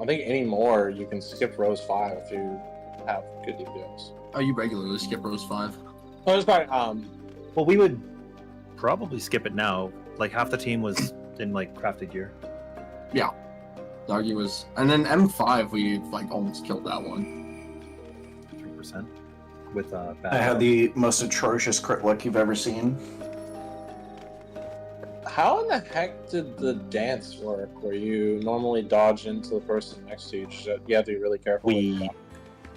I think anymore you can skip rows 5 if you have good DPS. Oh, you regularly skip rows 5. Oh, it's fine. Well, we would probably skip it now. Like half the team was in like crafted gear. Yeah. Dargy was, and then M5 we like almost killed that one. 3% with bad. I had the most atrocious crit luck you've ever seen. How in the heck did the dance work where you normally dodge into the person next to you? You have to be really careful.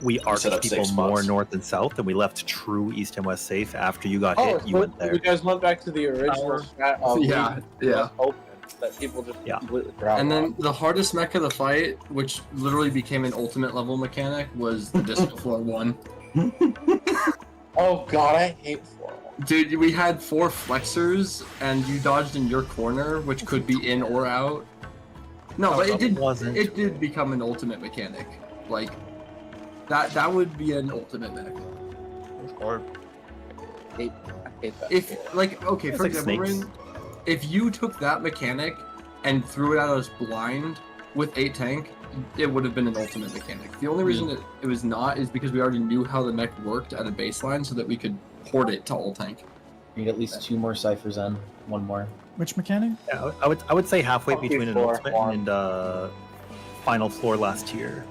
We arced set up people safe more spots. north and south, and we left true east and west safe. After you got Oh, hit, you went there. you guys went back to the original strat of Yeah, yeah. open that people just Yeah. completely forgot And then about. the hardest mech of the fight, which literally became an ultimate level mechanic, was the Disco Floor 1. Oh god, I hate 4. Dude, we had 4 flexors, and you dodged in your corner, which could be in or out. No, but it wasn't. It did become an ultimate mechanic. Like that would be an ultimate mech. Or I hate that. If like okay, It's for like example, snakes. Rin, if you took that mechanic and threw it at us blind with 8 tank, it would have been an ultimate mechanic. The only reason it was not is because we already knew how the mech worked at a baseline, so that we could port it to all tank. You need at least 2 more ciphers in. 1 more. Which mechanic? Yeah, I would say halfway Fuck you, between an floor, ultimate one. and final floor last tier,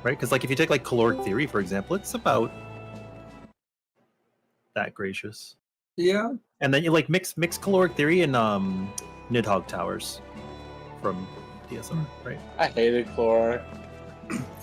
right? Because like if you take like caloric theory for example, it's about that gracious. Yeah. And then you like mix caloric theory and Nidhogg towers from DSR, right? I hated Chlor.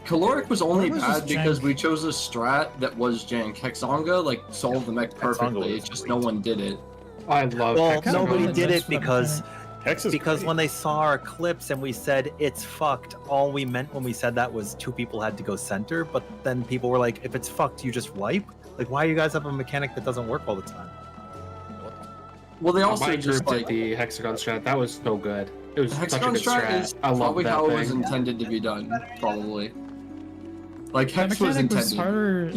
Caloric was only What was bad this because jank? we chose a strat that was jank. Hexonga like solved the mech perfectly. was It's just great. no one did it. I love Well, kinda nobody really did nice it for that because Hex is because great. when they saw our clips and we said it's fucked, all we meant when we said that was 2 people had to go center. But then people were like, if it's fucked, you just wipe. Like, why you guys have a mechanic that doesn't work all the time? Well, they also my just group like did the hexagon strat. That was so good. It was the such a hexagon good strat strat. is I love probably that how it thing. was intended to be done. Probably. Like That hex was mechanic was intended. harder.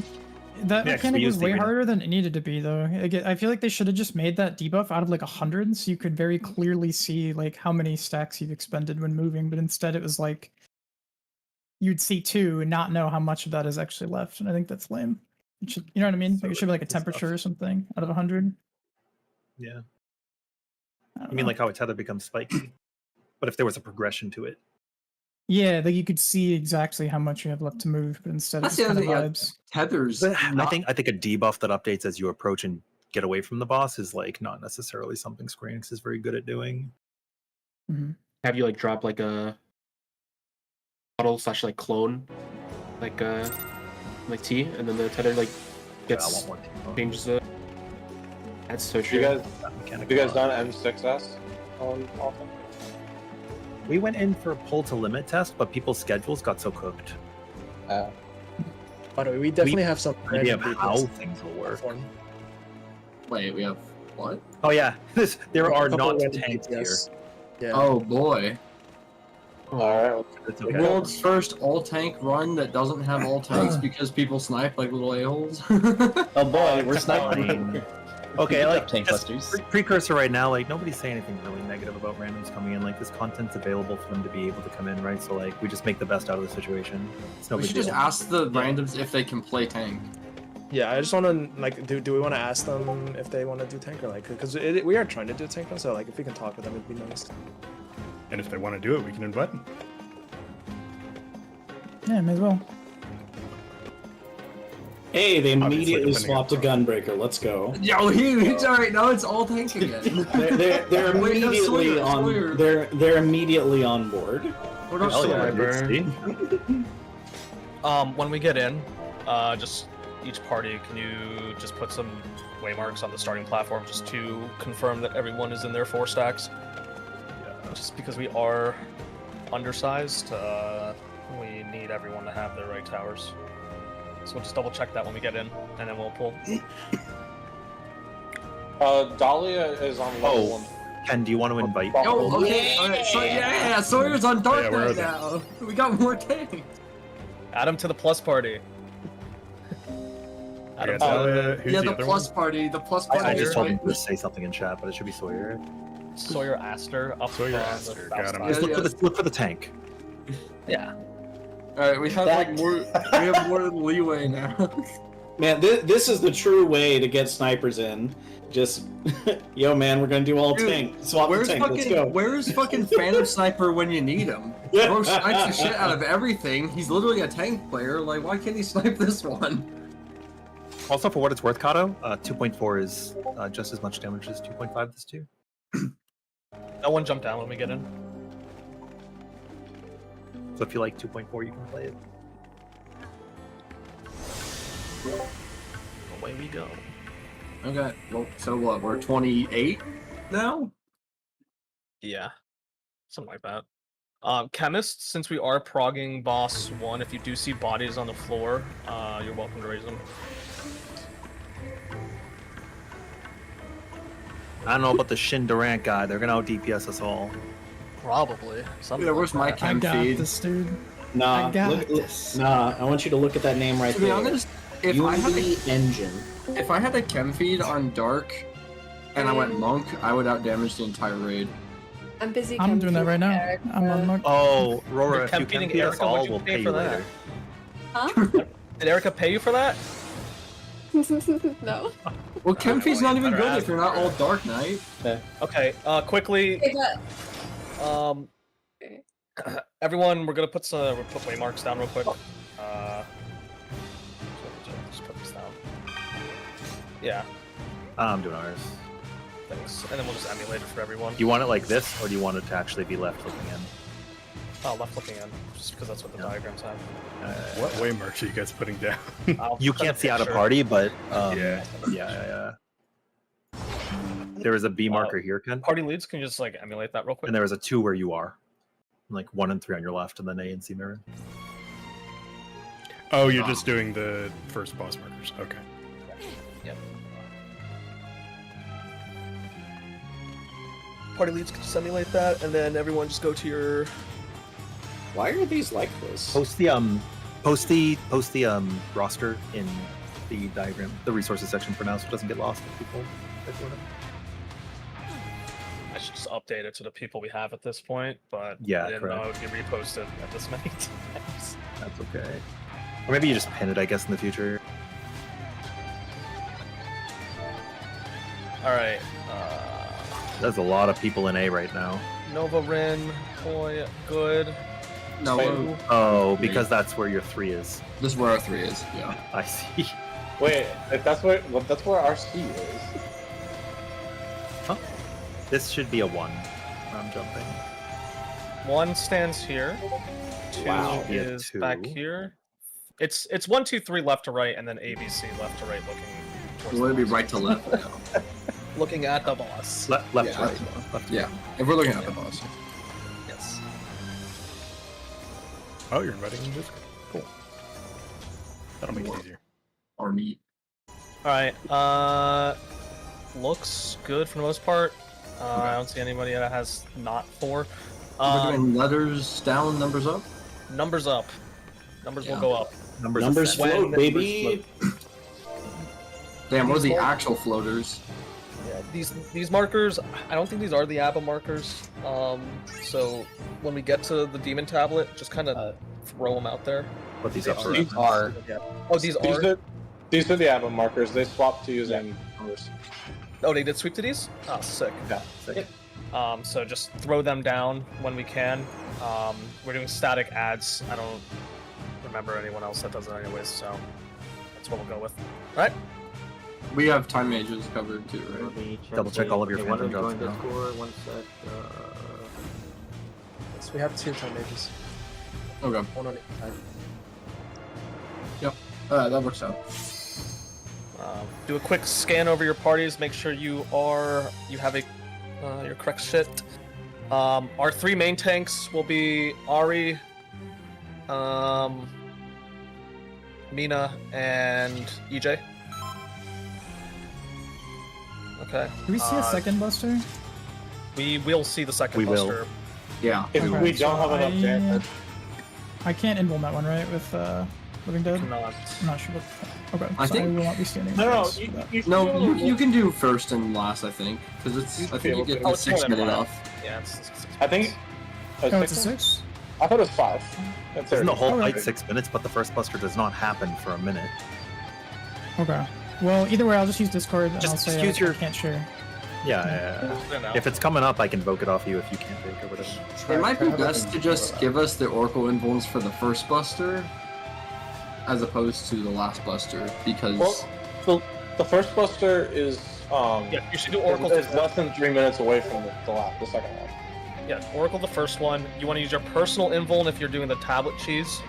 That Yeah, 'cause we mechanic was used the way arena. harder than it needed to be, though. I feel like they should have just made that debuff out of like 100, so you could very clearly see like how many stacks you've expended when moving. But instead, it was like you'd see 2 and not know how much of that is actually left. And I think that's lame. It should, you know what I mean? So Like it should be like a good stuff. temperature or something out of 100. Yeah. I don't You mean know. like how a tether becomes spiky? But if there was a progression to it. Yeah, like you could see exactly how much you have left to move, but instead That's it's the kind other of thing. vibes. Tethers. But I not- think a debuff that updates as you approach and get away from the boss is like not necessarily something Square Enix is very good at doing. Mhm. Have you like drop like a model slash like clone, like T, and then the tether like Yeah, I gets want more T-Bone. changes the. That's so You true. guys, That mechanic you a guys lot. done M6S on Alpha? We went in for a pull to limit test, but people's schedules got so cooked. By the way, we definitely have some Idea random of how details things will work. platform. Wait, we have what? Oh yeah, there A are couple not random tanks here. details. Yeah. Oh boy. Alright, It's The okay. world's first all tank run that doesn't have all tanks because people snipe like little a-holes. Oh boy, we're sniping. Okay, like tank just busters. precursor right now, like nobody's saying anything really negative about randoms coming in. Like this content's available for them to be able to come in, right? So like we just make the best out of the situation. It's no We big should deal. just ask the randoms if they can play tank. Yeah, I just want to like, do we want to ask them if they want to do tank or like, because we are trying to do tank, so like if we can talk with them, it'd be nice. And if they want to do it, we can invite them. Yeah, may as well. Hey, they Obviously, immediately depending on swapped a gunbreaker. Let's go. Yo, it's alright, now it's all tank again. They're Wait, no, immediately Sawyer, on. Sawyer. They're immediately on board. We're not Hell sure. yeah, Sniper. dude, see? When we get in, just each party, can you just put some waymarks on the starting platform just to confirm that everyone is in their 4 stacks? Just because we are undersized, we need everyone to have their right towers. So we'll just double check that when we get in, and then we'll pull. Dahlia is on level Oh. 1. Ken, do you want to invite? Yo, people? okay, alright, so yeah, Sawyer's on dark Yeah, where are knight they? now. We got more tanks. Add him to the plus party. Add him Yeah, to Dahlia, who's Yeah, the the other plus one? party, the plus party. I just told right? him to say something in chat, but it should be Sawyer. Sawyer Aster up Sawyer on Aster, the got south him. side. Just Yeah, look for the tank. Yeah. Alright, we have like more. We have more leeway now. Man, this is the true way to get snipers in. Just, yo, man, we're gonna do all Dude, tank. Swap the tank. Let's go. Where's fucking Phantom Sniper when you need him? Bro snipes the shit out of everything. He's literally a tank player. Like, why can't he snipe this one? Also, for what it's worth, Kato, 2.4 is just as much damage as 2.5 this too. No one jump down when we get in. So if you like 2.4, you can play it. Away we go. Okay, well, so what? We're 28 now? Yeah. Something like that. Chemist, since we are progging boss 1, if you do see bodies on the floor, you're welcome to raise them. I don't know about the Shin Durant guy. They're gonna out DPS us all. Probably. Something Yeah, where's my like that. I chem got feed? this, dude. Nah, I got look, this. nah. I want you to look at that name right To be there. honest, if I had Unity Engine. if I had a chem feed on Dark and I went Monk, I would outdamage the entire raid. I'm busy. I'm doing that right now. Erica. I'm on Monk. Oh, Rora, You're if you can competing beat us Erica, all, what'd you we'll pay pay for you that? later. Huh? Did Erica pay you for that? No. Well, chem feed's not even Better good ask if you're not all Dark Knight. Okay, quickly, Okay, but everyone, we're gonna put waymarks down real quick. Just put this down. Yeah, I'm doing ours. thanks. And then we'll just emulate it for everyone. Do you want it like this, or do you want it to actually be left looking in? Oh, left looking in, just because that's what the diagrams have. What waymarks are you guys putting down? You can't see out a party, but Yeah. yeah. There is a B marker here, Ken, Party leads, can you just like emulate that real quick? and there is a 2 where you are, like 1 and 3 on your left, and then A and C mirror. Oh, you're just doing the first boss markers. Okay. Yep. Party leads can just emulate that, and then everyone just go to your. Why are these like this? Post the roster in the diagram, the resources section for now, so it doesn't get lost if people. I should just update it to the people we have at this point, but Yeah, I didn't know correct. it would be reposted at this many times. That's okay. Or maybe you just pin it, I guess, in the future. All right. There's a lot of people in A right now. Nova Rin, boy, good. No, Two. Oh, because that's where your 3 is. this is where our 3 is. Yeah. I see. Wait, if that's where our C is. This should be a 1. I'm jumping. 1 stands here. 2 Wow. is Two. back here. It's 1, 2, 3 left to right, and then ABC left to right, looking towards. We're the gonna be boss. right to left now. Looking at the boss. Left, Yeah, right. Left, Yeah, if we're looking at the boss. Yes. Oh, you're inviting me. Cool. That'll make it easier. Or meat. All right. Looks good for the most part. I don't see anybody that has not 4. We're doing letters down, numbers up. Numbers up. Numbers Yeah. will go up. Numbers Numbers ascend. float, baby. Damn, what are the actual floaters? Yeah, these markers, I don't think these are the ABBA markers. So when we get to the demon tablet, just kind of throw them out there. Put these up for These reference. Oh, these are. These are the ABBA markers. They swapped to using numbers. Oh, they did sweep to these. Oh, sick. Yeah. Sick. So just throw them down when we can. We're doing static ads. I don't remember anyone else that does it anyways, so that's what we'll go with. All right. We have time mages covered too, right? Double check all of your phantom drops now. Yes, we have 2 time mages. Okay. 1 on each side. That works out. Do a quick scan over your parties. Make sure you have your correct shit. Our 3 main tanks will be Ari, Mina, and EJ. Okay. Do we see a second Buster? We will see the second We will. Buster. Yeah. If Okay, we don't so have enough damage, I can't invuln that one, right? With Living Dead? Cannot. I'm not sure what. Okay, I so think- I will not be standing. no, for you, that. you, No, you can do first and last, I think, because it's. I think you get Oh, the it's more 6 than minute one. off. Yeah, it's I think. Oh, it's a 6? I thought it was 5. That's Isn't the whole Alright. fight 6 minutes, but the first buster does not happen for a minute? Okay. Well, either way, I'll just use Discord and Just I'll say use I your- can't share. Yeah. If it's coming up, I can invoke it off you if you can't take or whatever. It might be best to just give us the Oracle Invulns for the first buster, as opposed to the last buster, because Well, the first buster is Yeah, you should do Oracle. It's less than 3 minutes away from the second one. Yeah, Oracle the first one. You want to use your personal invuln if you're doing the tablet cheese,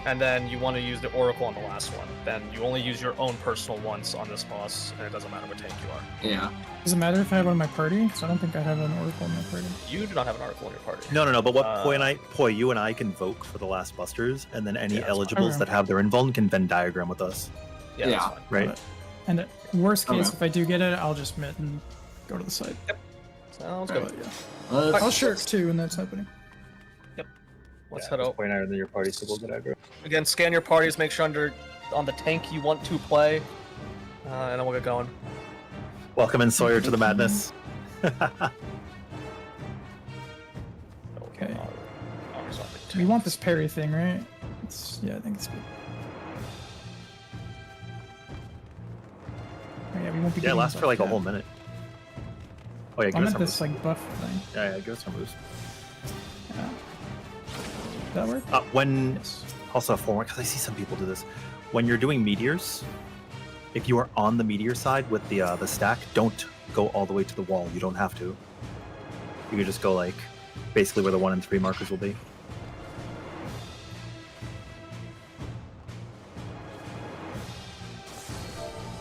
and then you want to use the Oracle on the last one. Then you only use your own personal once on this boss, and it doesn't matter what tank you are. yeah. Does it matter if I have one in my party? Because I don't think I have an Oracle in my party. You do not have an Oracle in your party. No. But what Poi, you and I can vote for the last busters, and then any Yeah, that's fine. eligibles Okay. that have their invuln can Venn diagram with us, Yeah, that's Yeah. fine. right? And worst case, Okay. if I do get it, I'll just mid and go to the site. Sounds good. But, yeah. Let's- I'll shirk too when that's happening. Let's head out. Poi and I are in your party, so we'll get aggro. Again, scan your parties, make sure on the tank you want to play, and then we'll get going. Welcome in Sawyer to the madness. Okay. We want this parry thing, right? Yeah, I think it's good. Oh, yeah, we won't be Yeah, it getting lasts for like a buff whole yet. minute. Oh yeah, give I'm us at our this moves. like buff thing. Yeah, give us our moves. Yeah. That work? When Yes. also for because I see some people do this, when you're doing meteors, if you are on the meteor side with the stack, don't go all the way to the wall. You don't have to. You can just go like basically where the 1 and 3 markers will be.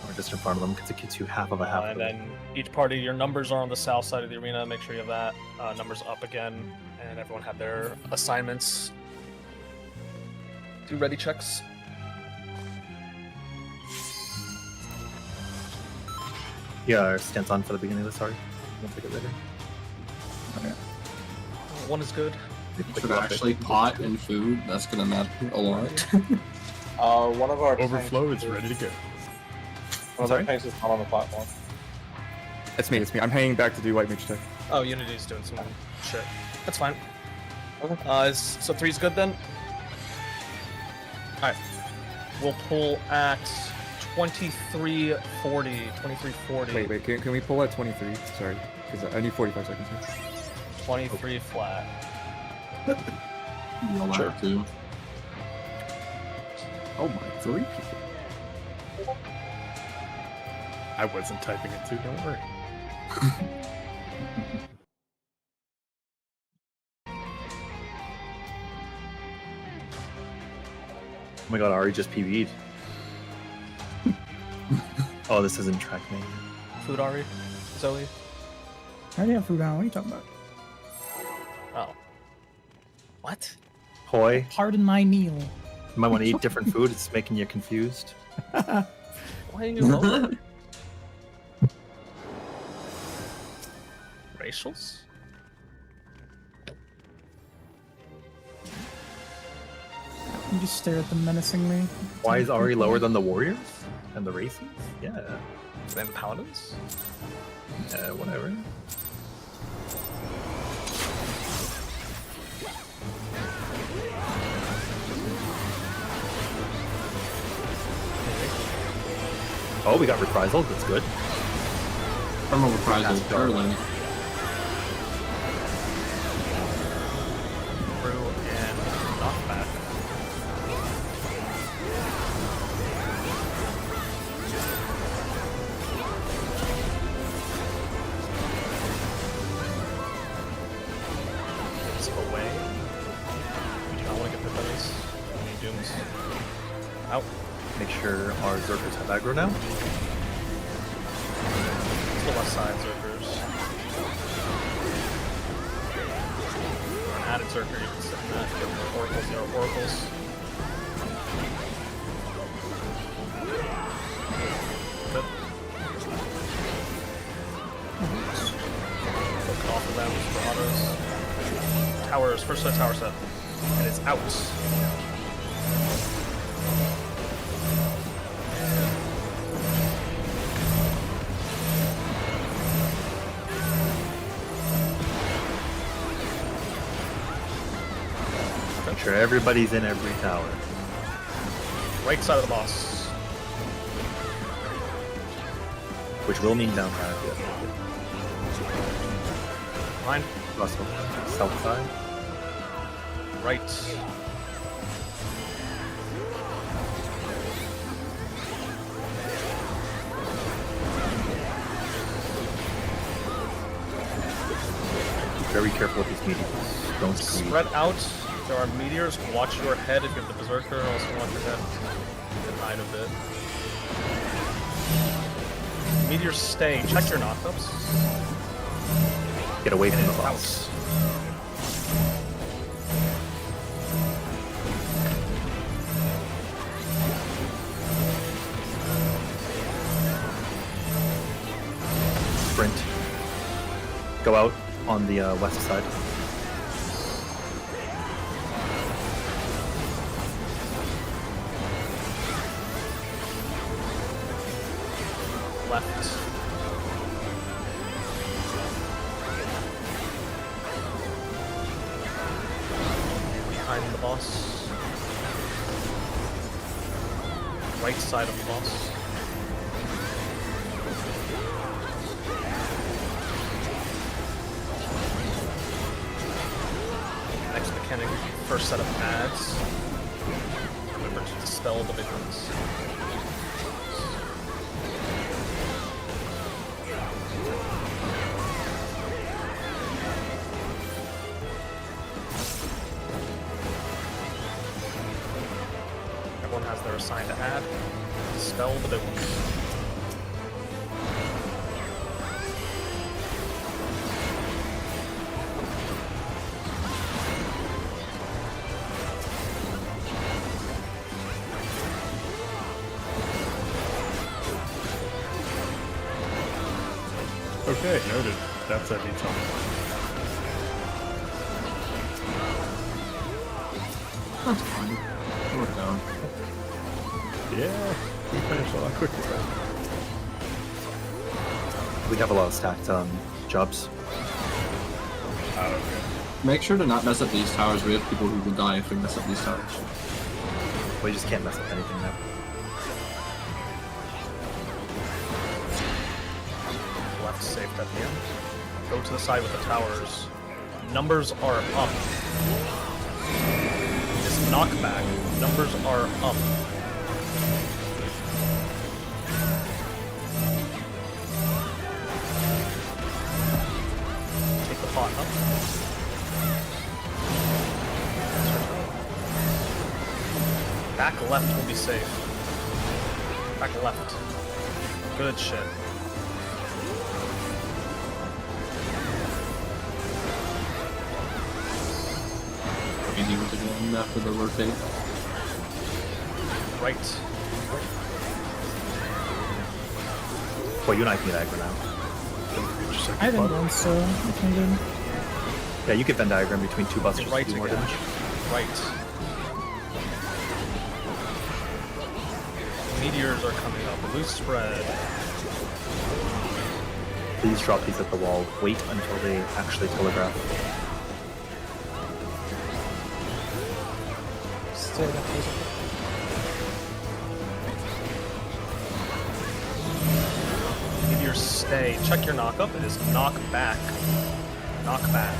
Or just in front of them because it gets you half of a half. And of it. then each party, your numbers are on the south side of the arena. Make sure you have that. Numbers up again, and everyone have their assignments. Do ready checks. Yeah, our stance on for the beginning of the story. We'll take it later. One is good. But actually, pot and food, that's gonna matter a lot. One of our Overflow tanks is ready to go. One of our tanks is not on the platform. It's me. I'm hanging back to do white mage tech. Oh, Unity's doing some shit. That's fine. Okay. So 3's good then? Alright. We'll pull at 2340. 2340. Wait. Can we pull at 23? Sorry, because I need 45 seconds here. 23 flat. You'll have to. Oh my, 3 people. I wasn't typing it too. Don't worry. Oh my god, Ari just PB'd. Oh, this isn't track me. Food Ari? Zoe? I already have food on. What are you talking about? Oh. What? Poi, Pardon my meal. you might want to eat different food. It's making you confused. Why are you lower? Racials? You just stare at them menacingly. Why is Ari lower than the Warriors? And the Races? Yeah. Then Paladins? Whatever. Oh, we got reprisal. That's good. From a reprisal, That's dark. Erlen. Brew and knockback. It's away. We do not want to get the dummies. Any dooms. Out. Make sure our Zerkers have aggro now. To the left side, Zerkers. An added Zerker, you can sit in that. Get more oracles, there are oracles. Good. Look off of them for autos. Towers, first set tower set. And it's out. sure everybody's in every tower. Right side of the boss. Which will mean down time. Yeah. Mine. Russell. South side. Right. Be very careful with these meteors. Don't scream. Spread out. There are meteors. Watch your head if you have the Berserker. Also watch your head. Behind a bit. Meteors stay. Check your knockups. Get away from the boss. Bounce. Sprint. Go out on the west side. Left. Behind the boss. Right side of the boss. Next mechanic, first set of ads. Remember to dispel the visions. Everyone has their assigned ad. Dispel the big ones. Okay, noted. That's that detail. That's fine. Slow it down. Yeah, we finished a lot quicker. We have a lot of stacked jobs. Okay. Make sure to not mess up these towers. We have people who will die if we mess up these towers. We just can't mess up anything now. Left safe at the end. Go to the side with the towers. Numbers are up. This knockback. Numbers are up. Take the pot up. Back left will be safe. Back left. Good shit. Easy with the game after the rotate. Right. Well, you and I can get aggro now. I have Endurance, so if needed. Yeah, you get Venn diagram between two busters Right to do more again. damage. Right. Meteors are coming up. Loose spread. Please drop these at the wall. Wait until they actually telegraph. Still got those. Meteors stay. Check your knockup. It is knock back. Knock back.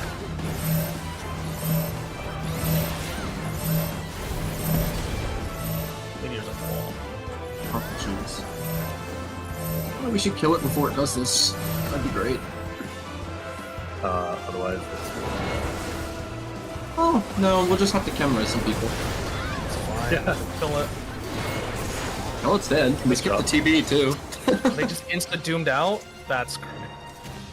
Meteors at the wall. Oh, jeez. Oh, we should kill it before it does this. That'd be great. Otherwise, Oh, no, we'll just have to camera some people. It's fine. Yeah. Kill it. Oh, it's dead. We skipped the TB, too. They just insta-doomed out? That's great.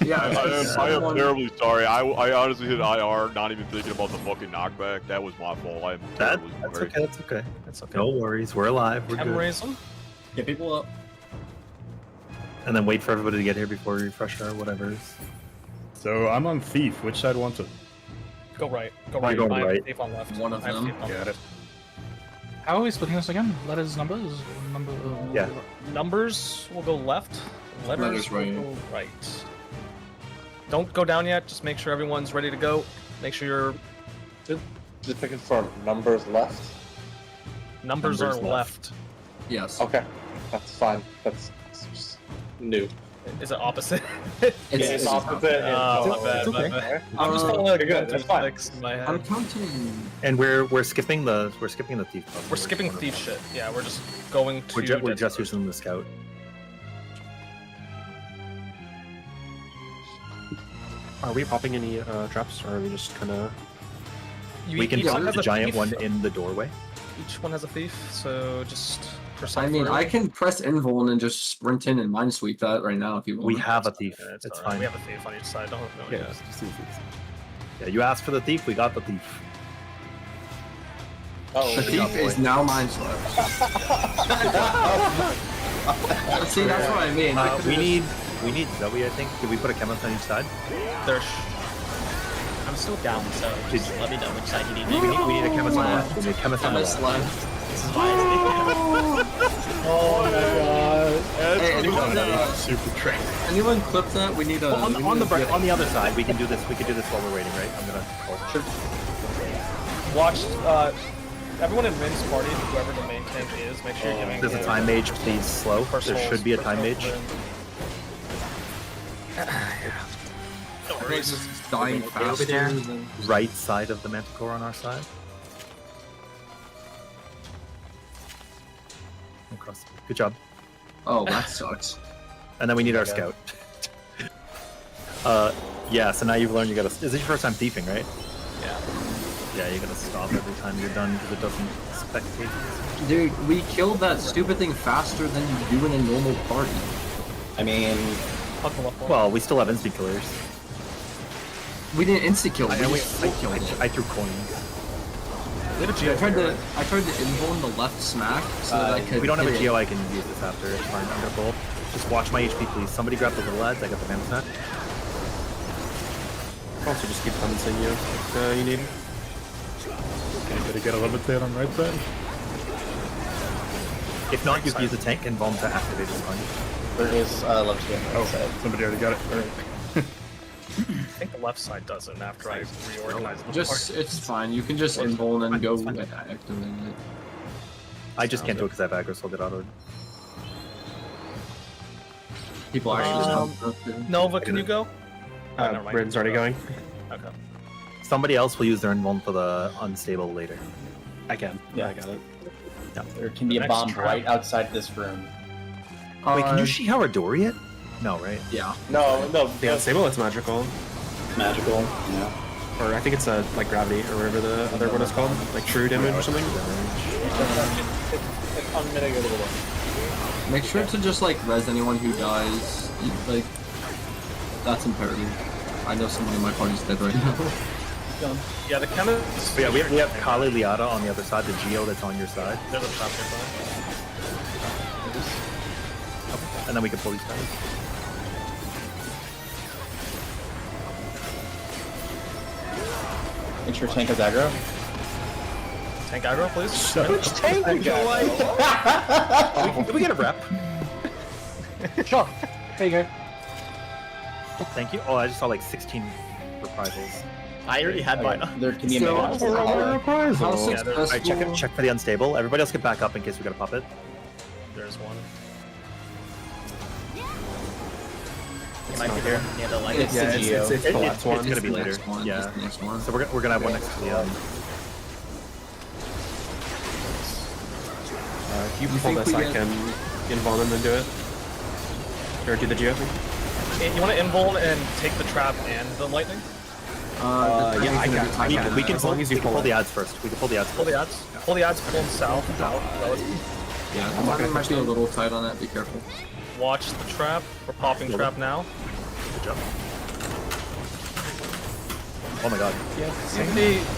Yeah, I am terribly sorry. I honestly hit IR, not even thinking about the fucking knockback. That was my fault. I'm terribly that's sorry. okay. That's okay. That's okay. No worries. We're alive. We're Chem good. raise them. Get people up. And then wait for everybody to get here before we refresh our whatever. So I'm on Thief. Which side wants it? Go right. Go I'm right. going I have right. Thief on left. One of I have them. Thief on Got left. it. How are we splitting this again? Letters, numbers? Number. Yeah. Numbers will go left. Letters Letters will right. go right. Don't go down yet. Just make sure everyone's ready to go. Make sure you're Just looking for numbers left. Numbers are left. Yes. Okay, that's fine. That's just new. Is it opposite? It's opposite. Oh, my bad. It's okay. My bad. I'm just following like You're good, that's fine. in my head. I'm counting. And we're skipping the thief. puzzle. We're skipping thief shit. Yeah, we're just going to. We're just Dead Stars. using the scout. Are we popping any traps, or are we just kind of? We can each one put has the a giant thief. one in the doorway. Each one has a thief, so just. I mean, I can press invuln and just sprint in and minesweep that right now if you want. We have a thief. Yeah, It's alright. fine. We have a thief on each side. Don't know. Yeah, just do thieves. Yeah, you asked for the thief. We got the thief. Oh, The thief is now mineswept. See, that's what I mean. We need Zoe. I think. Did we put a chemist on each side? There's. I'm still down, so just let me know which side you need. We need a chemist on the left. We need a chemist on the Chemist left. left. This is why Oh my god. Hey, anyone, Super train. anyone clip that? We need a. On, we on need the a- on the other side, we can do this. We can do this while we're waiting, right? I'm gonna. Sure. Watch. Everyone in Rin's party, whoever the main tank is, make sure you're giving. There's a time mage. Please slow. There should be a time mage. This is dying faster than. Right side of the manticore on our side. Across. Good job. Oh, that sucks. And then we need our scout. Yeah. So now you've learned you gotta. Is this your first time thiefing, right? Yeah. Yeah, you gotta stop every time you're done because it doesn't spectate. Dude, we killed that stupid thing faster than you do in a normal party. I mean, Well, we still have instant killers. We didn't insta kill. We I just split killed it. I threw coins. I tried to invuln the left smack so that I could. We don't have a hit it. geo. I can use this after. It's fine. I'm gonna pull. Just watch my HP, please. Somebody grab the little lads. I got the mana snack. Also, just keep coming to you if you need. Anybody get a limit there on right side? If not, you can use the tank and bomb to activate his sponge. There is left hand. Oh, somebody already got it. All right. I think the left side does it after I reorganize the Just, it's fine. You can just invuln and go and activate it. I just can't do it because I have aggro, so I'll get autoed. People actually just Nova, can you go? Never mind. Rin's already going. Okay. Somebody else will use their invuln for the unstable later. I can. Yeah. I got it. There can be a next bomb trap. right outside this room. Wait, can you Shihara Dory it? No, right? Yeah. No. The unstable, it's magical. magical. Yeah. Or I think it's like gravity or whatever the other one is called, like true damage or something. It's unmitigatable. Make sure to just like res anyone who dies. Like, that's imperative. I know someone in my party's dead right now. Yeah, the chemist. But yeah, we have Kali Liata on the other side, the Geo that's on your side. There's a trap here. And then we can pull these guys. Make sure tank has aggro. Tank aggro, please. Which tank would you like? Can we get a rep? Sure. There you go. Thank you. Oh, I just saw like 16 reprisals. I already had mine. There can be a So, mana. how Yeah, Alright, check for the unstable. Everybody else get back up in case we gotta pop it. There's one. It might be there near the light. It's Yeah, the Geo. it's the last one. It's gonna be the later. next one, Yeah. it's the next one. So we're gonna have one next to the If you You pull think this, we I get- can invuln them and do it. Or do the geo thing. Hey, you want to invuln and take the trap and the lightning? Yeah, I can. We can As long as you pull pull the it. ads first. We can pull the ads. Pull the ads. Pull the ads. Pull them south. Out. Yeah, mine might be a little tight on that. Be careful. Watch the trap. We're popping trap now. Good job. Oh my god.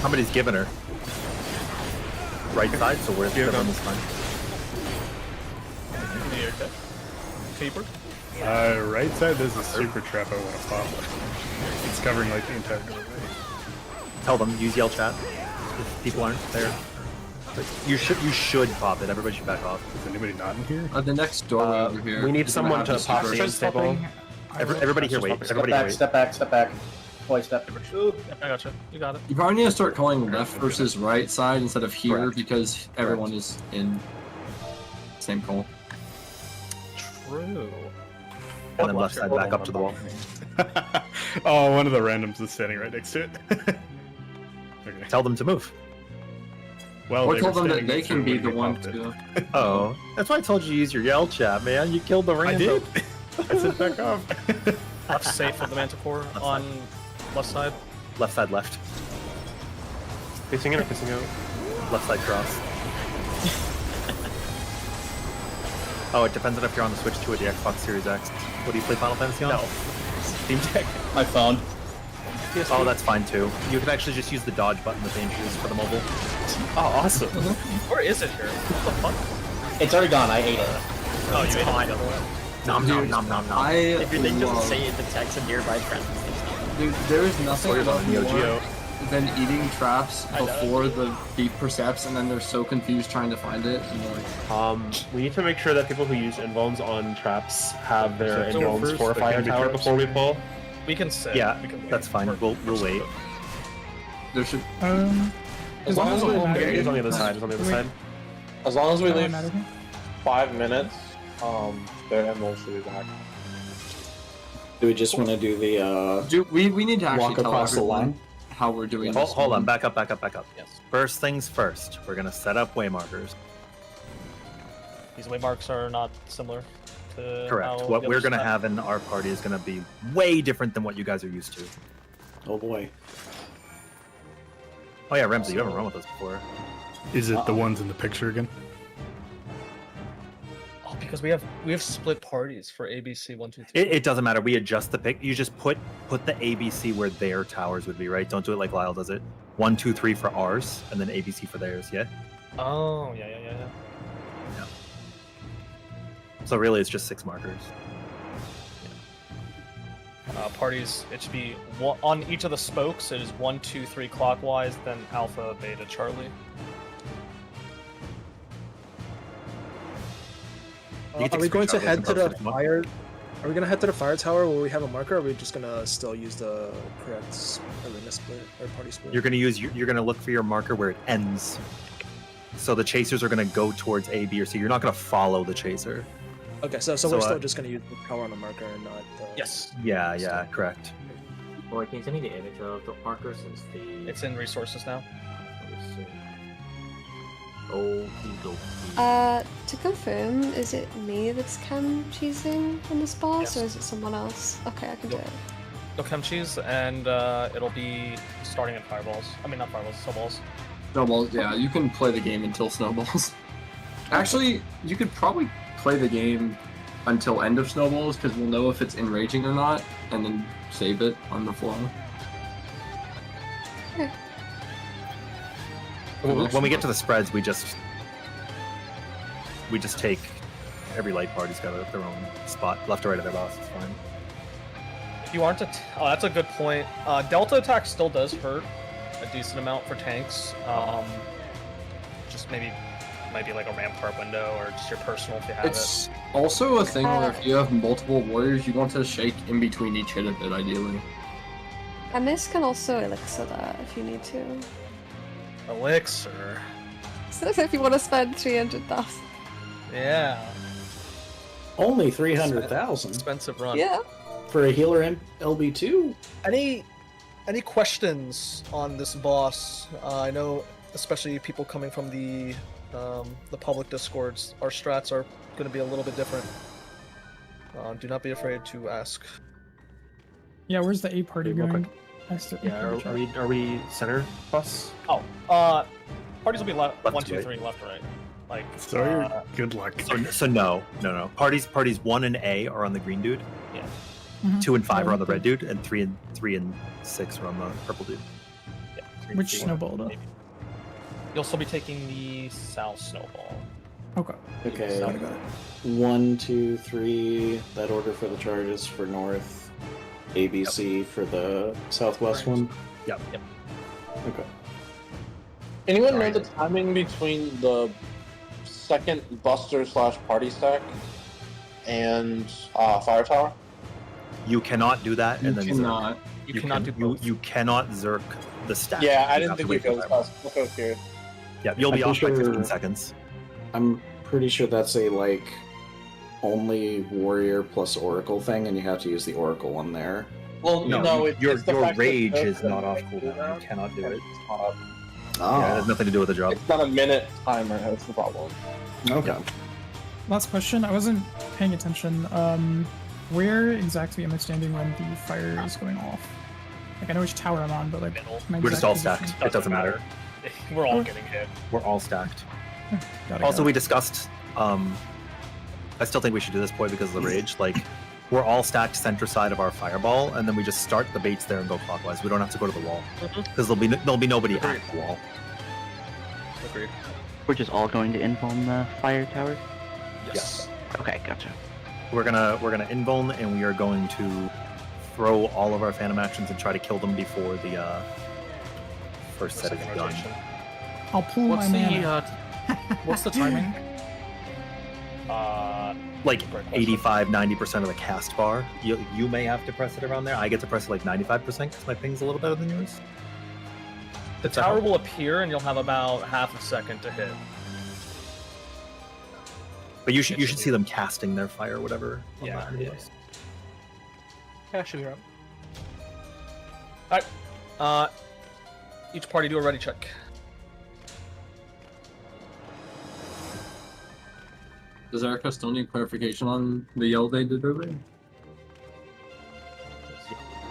Somebody's giving her. Right side, so where's the this time? Keeper. Right side, there's a super trap I want to pop. It's covering like the entire doorway. Tell them, use yell chat. If people aren't there. But you should pop it. Everybody should back off. Is anybody not in here? The next doorway over here. We need is gonna someone have to this pop first. the unstable. Everybody here wait. Step Everybody back, wait. step back, step back. Twice step. Ooh, I got you. You got it. You probably need to start calling left versus right side instead of here Correct. because everyone is in same call. True. And then left side back up to the wall. Oh, one of the randoms is standing right next to it. Okay. Tell them to move. Well, Or they tell were them that standing they next to can it be when the we one popped it. to. Oh, that's why I told you to use your yell chat, man. You killed the I random. did. I said back off. Left safe for the Manticore on left side. Left side left. Facing in or facing out? Left side cross. Oh, it depends on if you're on the Switch 2 or the Xbox Series X. What do you play Final Fantasy on? No. Steam Deck. My phone. Oh, that's fine too. You can actually just use the dodge button with aim shoes for the mobile. Oh, awesome. Where is it here? What the fuck? It's already gone. I ate it. Oh, you ate fine. it. Nom nom nom nom nom. If your thing doesn't love- say it detects a nearby friend, it's not. Dude, there is nothing Or about on Neo Geo. more than eating traps I know. before the beat percepts, and then they're so confused trying to find it. And like, We need to make sure that people who use invomes on traps have their So invomes first, fortify there a can be tower traps. before we pull. We can sit. Yeah, we can wait. that's fine. We'll wait. there should. As long as we home game. It's on the other side. It's on the other Wait. side. As long as we Doesn't leave matter here. 5 minutes, their emeralds should be back. Do we just want to do the We need to actually walk tell across the everyone line? how we're doing Hold, this. hold on, back up. Yes. First things first, we're gonna set up way markers. These waymarks are not similar to Correct. how What the we're others gonna set. have in our party is gonna be way different than what you guys are used to. Oh boy. Oh yeah, Ramsey, you haven't run with us before. Is it the ones in the picture again? Oh, because we have split parties for ABC 1, 2, 3. It doesn't matter. We adjust the pick. You just put the ABC where their towers would be, right? Don't do it like Lyle does it. 1, 2, 3 for ours, and then ABC for theirs. Yeah. Oh, yeah. So really, it's just 6 markers. Parties, it should be one, on each of the spokes. It is 1, 2, 3 clockwise, then Alpha, Beta, Charlie. You can Are we take going to screenshots head and to the post it. fire? Are we gonna head to the fire tower where we have a marker? Or are we just gonna still use the correct arena split or party split? You're gonna look for your marker where it ends. So the chasers are gonna go towards A, B, or C. You're not gonna follow the chaser. Okay, so So, we're still just gonna use the power on the marker and not the. Yes. Yeah, correct. Or can you send me the image of the marker since the. It's in resources now. To confirm, is it me that's chem cheesing on this boss, Yes. or is it someone else? Okay, I can do it. No chem cheese, and it'll be starting at fireballs. I mean, not fireballs, snowballs. Snowballs, yeah, you can play the game until snowballs. Actually, you could probably play the game until end of snowballs because we'll know if it's enraging or not, and then save it on the flow. When we get to the spreads, we just take every light party's got their own spot, left or right of their boss. It's fine. If you aren't oh, that's a good point. Delta attack still does hurt a decent amount for tanks. Just might be like a rampart window or just your personal if you have It's also a thing where if you have multiple warriors, you want to shake in between each hit a bit, ideally. And this can also elixir that if you need to. it. Elixir. So if you want to spend 300,000. Yeah. Only 300,000 Expensive run. Yeah. for a healer in LB2. Any questions on this boss? I know, especially people coming from the public discords, our strats are going to be a little bit different. Do not be afraid to ask. Yeah, where's the A party Real going? quick. Yeah, Are we center bus? Oh, parties will be left, Left 1, to 2, right. 3, left to right. Like, So good luck. So no. Parties 1 and A are on the green dude. Yeah. 2 and 5 are on the red dude, and 3 and 6 are on the purple dude. Yeah. Which snowball though? You'll still be taking the south snowball. Okay. Okay. Got it. 1, 2, 3. That order for the charges for north. ABC for the southwest one. Yep. Okay. Anyone know the timing between the second Buster / Party Stack and Fire Tower? You cannot do that, You and then cannot. You cannot do both. You cannot Zerk the stack. Yeah, I You didn't have to think wait you for guys fireball. was so scared. Yeah, you'll be I'm off by pretty 15 sure- seconds. I'm pretty sure that's a like only warrior plus oracle thing, and you have to use the oracle one there. Well, No, it's your the fact that rage it is does not off like cooldown. that. You cannot do it. It's not, Yeah, it has nothing to do with the job. it's not a minute timer. That's the problem. Okay. Last question. I wasn't paying attention. Where exactly am I standing when the fire is going off? Like, I know which tower I'm on, but like, my We're just exact all position? stacked. It doesn't matter. We're all getting hit. We're all stacked. Got it, Also, got we it. discussed. I still think we should do this point because of the rage. Like, we're all stacked center side of our fireball, and then we just start the baits there and go clockwise. We don't have to go to the wall because there'll be nobody at the wall. Agreed. We're just all going to invuln the fire tower? Yes. Okay, gotcha. We're gonna invuln, and we are going to throw all of our phantom actions and try to kill them before the first set is Second done. rotation. I'll pull What's my the mana. what's the timing? Like Great question. 85-90% of the cast bar. You may have to press it around there. I get to press it like 95% because my ping's a little better than yours. The tower will appear, and you'll have about half a second to hit. But you should see them casting their fire, whatever. on Yeah, that yeah. anyways. Yeah, should be right. Alright. Each party do a ready check. Does Erica still need clarification on the yell they did earlier?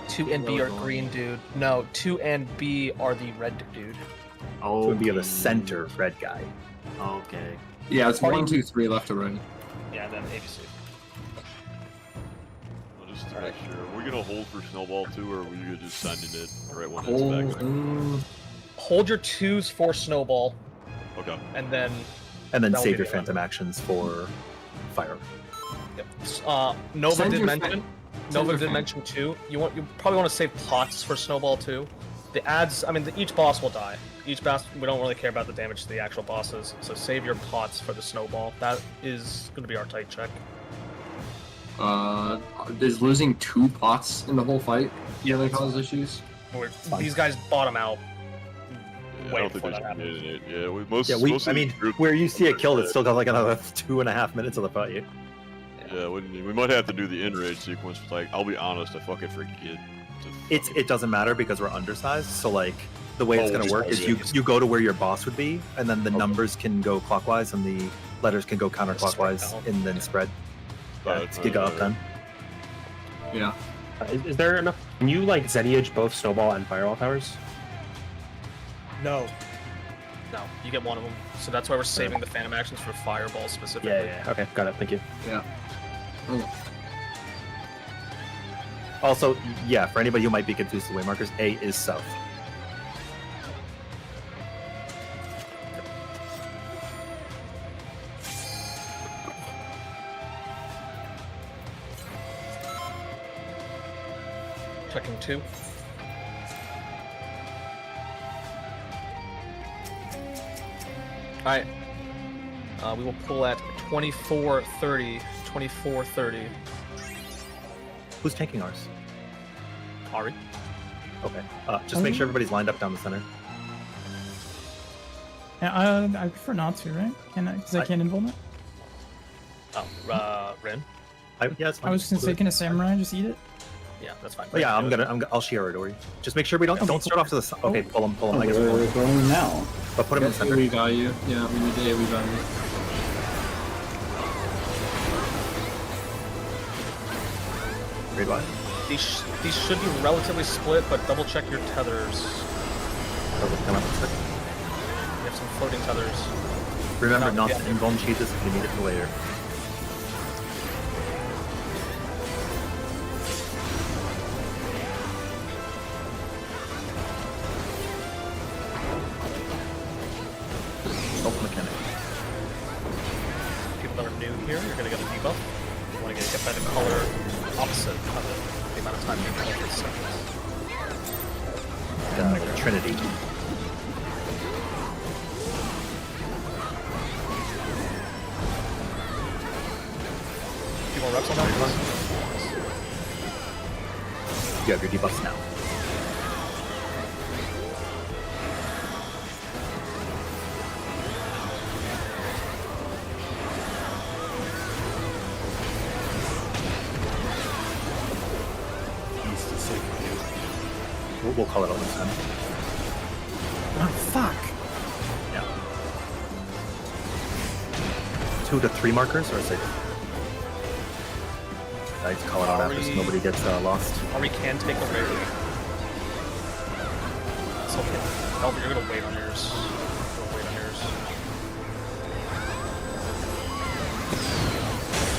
2 and B are green, dude. No, 2 and B are the red dude. So it would be the center red guy. Okay. Yeah, it's Party- 1, 2, 3 left to right. Yeah, then ABC. Well, just to make sure, are we gonna hold for snowball too, or are we just sending it right when Hold, it's back? Hold your 2s for snowball, Okay. and then And then That'll save be your the phantom actions for fire. Nova Send did your mention. Send Nova your did fan. mention too. You probably want to save pots for snowball too. The ads. I mean, each boss will die. Each boss. We don't really care about the damage to the actual bosses. So save your pots for the snowball. That is going to be our tight check. Is losing 2 pots in the whole fight gonna cause issues? These guys bottom out. Yeah, I Way don't think before they that should happens. be hitting it. Yeah, most of I these mean, groups- where you see it killed, it's still got like another 2.5 minutes of the fight. Yeah, we might have to do the in-rage sequence. Like, I'll be honest, I fucking forget. It doesn't matter because we're undersized. So like the way it's Oh, gonna just work is you go to where your boss would be, and then the numbers can go clockwise and the letters can go counterclockwise, and then spread. Yeah, it's Giga up then. Yeah. Is there enough? Can you like Zeniage both snowball and firewall towers? No. No, you get one of them. So that's why we're saving the phantom actions for fireball specifically. Yeah. Okay, got it. Thank you. Yeah. Also, yeah, for anybody who might be confused with the way markers, A is south. Checking 2. Alright. We will pull at 24:30. 24:30. Who's taking ours? Ari. Okay. Just make sure everybody's lined up down the center. Yeah, I prefer not to, right? Because I can't invuln it. Oh, Rin. Yeah, it's fine. I was just gonna say, can a samurai just eat it? Yeah, that's fine. But yeah, I'll share it, Ori. Just make sure we don't start off to the side. Okay, pull him. I guess We're going now. But put him in the center. We value. Yeah, we need the AoE value. Read what? These should be relatively split, but double check your tethers. Come on. You have some floating tethers. Remember No, not yeah. to invuln cheeses if you need it for later. Self mechanic. People that are new here, you're gonna get a debuff. You want to get by the color opposite of it. The amount of time you can hold seconds. Trinity. A few more reps on that. You have your debuffs now. we'll call it out next time. Oh, fuck. Yeah. 2 to 3 markers or 6? I just call it out after so nobody gets lost. Or we can take a raid. It's okay. Elver, you're gonna wait on yours. You'll wait on yours.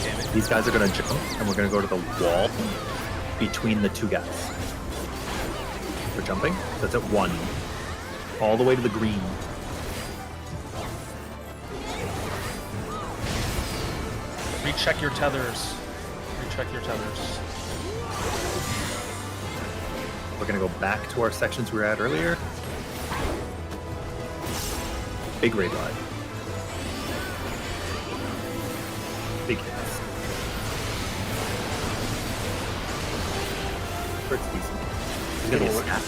Damn it. These guys are gonna jump, and we're gonna go to the wall between the 2 gaps. We're jumping. That's at 1. All the way to the green. Recheck your tethers. Recheck your tethers. We're gonna go back to our sections we were at earlier. Big raid ride. Big hits. It's decent. He's gonna be a snap.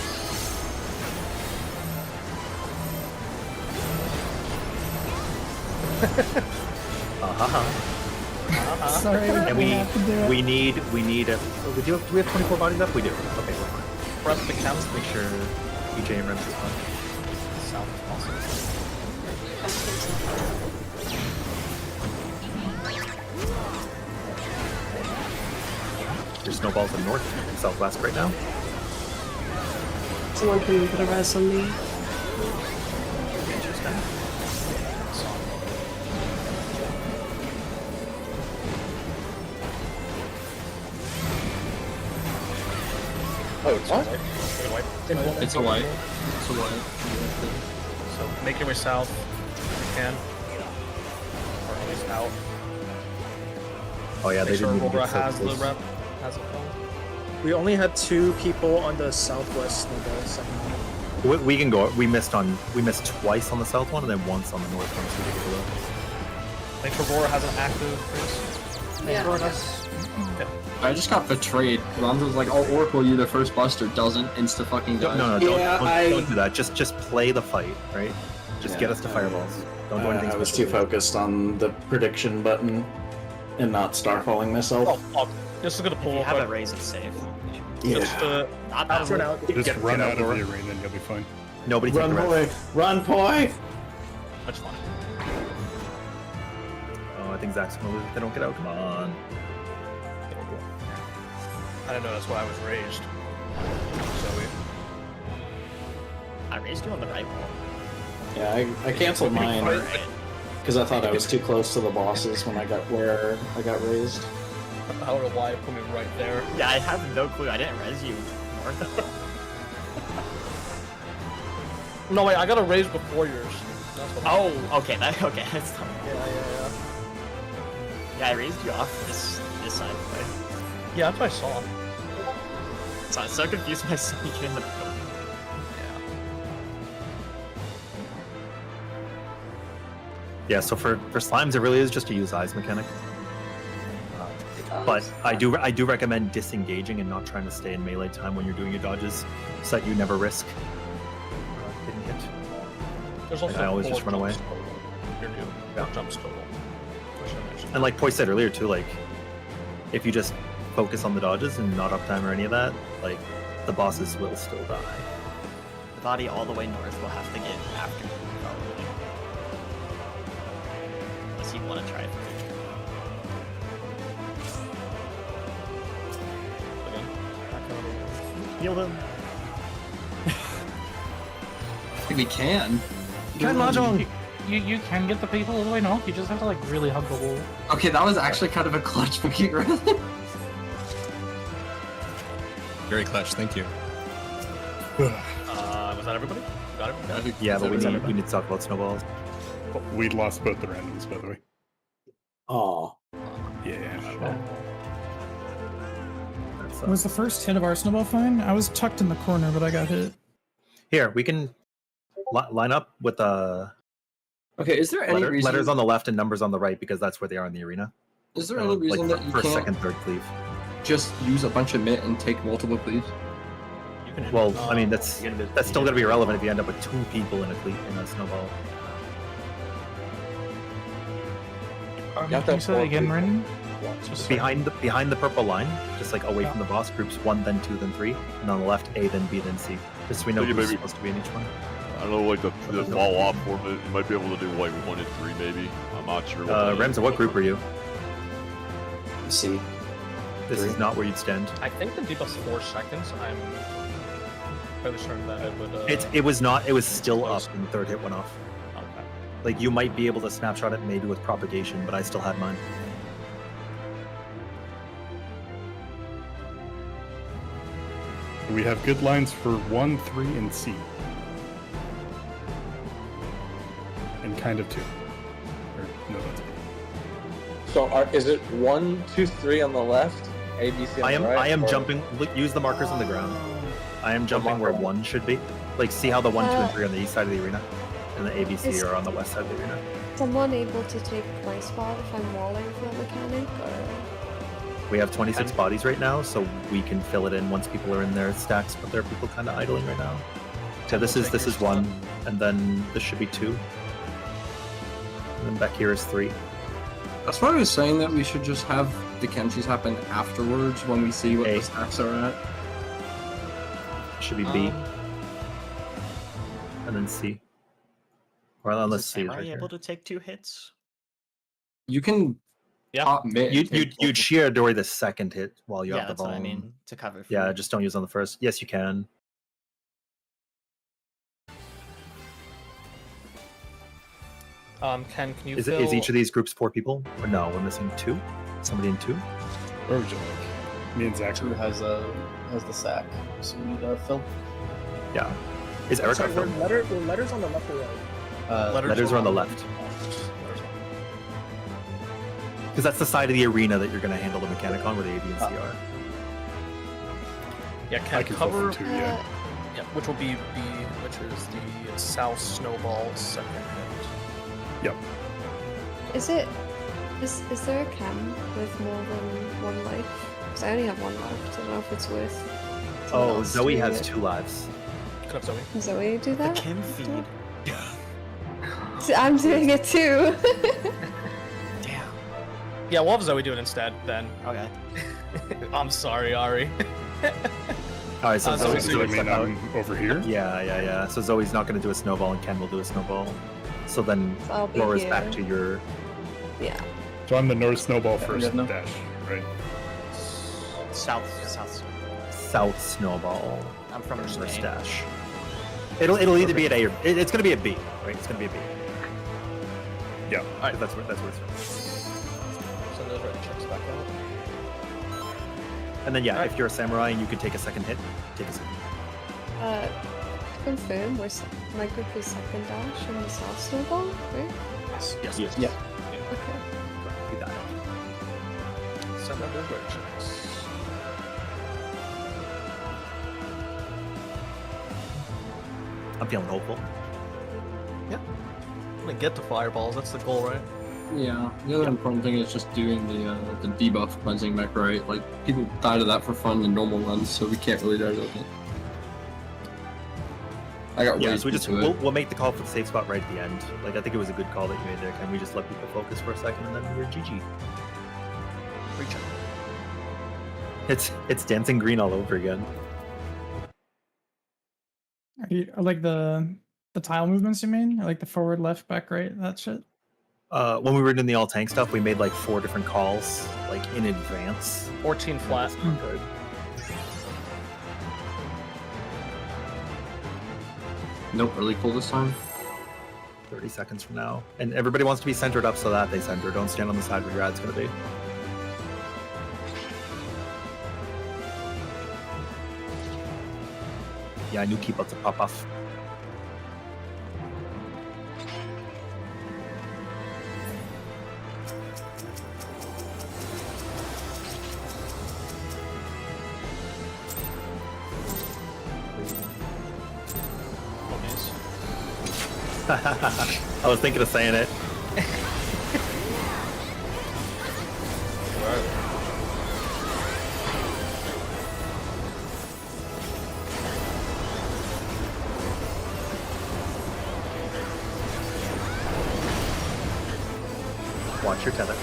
Sorry, And we have to do it. we need a. Do we have 24 bodies up? We do. Okay, we're fine. Press the counts. Make sure EJ and Rems is fine. South is awesome. There's snowballs in north and southwest right now. Someone can put a res on me. Interesting. Oh, it's what? It's a white. It's a white. So make your way south if you can. Or at least out. Oh yeah, Make they sure didn't even Aurora get so has the close. rep. Has it phone. We only had 2 people on the southwest snowball second one. We can go. We missed twice on the south one and then once on the north one. So we can go. Make sure Aurora has an active freeze. Yeah. Aurora does. Okay. I just got betrayed. Ronzo's like, "I'll oracle you the first buster." Doesn't insta fucking die. No, don't do that. Just play the fight, right? Just get us to fireballs. Don't do anything. I was special. too focused on the prediction button and not starfalling myself. Oh fuck! This is gonna pull. If you up have a a raise, it's safe. Yeah. Just, Not Run that out. Just Get run out, out of the Aurora. arena and you'll be fine. Nobody take Run, the boy! rest. Run, boy! That's fine. Oh, I think Zach's gonna lose if they don't get out. Come on. I didn't know that's why I was raged. Zoe. I raised you on the right wall. Yeah, I canceled mine because I thought I was too close to the bosses when I got where I got raised. I don't know why it put me right there. Yeah, I have no clue. I didn't res you north of it. No wait, I got a raise before yours. That's what Oh, okay. That's not. Yeah. Yeah, I raised you off this side. Right? Yeah, that's what I saw. So I'm so confused myself in the building. Yeah. So for slimes, it really is just a use eyes mechanic. But I do recommend disengaging and not trying to stay in melee time when you're doing your dodges, so that you never risk getting hit. There's also I always just four run away. jumps total. You're new. Yeah. Jumps total. Which I mentioned. And like Poi said earlier too, like if you just focus on the dodges and not uptime or any of that, like the bosses will still die. The body all the way north will have to get after you, probably. Unless you want to try it. Heal them. I think we can. You can get the people all the way north. You just have to like really hug the wall. Okay, that was actually kind of a clutch fucking run. Very clutch, thank you. Was that everybody? Got it? Yeah, but we need to talk about snowballs. We lost both the randoms, by the way. Oh. Yeah. Was the first hit of our snowball fine? I was tucked in the corner, but I got hit. Here, we can line up with Okay, is there any reason letters on the left and numbers on the right because that's where they are in the arena. Is there any reason that you first, can't second, third cleave? just use a bunch of mitt and take multiple cleaves? Well, I mean that's still gonna be irrelevant if you end up with 2 people in a cleave in a snowball. Can you say that again, Ren? Behind the purple line, just like away from the boss, groups 1, then 2, then 3, and on the left A, then B, then C. Just so we know Maybe- who's supposed to be in each one. I don't know, like the fall off form. You might be able to do like 1 and 3, maybe. I'm not sure. Remza, what group are you? C. This is not where you'd stand. I think the debuff's 4 seconds. I'm fairly certain that it would. It was not. It was still up when the third hit went off. Okay. Like you might be able to snapshot it maybe with propagation, but I still had mine. We have good lines for 1, 3, and C. And kind of 2. Or, no, that's B. So is it 1, 2, 3 on the left? A, B, C on the right? I am or- jumping. Look, use the markers on the ground. I am jumping where 1 should be. Like see how the 1, 2, and 3 are on the east side of the arena, and the A, B, C Is- are on the west side of the arena. Someone able to take my spot if I'm walling for that mechanic, or We have 26 bodies right now, so we can fill it in once people are in their stacks, but there are people kind of idling right now. So this is 1, and then this should be 2. And then back here is 3. That's why I was saying that we should just have the Kenshis happen afterwards when we see what the stacks are at. Should be B. And then C. Or unless C is Are right you here. able to take 2 hits? You can pop mid. You'd shear Dory the second hit while you Yeah, have the that's what I volume. mean, to cover for Yeah, me. just don't use on the first. Yes, you can. Can you Is, fill... is each of these groups 4 people? Or no, we're missing 2? Somebody in 2? Where would you like? Me and Zach. Two has the sack, so we need to fill. Yeah. Is Eric Sorry, our were film? letters on the left or right? Letters are on the left. Because that's the side of the arena that you're going to handle the mechanic on, where the A, B, and C are. Yeah, I can can fill cover. from 2, yeah. Yeah, which will be B, which is the South Snowball second hit. Yep. is there a chem with more than 1 life? Because I only have 1 left. I don't know if it's worth. someone Oh, else Zoe doing has it. 2 lives. Can have Zoe. Can Zoe do that? Chem feed. So I'm doing it too. Damn. Yeah, we'll have Zoe do it instead then. Okay. I'm sorry, Ari. Alright, so Zoe, Zoe's so doing I mean, I'm over here. Yeah. So Zoe's not going to do a snowball, and Ken will do a snowball. So then So I'll be Laura's here. back to your... Yeah. So I'm the North Snowball Yeah, first good enough. dash, right? South. South snowball. I'm from first Spain. dash. It'll either be an A or... It's going to be a B, right? It's going to be a B. Yeah. Alright, that's where it's from. Send those red checks back out. And then, yeah, if you're a samurai and you can take a second hit, take a second. To confirm, my group is second dash on the South Snowball, right? Yes. Yeah. Okay. Do that. Send out those red checks. I'm feeling hopeful. Yeah. I'm gonna get to fireballs. That's the goal, right? Yeah. The other important thing is just doing the debuff cleansing mech right. Like people die to that for fun in normal runs, so we can't really die to it. I got Yeah, raised so we just into it. we'll make the call for the safe spot right at the end. Like I think it was a good call that you made there. Can we just let people focus for a second and then we're GG? Reach out. It's dancing green all over again. Are like the tile movements you mean? Like the forward, left, back, right, that shit? When we were doing the all tank stuff, we made like 4 different calls, like in advance. 14 flat. That's not good. Nope, really cool this time. 30 seconds from now. And everybody wants to be centered up so that they center. Don't stand on the side where your ad's gonna be. Yeah, I knew keep about to pop off. I was thinking of saying it. Watch your tether.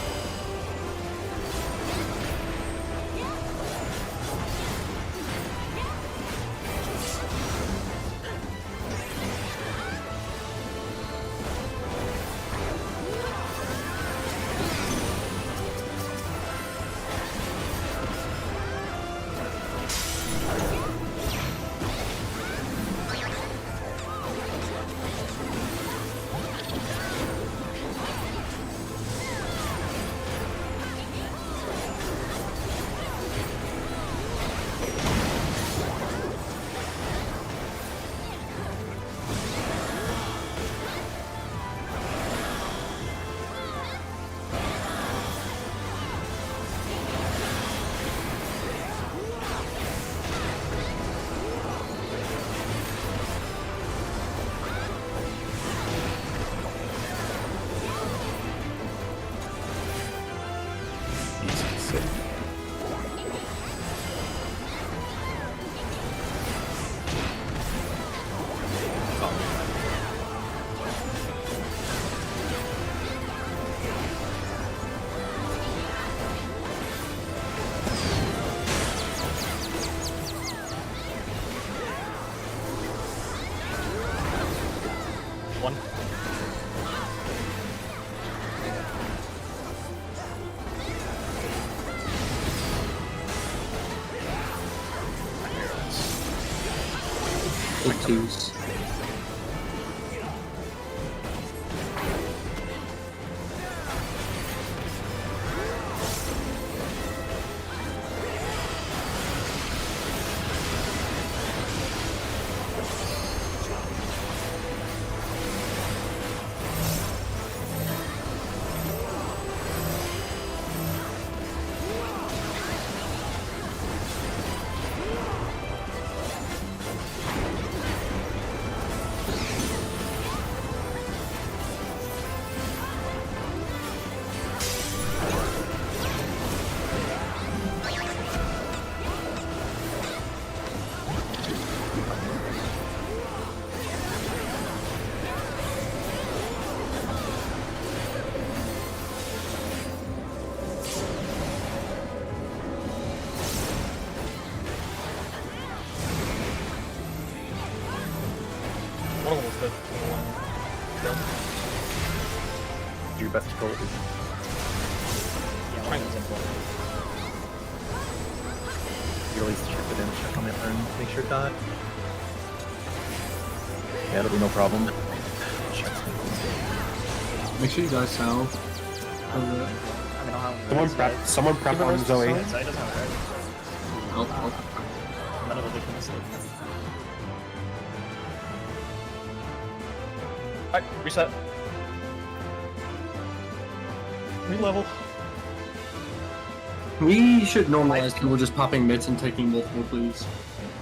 One. Big twos. One of them was good. One. Do your best to kill it. Yeah, one was important. You at least check the damage check on that turn. Make sure it got. Yeah, it'll be no problem. Make sure you guys salve. Someone prep on Zoe. Zoe doesn't have it, right? None of the weakness. Alright, reset. Re-level. We should normalize people just popping mitts and taking multiple clues.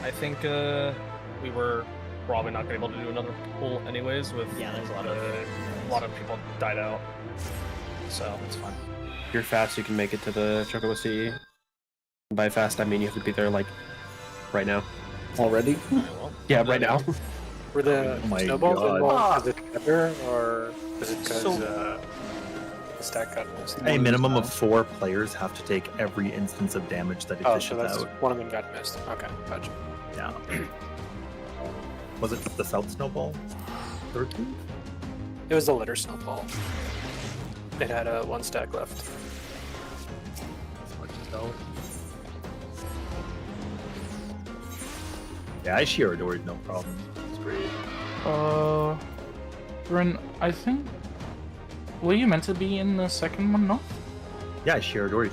I think we were probably not going to be able to do another pull anyways with there's a lot of people died out. So it's fine. If you're fast, you can make it to the Chocobo CE. By fast, I mean you have to be there like right now. Already? Yeah, right now. Were the Oh my snowballs God. involved because it's together, or is it because the stack got missed? A minimum of 4 players have to take every instance of damage that it Oh, dishes so that's out. one of them got missed. Okay, gotcha. Yeah. Was it the South Snowball? 13? It was the litter snowball. It had 1 stack left. Yeah, I shear adored, no problem. It's great. Ren, I think. Were you meant to be in the second one, no? Yeah, I shear adored.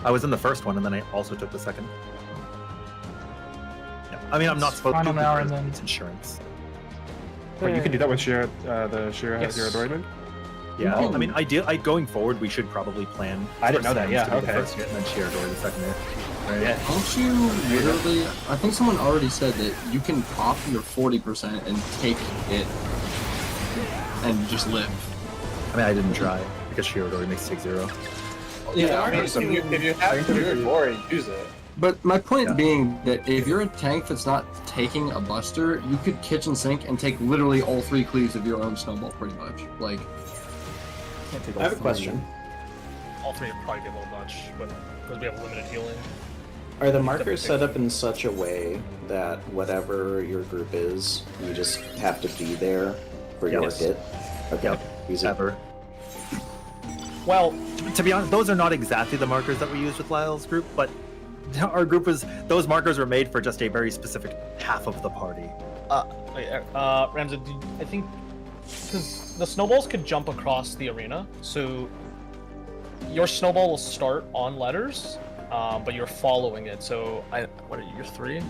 I was in the first one, and then I also took the second. Yeah. I mean, I'm not supposed to. Final hour and then it's insurance. But you can do that with Shira, the Shira Yes. Zero Droidman? Yeah, I mean, going forward, we should probably plan. I didn't know for that, Sans yeah, to be okay. The first hit, and then shear adored the second hit. Right? Yeah. Don't you literally? I think someone already said that you can pop your 40% and take it and just live. I mean, I didn't try because shear adored makes 6-0. Yeah, I mean, if you have your glory, use it. But my point being that if you're a tank that's not taking a buster, you could kitchen sink and take literally all 3 cleaves of your own snowball, pretty much. Like, I have a question. All 3 would probably be a little much, but because we have limited healing. Are the markers set up in such a way that whatever your group is, you just have to be there for your Yes. hit? Okay. Yep. Easy. Ever. Well, to be honest, those are not exactly the markers that we use with Lyle's group, but our group was those markers were made for just a very specific half of the party. Ramsey, I think because the snowballs could jump across the arena, so your snowball will start on letters, but you're following it. So what are you? You're 3.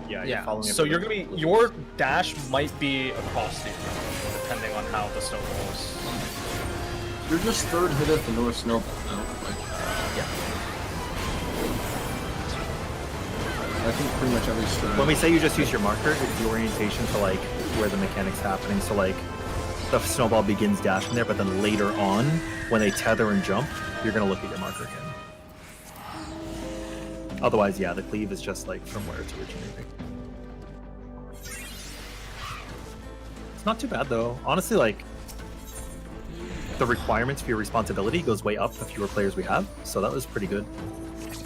Yeah. You're following it So for you're the- gonna be your dash might be across the arena, depending on how the snowballs. you're just third hit at the North Snowball, though. Like, Yeah. I think pretty much every strat. When we say you just use your marker, it's the orientation to like where the mechanic's happening. So like the snowball begins dashing there, but then later on, when they tether and jump, you're gonna look at your marker again. Otherwise, yeah, the cleave is just like from where it's originating. It's not too bad though. Honestly, like the requirements for your responsibility goes way up the fewer players we have, so that was pretty good.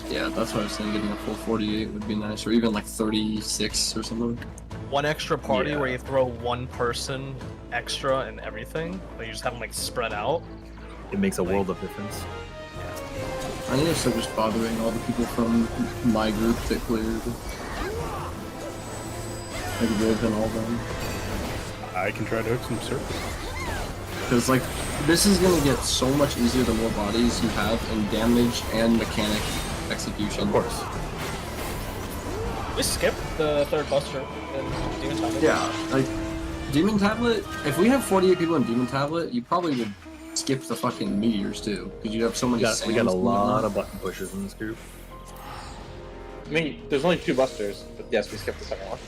Yeah, that's what I was saying. Getting a full 48 would be nice, or even like 36 or something. One extra party Yeah. where you throw one person extra and everything, but you just have them like spread out. It makes a world of difference. I think it's still just bothering all the people from my group that cleared. Like Viv and all them. I can try to hook some circles. Because like, this is gonna get so much easier the more bodies you have in damage and mechanic execution. Of course. We skipped the third buster in Demon Tablet. Yeah, like, Demon Tablet, if we have 48 people in Demon Tablet, you probably would skip the fucking meteors too. Because you have so many We got a Sams and lot whatnot. of button pushes in this group. I mean, there's only 2 busters, but yes, we skipped the second one.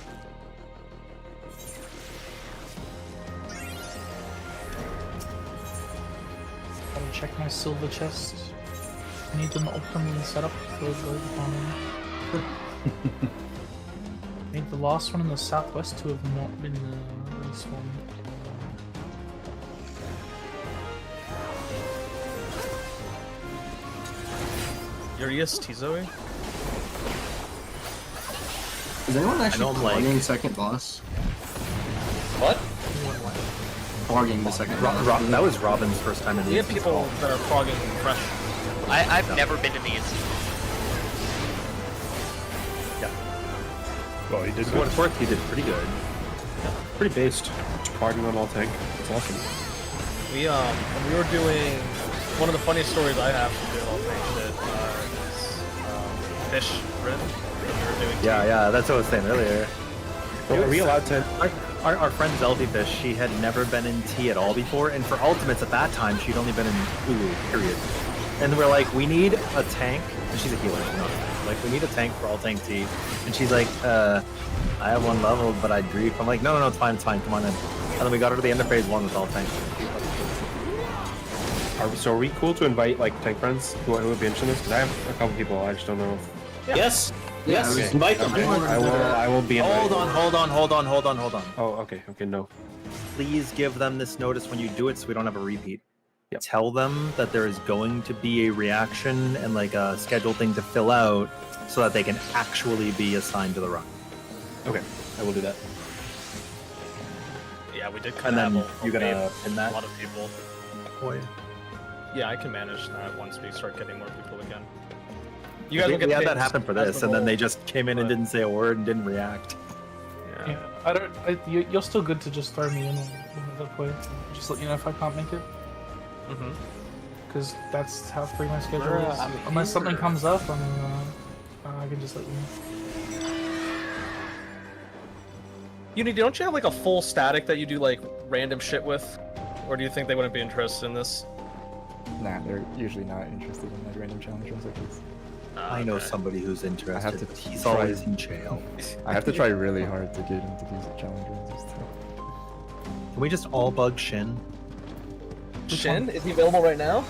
Gotta check my silver chest. I need an optimum setup for the farming. Need the last one in the southwest to have not been respawned. Your EST Zoe? Is anyone I actually know I'm like- plugging second boss? What? Plugging the second boss. That was Robin's first time in the We have instance people hall. that are clogging fresh. I've never been to these. Well, he did For what it's worth, he did pretty good. Pretty based. Parting on all tank. That's awesome. We when we were doing one of the funniest stories I have from doing all things shit is Fish Rid. We were doing Yeah, that's what I was saying earlier. Well, are we allowed to? Our friend Zeldyfish, she had never been in T at all before, and for Ultimates at that time, she'd only been in Ulu, period. And we're like, we need a tank, and she's a healer, she's not a tank. Like, we need a tank for all tank T. And she's like, I have 1 level, but I'd grief. I'm like, no, it's fine, come on in. And then we got her to the end of phase 1 with all tanks. Are we cool to invite like tank friends who would be interested in this? Because I have a couple people. I just don't know. Yes. Yeah, Yes. Invite them. I will be invited. Hold on. Oh, okay, no. Please give them this notice when you do it so we don't have a repeat. Yep. Tell them that there is going to be a reaction and like a scheduled thing to fill out so that they can actually be assigned to the run. Okay, I will do that. Yeah, we did And kind of then have you gonna pin a that? lot of people. Boy. Yeah, I can manage that once we start getting more people again. You We guys will get had paid that happen for as this, the and then they whole- just came in and didn't say a word and didn't react. Yeah. Yeah, you're still good to just throw me in that way. Just let you know if I can't make it. Mm-hmm. Because that's how free my schedule Bruh, is. I'm Unless something here. comes up, I mean, I can just let you know. Unity, don't you have like a full static that you do like random shit with? Or do you think they wouldn't be interested in this? Nah, they're usually not interested in like random challenge runs like this. I know somebody who's interested. have to He's try- always in jail. I have to try really hard to get into these challenge runs. Just to... Can we just all bug Shin? Shin, is he available right now?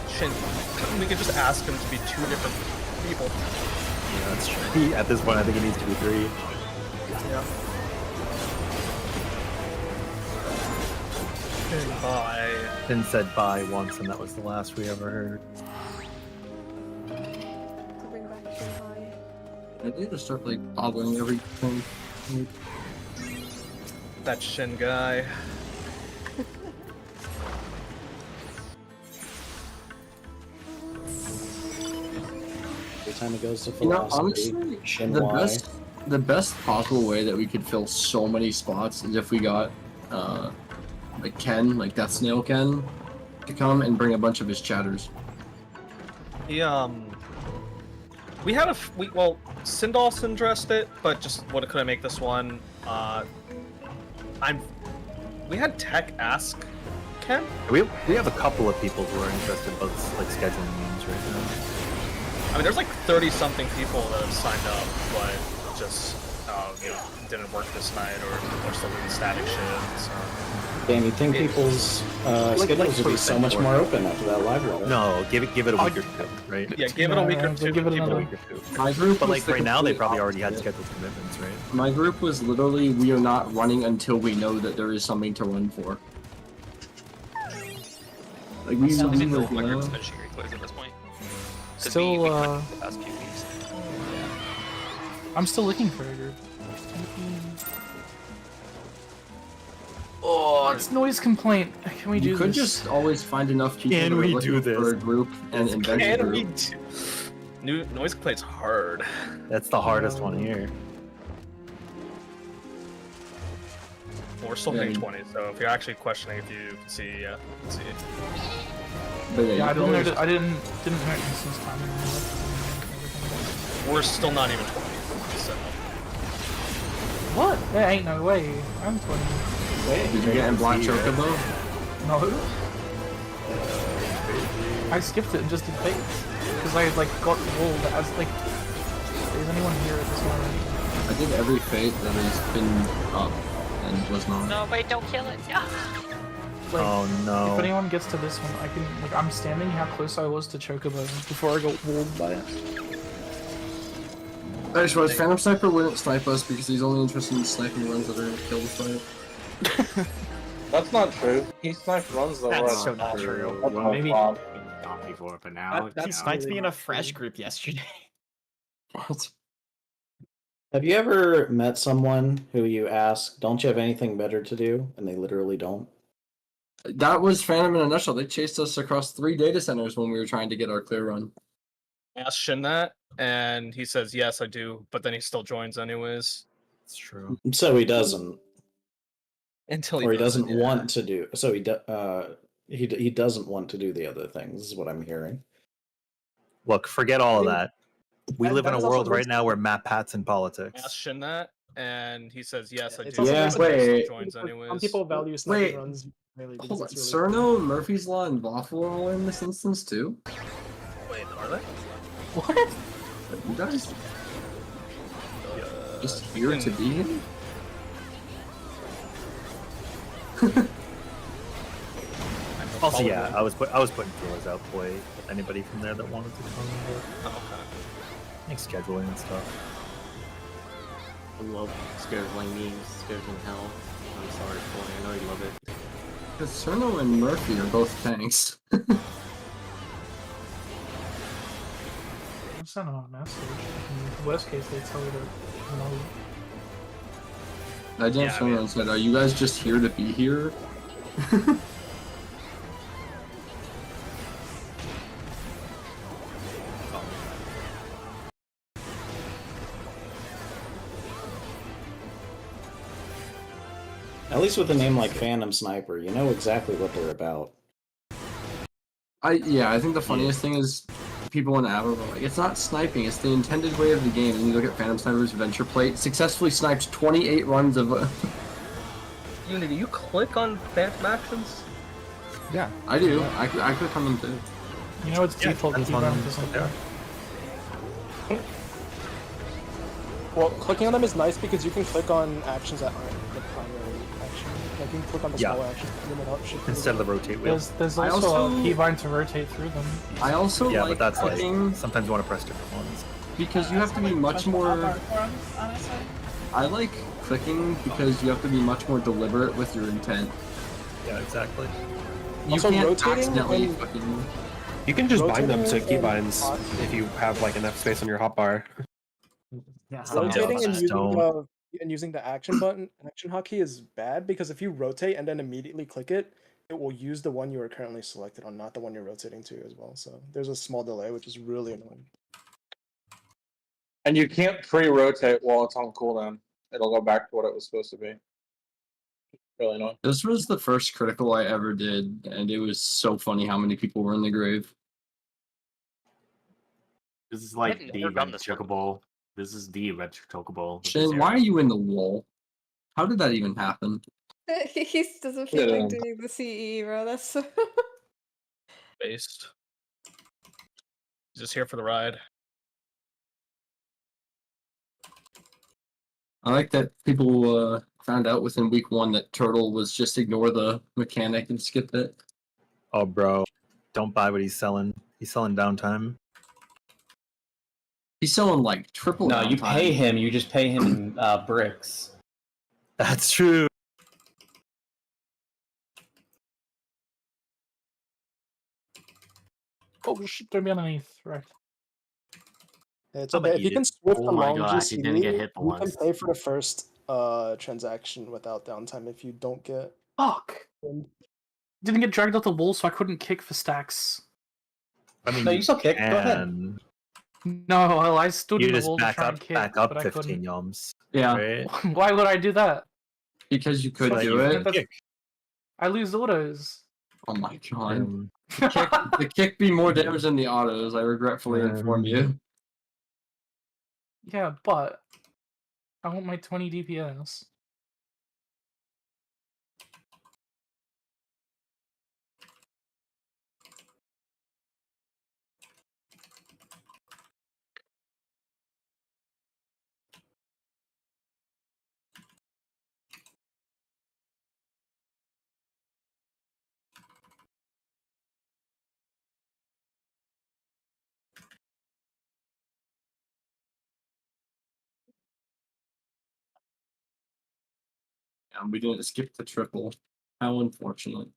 Shin, we could just ask him to be 2 different people. Yeah, that's true. At this point, I think it needs to be 3. Yeah. Bye. Finn said bye once, and that was the last we ever heard. Bring back Shanghai. I need to start like bothering everything. That Shin guy. Every time it goes to You know, philosophy, honestly, Shin the Y. the best possible way that we could fill so many spots is if we got like Ken, like that snail Ken, to come and bring a bunch of his chatters. He we had well, Sindal dressed it, but just what could I make this one? We had Tech ask Ken. We have a couple of people who are interested, but it's like scheduling means right now. I mean, there's like 30-something people that have signed up, but just didn't work this night or still doing static shit. So. Dan, you think people's schedules would be so much more open after that live letter? No, give it a week or two, right? Yeah, give it a week or two. Give it a week or two. My group But was like the right now, they complete probably already had opposite. scheduled commitments, right? My group was literally, we are not running until we know that there is something to run for. Like we, I don't we even know were, if my you group's know, finishing replays at this point. 'Cause Still, we quit the past few weeks. I'm still looking for a group. Oh, it's noise complaint. Can we do you could this? just always find enough people Can that are we looking do this? for a group and invent a Can group. we do... New noise complaint's hard. That's the hardest one here. We're still Yeah, paying you- 20, so if you're actually questioning if you can see, yeah, you can see it. But Yeah, I you didn't can notice. always- I didn't notice since time. We're still not even 20, so... What? There ain't no way. I'm 20. Did you get in Black Chocobo? No. I skipped it and just did fates. Because I like got rolled as like. Is anyone here at this moment? I did every fate that has been up and was not. No, wait, don't kill it. Like, Oh no. If anyone gets to this one, I can like I'm standing how close I was to Chocobo before I got walled by it. Actually, Phantom Sniper wouldn't snipe us because he's only interested in sniping runs that are gonna kill the fight. That's not true. He sniped runs that were That's so not true. That's Well, my maybe fault. not before, but now. That sniped really me in a not fresh true. group yesterday. What? Have you ever met someone who you ask, "Don't you have anything better to do?" and they literally don't? That was Phantom in a nutshell. They chased us across 3 data centers when we were trying to get our clear run. I asked Shin that, and he says, yes, I do, but then he still joins anyways. It's true. So he doesn't, Until or he doesn't yeah. want to do. So he doesn't want to do the other things. Is what I'm hearing. Look, forget all of that. We that- live in that a is also world right based- now where Matt Pat's in I politics. asked Shin that, and he says, yes, I It's do. also Yeah, based on- but he wait. still joins anyways. Some people value Wait. sniping runs really because Hold on, it's really Cerno, Murphy's Law, and Waffle are all in this instance too? Wait, are they? What? You guys just here to be here? Also, yeah, I was putting feelers out, boy. Anybody from there that wanted to come, but Oh, okay. like scheduling and stuff. I love scheduling memes, scheduling hell. I'm sorry, boy. I know you love it. Because Cerno and Murphy are both tanks. I'm sending them a message. In worst case, they tell you to no. I jumped Yeah, I Cerno and said, "Are you guys just here to be here?" At least with a name like Phantom Sniper, you know exactly what they're about. I think the funniest thing is people in Avar are like, it's not sniping, it's the intended way of the game. And you look at Phantom Sniper's Venture Plate, successfully sniped 28 runs of. Unity, you click on Phantom Actions? Yeah. I do. I click on them too. You know it's Yeah, default depends keyboard on for something. there. Well, clicking on them is nice because you can click on actions that aren't the primary action. Like you can click on the Yeah. smaller actions without shifting. Instead of the rotate wheel. There's I also, also- a keybind to rotate through them. I also Yeah, like but that's clicking like sometimes you want to press different ones. because you have to be much more. I like clicking because you have to be much more deliberate with your intent. Yeah, exactly. You Also, can't rotating accidentally and- fucking. You can just bind them to Rotating and keybinds hot- if you have like enough space on your hotbar. Yeah. Some Rotating jobs and just using don't. the action button, action hotkey is bad because if you rotate and then immediately click it, it will use the one you are currently selected on, not the one you're rotating to as well. So there's a small delay, which is really annoying. And you can't pre-rotate while it's on cooldown. It'll go back to what it was supposed to be. Really annoying. This was the first critical I ever did, and it was so funny how many people were in the grave. This is like I've the never done red this one. chocobo. This is the red chocobo. of this Shin, why are area. you in the wall? How did that even happen? He doesn't feel Yeah. like doing the CE, bro. That's so. Based. Just here for the ride. I like that people found out within week 1 that Turtle was just ignore the mechanic and skip it. Oh, bro, don't buy what he's selling. He's selling downtime. He's selling like triple. No, you downtime. pay him. You just pay him in bricks. That's true. Oh shit! Throw me underneath. Right. Yeah, it's I'm okay. gonna If you eat can it. switch Oh the my long gosh, he didn't get GC, hit for you can once. pay for the first transaction without downtime if you don't get. Fuck! Didn't get dragged out the wall, so I couldn't kick for stacks. I mean, No, you still kick. Go ahead. can. No, well, I stood You in the just wall to back try up, and kick, back up but I 15 couldn't. yums. Yeah. Right? Why would I do that? Because you could So that do you it. can kick. I lose autos. Oh my god. The kick be more damage than the autos, I regretfully inform you. Yeah, but I want my 20 DPS. And we didn't skip the triple. How unfortunate.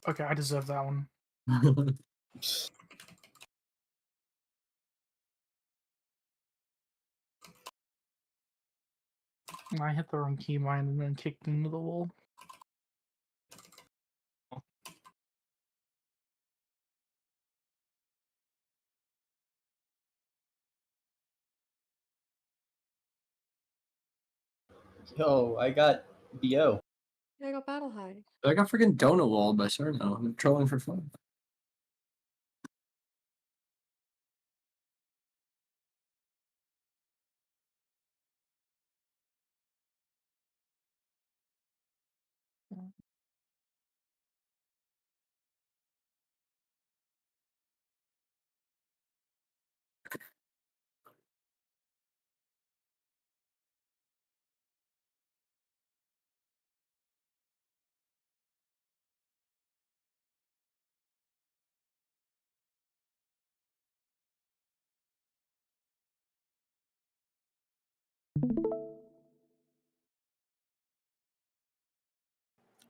Okay, I deserve that one. I hit the wrong keybind and then kicked into the wall. Yo, I got BO. Yeah, I got battle high. I got freaking donut walled by Cerno. I'm trolling for fun.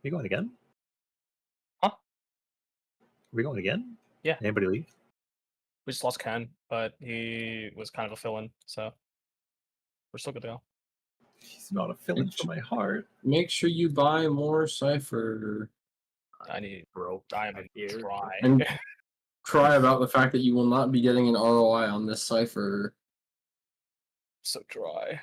We going again? Huh? We going again? Yeah. Anybody leave? We just lost Ken, but he was kind of a fill-in, so we're still good to go. He's not a fill-in for my heart. Make sure you buy more Cypher. I need diamond dry. And cry about the fact that you will not be getting an ROI on this Cypher. So dry.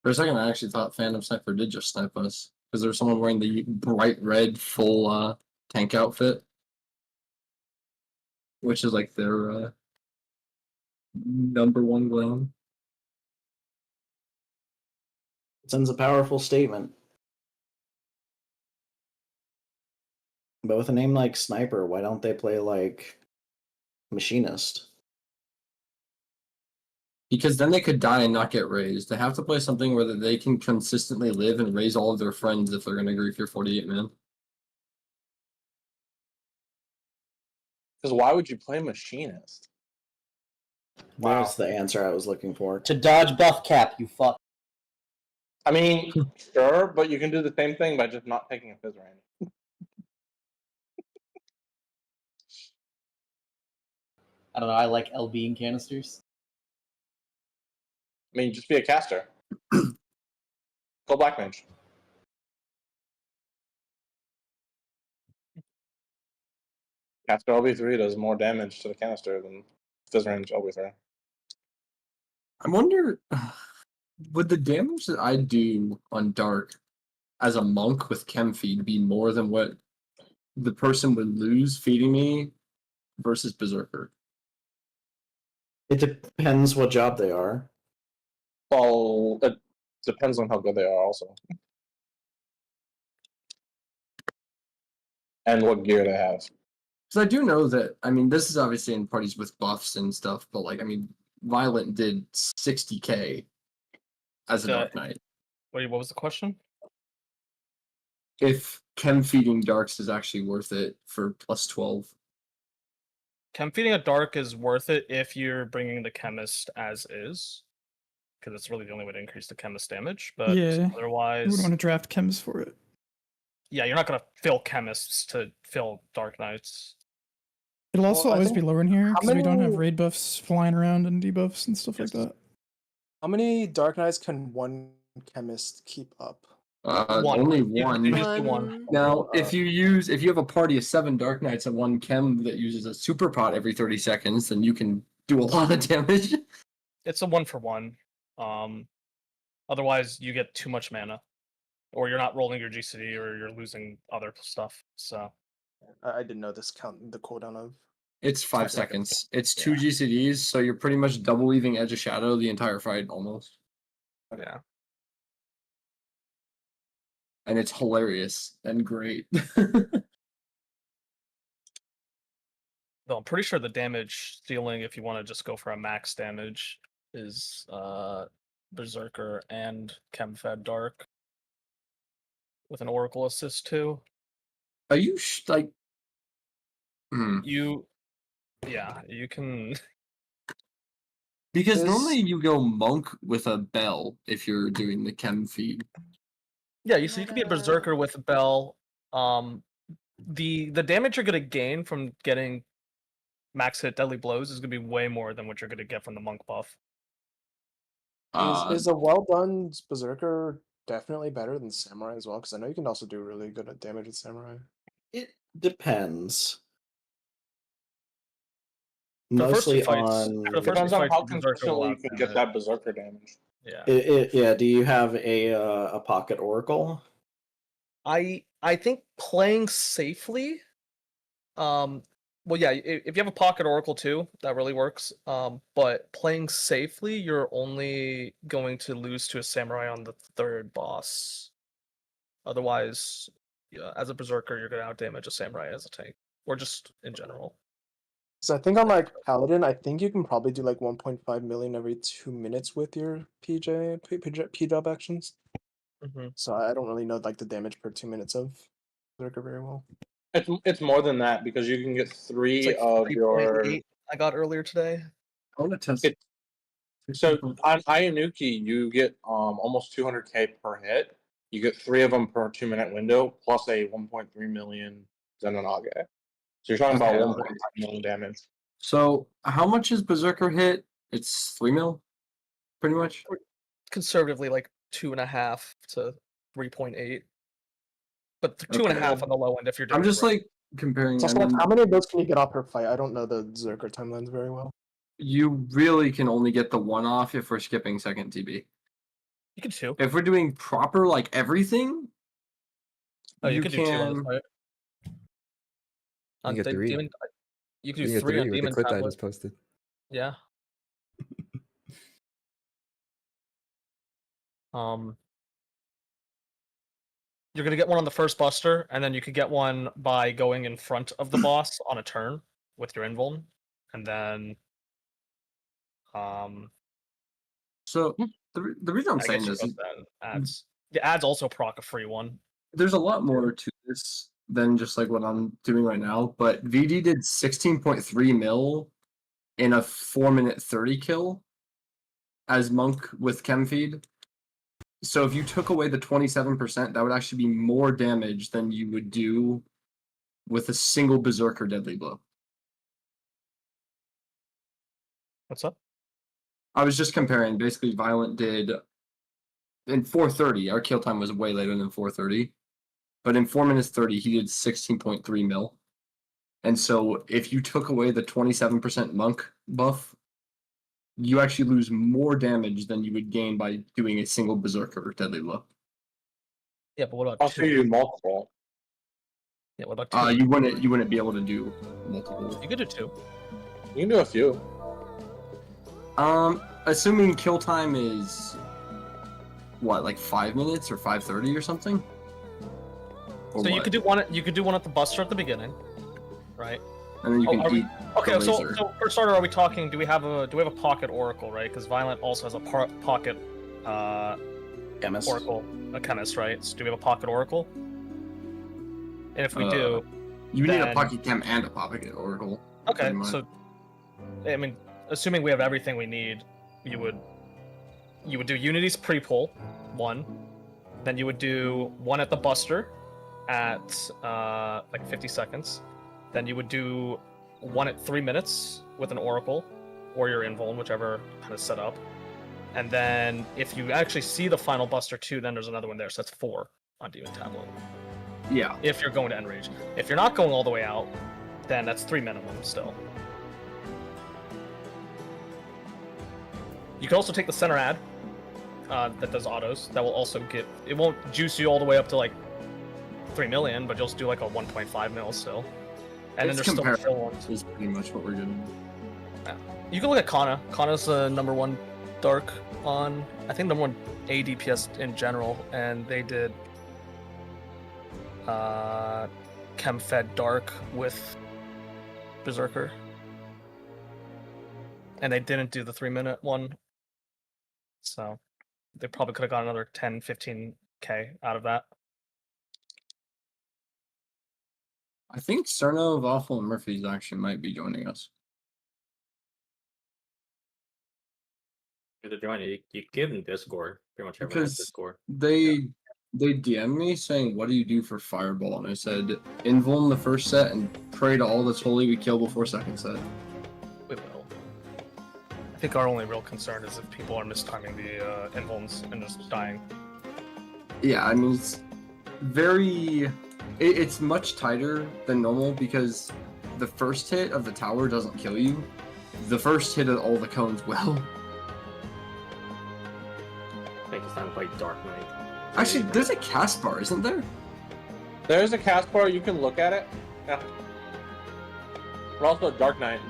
For a second, I actually thought Phantom Sniper did just snipe us. Because there was someone wearing the bright red full tank outfit. Which is like their #1 glam. It sends a powerful statement. But with a name like Sniper, why don't they play like Machinist? Because then they could die and not get raised. They have to play something where they can consistently live and raise all of their friends if they're going to grief your 48 man. Because why would you play Machinist? That's the answer I was looking for. To dodge buff cap, you fuck. I mean, sure, but you can do the same thing by just not taking a Fizz Rain. I don't know. I like LB and canisters. I mean, just be a caster. Go Black Mage. Caster LB3 does more damage to the canister than Fizz Range LB3. I wonder, would the damage that I do on Dark as a monk with Chem Feed be more than what the person would lose feeding me versus Berserker? It depends what job they are. Well, it depends on how good they are also. and what gear they have. Because I do know that, I mean, this is obviously in parties with buffs and stuff, but like, I mean, Violent did 60k as a Dark Knight. Wait, what was the question? If chem feeding darks is actually worth it for plus 12. Chem feeding a dark is worth it if you're bringing the chemist as is, because it's really the only way to increase the chemist damage. But Yeah, otherwise, you would want to draft chems for it. yeah, you're not gonna fill chemists to fill Dark Knights. It'll also Well, I always be think- lower in here how because we don't have many- raid buffs flying around and debuffs and stuff like that. How many Dark Knights can one chemist keep up? One. Only You one. can just do one. Now, if you have a party of 7 Dark Knights and 1 chem that uses a super pot every 30 seconds, then you can do a lot of damage. It's a 1-for-1. Otherwise, you get too much mana, or you're not rolling your GCD, or you're losing other stuff. So I didn't know this count the cooldown of. It's 5 seconds. It's 2 GCDs, so you're pretty much double weaving Edge of Shadow the entire fight almost. yeah. And it's hilarious and great. Though I'm pretty sure the damage ceiling, if you want to just go for a max damage, is Berserker and Chemfed Dark with an Oracle assist too. Are you like? You can. Because normally you go monk with a bell if you're doing the chem feed. Yeah, so you could be a Berserker with a Bell. The damage you're gonna gain from getting max hit deadly blows is gonna be way more than what you're gonna get from the monk buff. Is a well done Berserker definitely better than Samurai as well? Because I know you can also do really good at damage with Samurai. It depends. For the first Mostly two fights- on. for the first Depends two on fights, how Berserker will consistently you have can get damage. that berserker damage. Yeah. Yeah. Do you have a pocket oracle? I think playing safely, well, yeah, if you have a pocket oracle too, that really works. But playing safely, you're only going to lose to a samurai on the 3rd boss. Otherwise, yeah, as a berserker, you're going to outdamage a samurai as a tank, or just in general. So I think on like Paladin, I think you can probably do like 1.5 million every 2 minutes with your P-dub actions. So I don't really know like the damage per 2 minutes of Berserker very well. It's more than that because you can get 3 It's like of your. 3.8 I got earlier today. I want to test. So on Ayanuki, you get almost 200k per hit. You get 3 of them per 2-minute window, plus a 1.3 million Zenonage. So you're talking about Okay. 1.5 million damage. So how much is Berserker hit? It's 3 mil, pretty much. Conservatively, like 2.5 to 3.8. But 2.5 on the low end if you're doing I'm just it right. like comparing. So I like, mean, how many of those can you get off per fight? I don't know the Berserker timelines very well. you really can only get the 1 off if we're skipping second TB. You can 2. If we're doing proper like everything, Oh, you could do 2 on this fight. You get 3. You can You do get 3 on with the Demon clip that I Tablet. just posted. Yeah. You're gonna get one on the first buster, and then you could get one by going in front of the boss on a turn with your invuln, and then So the reason I'm I saying guess you this got is that ads. The ads also proc a free one. there's a lot more to this than just like what I'm doing right now. But VD did 16.3 mil in a 4-minute 30 kill as monk with chem feed. So if you took away the 27%, that would actually be more damage than you would do with a single berserker deadly blow. What's up? I was just comparing. Basically, Violent did in 4:30. Our kill time was way later than 4:30, but in 4 minutes 30, he did 16.3 mil. And so, if you took away the 27% monk buff, you actually lose more damage than you would gain by doing a single berserker deadly blow. Yeah, but what about Also, you do multiple. Yeah, what about 2? You wouldn't be able to do multiple. You could do 2. You can do a few. Assuming kill time is what, like 5 minutes or 5:30 or something? Or So you what? could do one. You could do one at the Buster at the beginning, right? And then you can are we- eat Okay, the so laser. for starter, are we talking? Do we have a pocket Oracle, right? Because Violent also has a pocket Chemist. Oracle, a chemist, right? So do we have a pocket Oracle? And if we do, You need a then- pocket chem and a pocket oracle. Okay, pretty much. so I mean, assuming we have everything we need, you would do Unity's pre-pull, one. Then you would do one at the Buster at like 50 seconds. Then you would do one at 3 minutes with an Oracle, or your Invuln, whichever kind of set up. And then if you actually see the final Buster 2, then there's another one there, so that's 4 on Demon Tablet. Yeah. If you're going to Enrage. If you're not going all the way out, then that's 3 minimum still. You can also take the center ad that does autos. That will also get, it won't juice you all the way up to like 3 million, but you'll just do like a 1.5 mil still. And then It's there's still the chill comparable. ones. Is pretty much what we're doing. You can look at Kana. Kana's the #1 Dark on, I think, #1 ADPS in general, and they did Chem-Fed Dark with Berserker. And they didn't do the 3-minute one. So they probably could have got another 10, 15k out of that. I think Cerno, Waffle, and Murphy's actually might be joining us. If they're joining, you give them Discord. Pretty much everyone has Because Discord. they DM'd me saying, "What do you do for Fireball?" And I said, "Invuln the first set and pray to all that's holy we kill before second set." We will. I think our only real concern is if people are mistiming the Invulns and just dying. Yeah, I mean it's very. It's much tighter than normal because the first hit of the tower doesn't kill you. The first hit of all the cones will. I think it's time to play Dark Knight. Actually, there's a cast bar, isn't there? There's a cast bar. You can look at it. Yeah. But also, Dark Knight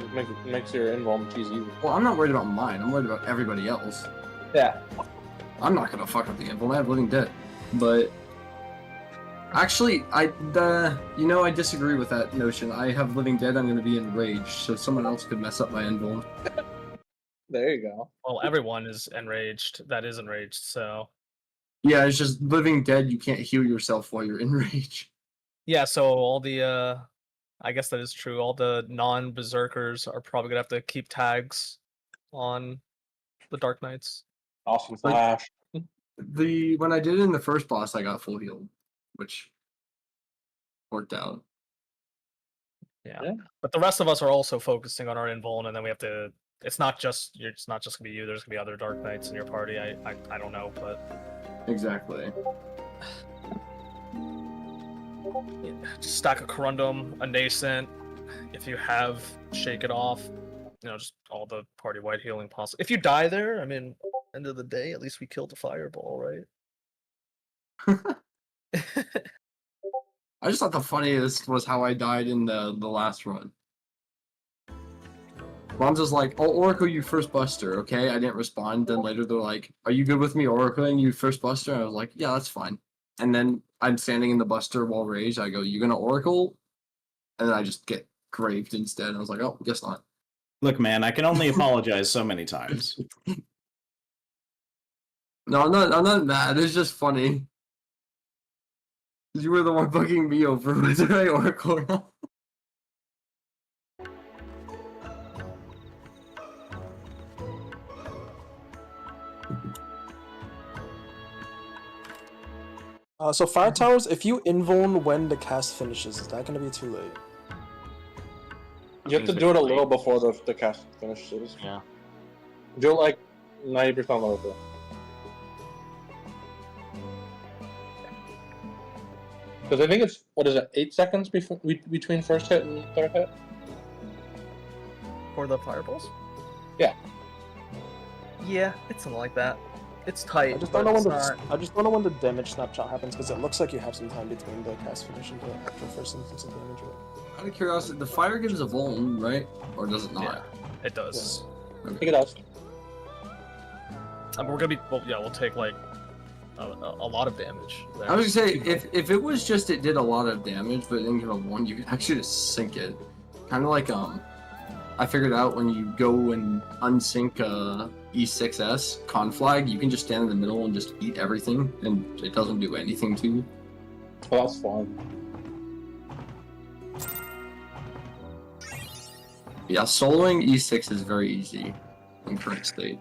makes your Invuln cheese easy. Well, I'm not worried about mine. I'm worried about everybody else. Yeah. I'm not gonna fuck up the Invuln. I have Living Dead, but actually, I disagree with that notion. I have Living Dead. I'm gonna be enraged, so someone else could mess up my Invuln. There you go. Well, everyone is enraged. That is enraged, so. Yeah, it's just Living Dead. You can't heal yourself while you're enraged. Yeah, so all the, I guess that is true. All the non-berserkers are probably gonna have to keep tags on the Dark Knights. Awesome Flash. When I did it in the first boss, I got full healed, which worked out. Yeah. But the rest of us are also focusing on our Invuln, and then we have to. It's not just gonna be you. There's gonna be other Dark Knights in your party. I don't know, but exactly. Yeah, just stack a Corundum, a Nascent. If you have, shake it off. Just all the party wide healing possible. If you die there, I mean, end of the day, at least we killed the Fireball, right? I just thought the funniest was how I died in the last run. Mom's just like, "Oh, Oracle, you first Buster, okay?" I didn't respond. Then later they're like, "Are you good with me Oracling you first Buster?" And I was like, "Yeah, that's fine." And then I'm standing in the Buster while raged. I go, "You gonna Oracle?" And then I just get graved instead. And I was like, "Oh, guess not." Look, man, I can only apologize so many times. No, I'm not mad. It's just funny. You were the one bugging me over whether I Oracle or not. So Fire Towers, if you Invuln when the cast finishes, is that going to be too late? You have to do it a little before the cast finishes. Yeah. Do it like 90% lower. Because I think it's, 8 seconds between first hit and third hit? For the Fireballs? Yeah. Yeah, it's something like that. It's tight. I just don't know but when it's the not- I just don't know when the damage snapshot happens because it looks like you have some time between the cast finish and the actual first instance of damage. Out of curiosity, the fire gives a vuln, right? Or does it not? Yeah, it does. I think it does. We're gonna be. Well, yeah, we'll take like a lot of damage. There. I was gonna say, if it was just it did a lot of damage, but it didn't give a 1, you could actually just sink it. Kind of like, I figured out when you go and unsync E6S Conflag, you can just stand in the middle and just eat everything, and it doesn't do anything to you. Oh, that's fun. Yeah, soloing E6 is very easy in current state.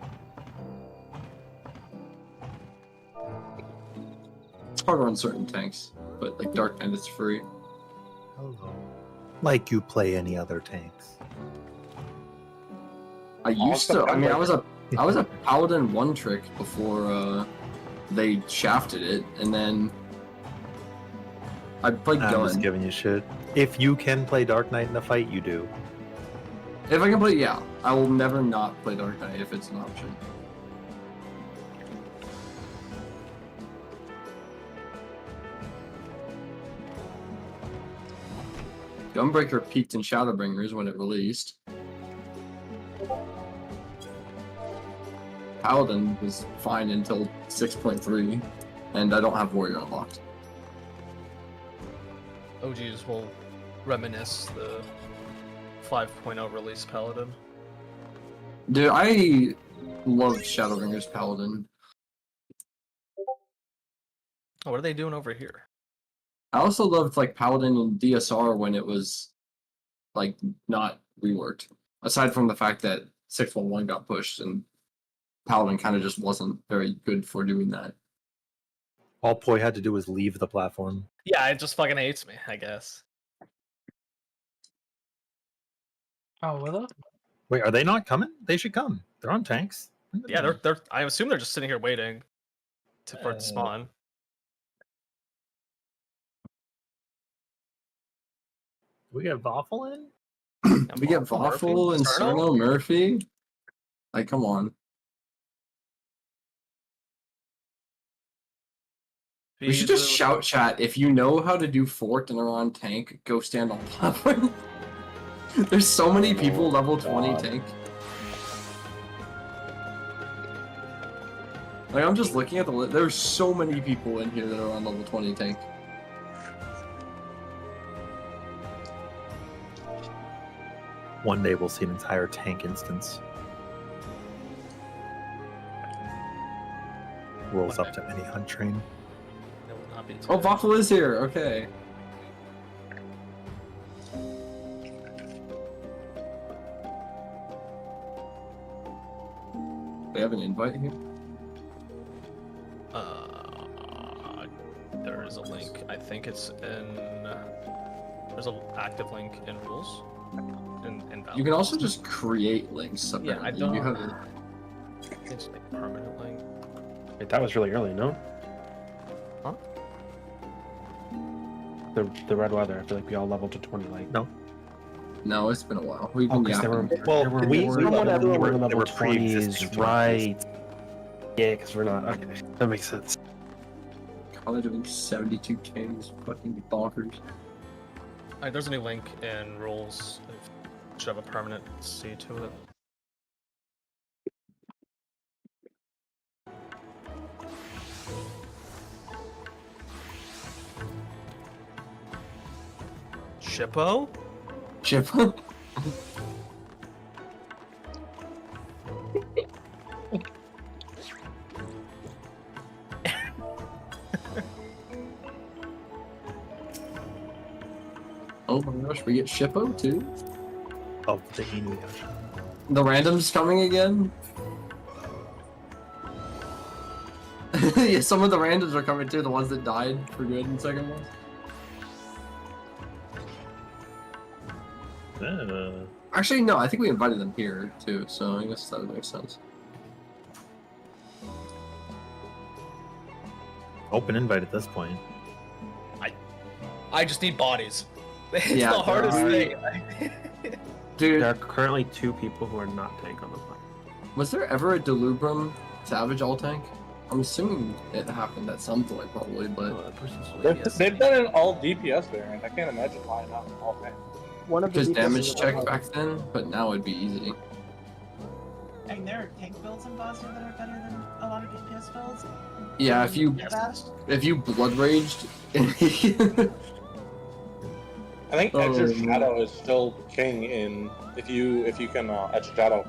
It's harder on certain tanks, but like Dark Knight is free. Like you play any other tanks. I used to. I mean, I was a Paladin 1 trick before they shafted it, and then I played I'm gun. just giving you shit. If you can play Dark Knight in a fight, you do. If I can play, yeah, I will never not play Dark Knight if it's an option. Gunbreaker peaked in Shadowbringers when it released. Paladin was fine until 6.3, and I don't have Warrior unlocked. OGs will reminisce the 5.0 release Paladin. Dude, I love Shadowbringers Paladin. Oh, what are they doing over here? I also loved like Paladin and DSR when it was like not reworked. Aside from the fact that 6.1 got pushed and Paladin kind of just wasn't very good for doing that. All Poi had to do was leave the platform. Yeah, it just fucking hates me, I guess. Oh, will it? Wait, are they not coming? They should come. They're on tanks. Yeah, they're. I assume they're just sitting here waiting for it to spawn. We get Waffle in? We get Waffle and Cerno Murphy? Like, come on. We should just shout chat. If you know how to do forked and are on tank, go stand on platform. There's so many people level 20 tank. Like, I'm just looking at the list. There's so many people in here that are on level 20 tank. One day we'll see an entire tank instance. Rolls up to any hunt train. Oh, Waffle is here. Okay. They have an invite here? There is a link. I think it's in. There's an active link in rules. In You can also just create links. Yeah, I apparently. don't. You have a- It's like a permanent link. Wait, that was really early, no? Huh? The red weather. I feel like we all leveled to 20. Like No, it's been a while. We've Oh, been 'cause they were, yapping. well, we were level they were 20s, pre-existing right? Yeah, because we're not. Okay, that makes sense. College doing 72k is fucking bonkers. Alright, there's a new link in rules. It should have a permanent C to it. Shippo? Shippo? Oh my gosh, we get Shippo too? Of the Inuyasha. The random's coming again? Yeah, some of the randoms are coming too, the ones that died for good in second one. Actually, no, I think we invited them here too, so I guess that would make sense. Open invite at this point. I just need bodies. It's Yeah, the hardest thing. Dude, there are currently 2 people who are not tank on the platform. Was there ever a Delubrum Savage all tank? I'm assuming it happened at some point, probably, but They've done an all DPS variant. I can't imagine why not all tank. One of the because DPS damage is check allowed. back then, but now it'd be easy. And there are tank builds in Bosnia that are better than a lot of DPS builds. Yeah, if you blood raged. I think Edge Oh, of Shadow is still king in if you can Edge of Shadow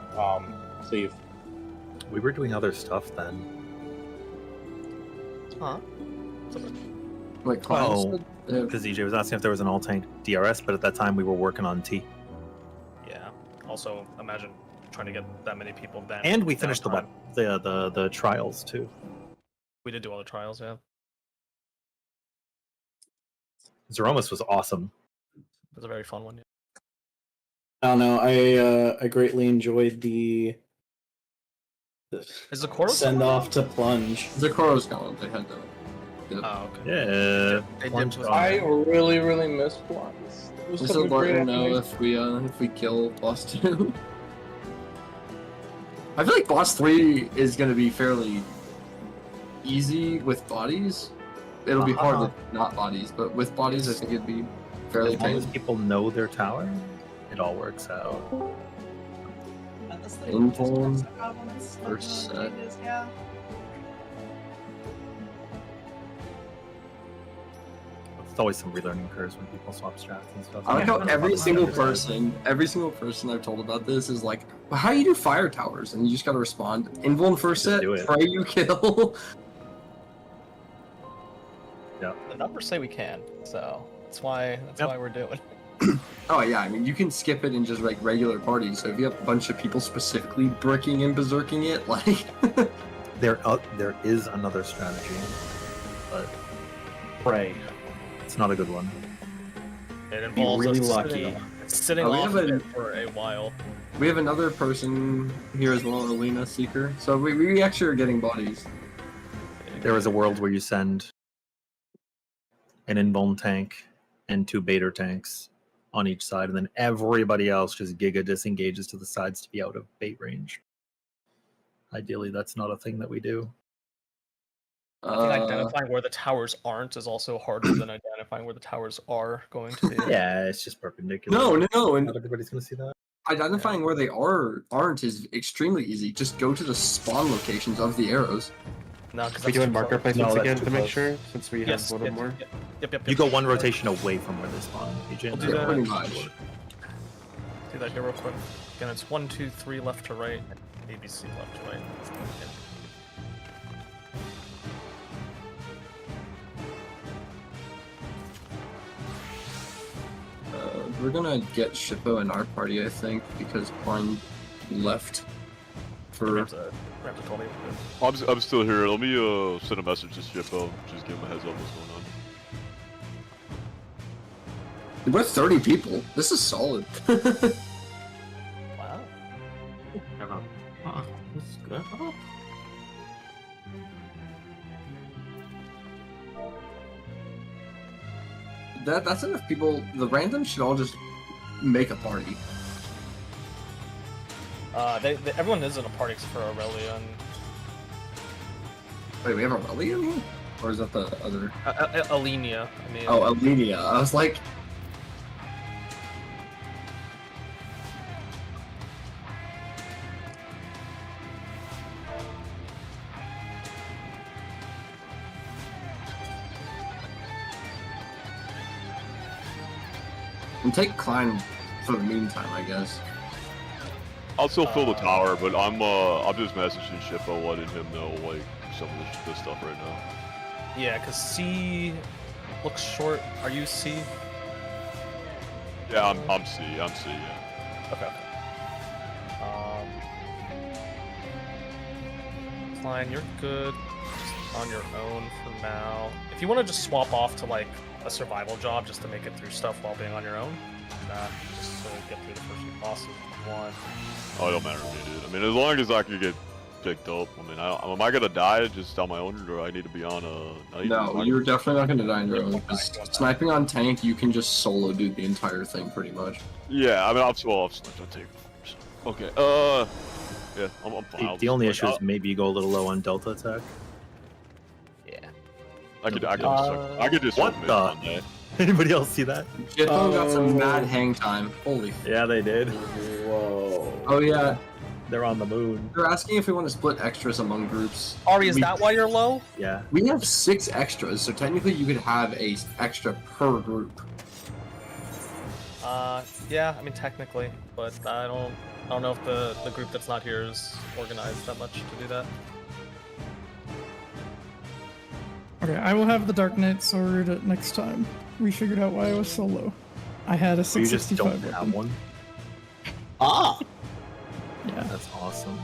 cleave. We were doing other stuff then. Huh? Like Oh, because EJ was asking if there was an all tank DRS, but at that time we were working on T. Yeah. Also, imagine trying to get that many people back. And we finished the trials too. We did do all the trials, yeah. Zeromus was awesome. It was a very fun one. Yeah. I don't know. I greatly enjoyed the Is Zakoro send off to plunge. Zakoro's gone. They had to. Oh, okay. Yeah. They Plunge did. was I really miss Blunts. It was Just such to a great let know animation. if we kill boss 2. I feel like boss 3 is gonna be fairly easy with bodies. It'll be hard with not bodies, but with bodies, I think it'd be fairly As long as tame. people know their tower, it all works out. Inform first set. Yeah. It's always some relearning curves when people swap strats and stuff. I like how every single person I've told about this is like, well, how do you do fire towers? And you just gotta respond. Invuln first set, do it. pray you kill. Yeah. The numbers say we can, so that's why we're doing it. Oh yeah, I mean you can skip it in just like regular parties. So if you have a bunch of people specifically bricking and berserking it, like There is another strategy, but pray. It's not a good one. It involves really us lucky. sitting we off have of it for a while. we have another person here as well, Alina Seeker. So we actually are getting bodies. There is a world where you send an Invuln tank and 2 Baiter tanks on each side, and then everybody else just giga disengages to the sides to be out of bait range. Ideally, that's not a thing that we do. I think identifying where the towers aren't is also harder than identifying where the towers are going to be. Yeah, it's just perpendicular. No, and Not everybody's gonna see that. identifying where they aren't is extremely easy. Just go to the spawn locations of the arrows. No, because We doing marker placements No, that's again too to make close. sure, since we have Yes, a little yep, more. Yep. You go one rotation away from where they spawn. EJ, We'll and do then- that. Pretty much. Do that here real quick. Again, it's 1, 2, 3 left to right, ABC left to right. We're gonna get Shippo in our party, I think, because Klein left for. Ramza told me. I'm still here. Let me send a message to Shippo. Just give him a heads up what's going on. We're 30 people. This is solid. Wow. That's good. Oh. That's enough people. The randoms should all just make a party. Everyone is in a party except for Aurelion. Wait, we have Aurelion here? Or is that the other? Alenia. I mean. Oh, Alenia. I was like. And take Klein for the meantime, I guess. I'll still fill the tower, but I'm just messaging Shippo, letting him know like some of this stuff right now. Yeah, because C looks short. Are you C? Yeah, I'm C. Yeah. Okay. Klein, you're good just on your own for now. If you want to just swap off to like a survival job just to make it through stuff while being on your own, just to get through the first few bosses if you want. Oh, it don't matter to me, dude. I mean, as long as I can get picked up. I mean, am I gonna die just on my own, or I need to be on a knight? No, you're definitely not going to die on your own. Because sniping on tank, you can just solo do the entire thing pretty much. Yeah, I mean, I'm take. Okay. Yeah, I'm fine. The only issue is maybe you go a little low on Delta attack. Yeah. I could just what submit the? on that. Anybody else see that? Jitho got some mad hang time. Holy. Yeah, they did. Whoa. Oh yeah. They're on the moon. They're asking if we want to split extras among groups. Ari, is that why you're low? Yeah. We have 6 extras, so technically you could have a extra per group. Yeah, I mean technically, but I don't know if the group that's not here is organized that much to do that. Okay, I will have the Dark Knight sword next time. We figured out why I was so low. I had a So you just 665 don't weapon. have one? Ah! Yeah. That's awesome.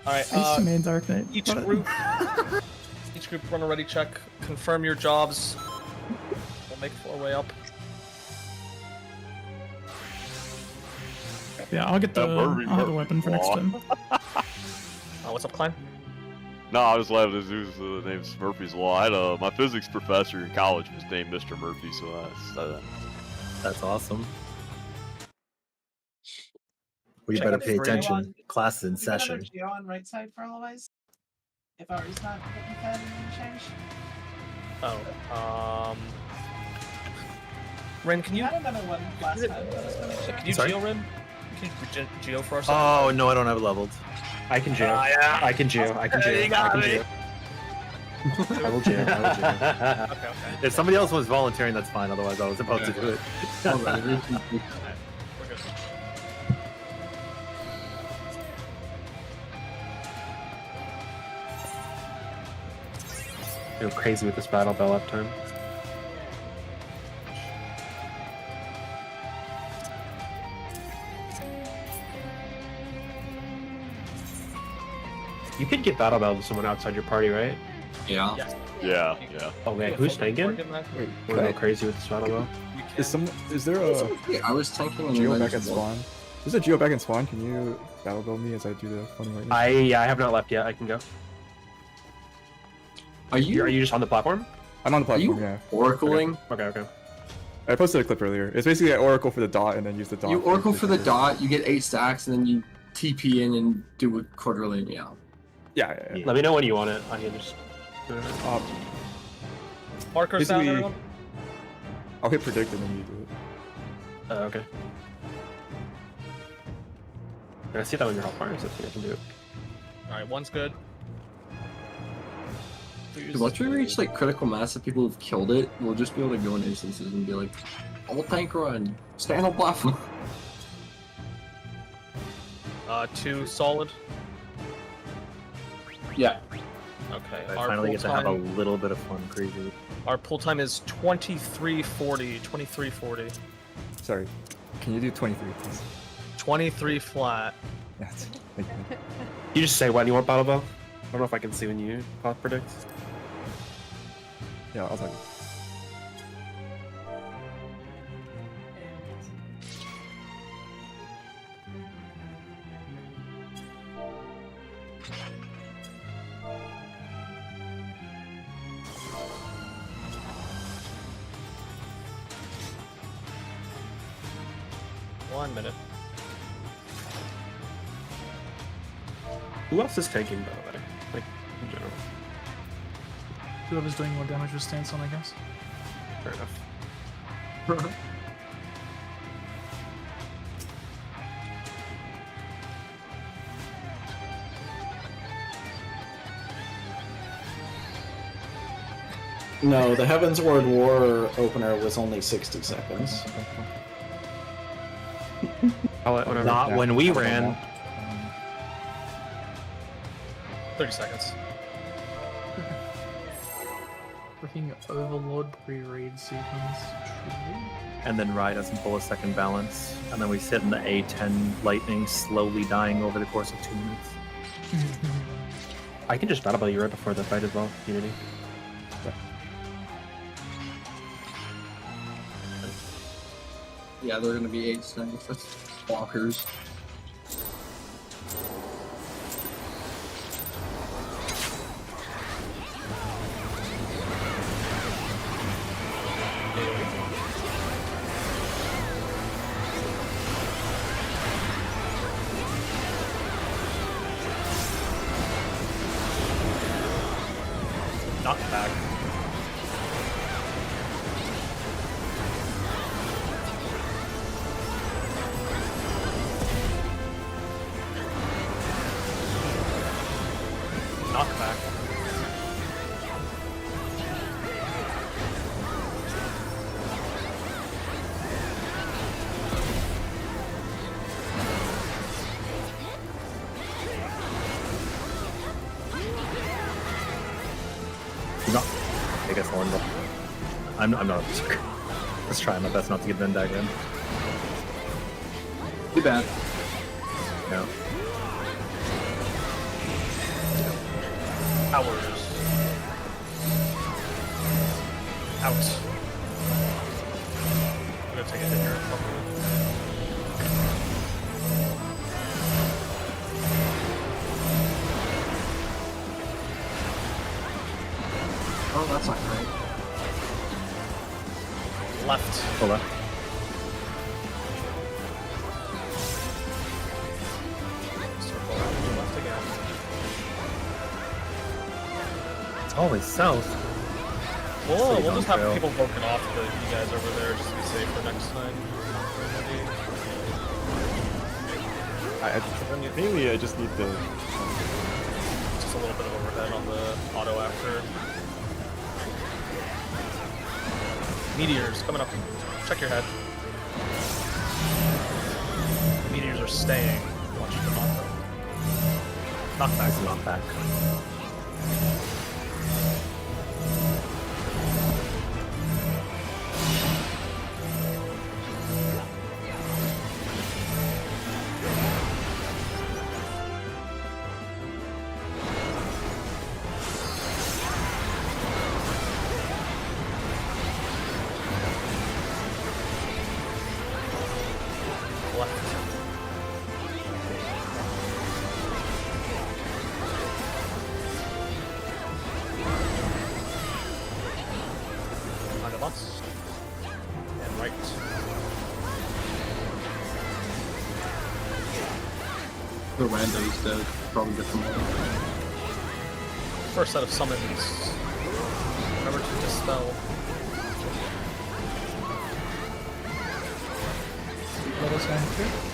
Alright, I used to main Dark Knight. each but- group run a ready check, confirm your jobs. We'll make our way up. Yeah, I'll get the weapon for next time. What's up, Klein? No, I was laughing at Zeus. The name's Murphy's Law. I had my physics professor in college was named Mr. Murphy, so that's awesome. We Check better out pay the attention. on- Class in You got session. another Geo on right side for Otherwise? If Ari's not looking for anything to change? Oh, Ren, can you? I had another one last time. Can you Sorry? Geo Ren? Can you Geo for us? Oh no, I don't have it leveled. I can Geo. yeah. I can Geo. I can Geo. You got I can me. Geo. I will Geo. I will Geo. Okay. If somebody else was volunteering, that's fine. Otherwise, I was about to do it. Go crazy with this battle bell uptime. You could get battle bell to someone outside your party, right? Yeah. Yeah. Oh wait, who's tanking? Wait, Wanna go crazy with this battle bell? Is there a I was tanking and Geo then I back in just- spawn? There's a Geo back in spawn. Can you battle build me as I do the funny lightning? I have not left yet. I can go. Are you just on the platform? I'm on the Are platform. you Yeah. oracling? Okay. I posted a clip earlier. It's basically an oracle for the dot and then use the dot. You oracle for the dot, you get 8 stacks, and then you TP in and do a quarter lane. Yeah. Yeah. Let me know when you want it. I can just. Markers down, basically, everyone. I'll hit predict and then you do it. Okay. I see that on your health bar, so I think I can do it. Alright, one's good. Dude, once we reach like critical mass of people who've killed it, we'll just be able to go in instances and be like, "All tank run, stand on platform." 2 solid. Yeah. Okay. I our finally pull get to have a time- little bit of fun, crazy. Our pull time is 23:40. 23:40. Sorry. Can you do 23, please? 23 flat. Yes. Thank you. You just say when you want battle bell. I don't know if I can see when you pop predict. Yeah, I'll tell you. One minute. Who else is tanking, by the way? Like, in general. Whoever's doing more damage with stance on, I guess. Fair enough. No, the Heaven's Ward War opener was only 60 seconds. Whatever. Not when we ran. 30 seconds. Freaking Overlord pre-raid sequence. True. And then Rye doesn't pull a second balance. And then we sit in the A10 lightning, slowly dying over the course of 2 minutes. I can just battle bell you right before the fight as well, Unity. Yeah, they're gonna be 8 stacks. That's bonkers. Knock back. I'm not a berserker. Let's try my best not to get Venn diagram. Too bad. No. Hours. Out. I'm gonna take a hit here. Oh, that's not great. Left. Oh, left. Circle around left again. It's always south. We'll Stay just on have trail. people broken off the you guys over there just to be safe for next time. Mainly, I just need the. Just a little bit of overhead on the auto after. Meteors coming up. Check your head. Meteors are staying. Watch the knock them. Knockback. Knockback. Left. And right. The randos dead. Probably get them all. First set of summons. Remember to dispel. Let us enter.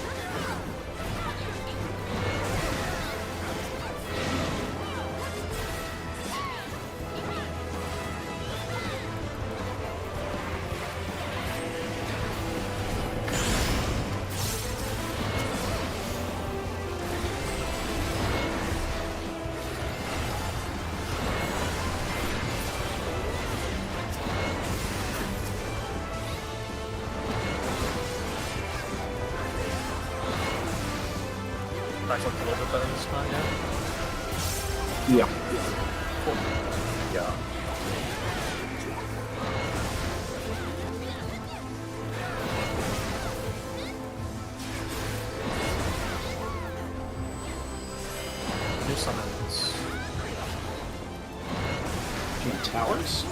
That looked a little bit better this time, yeah? Yeah. Cool. Yeah. New summons. Towers?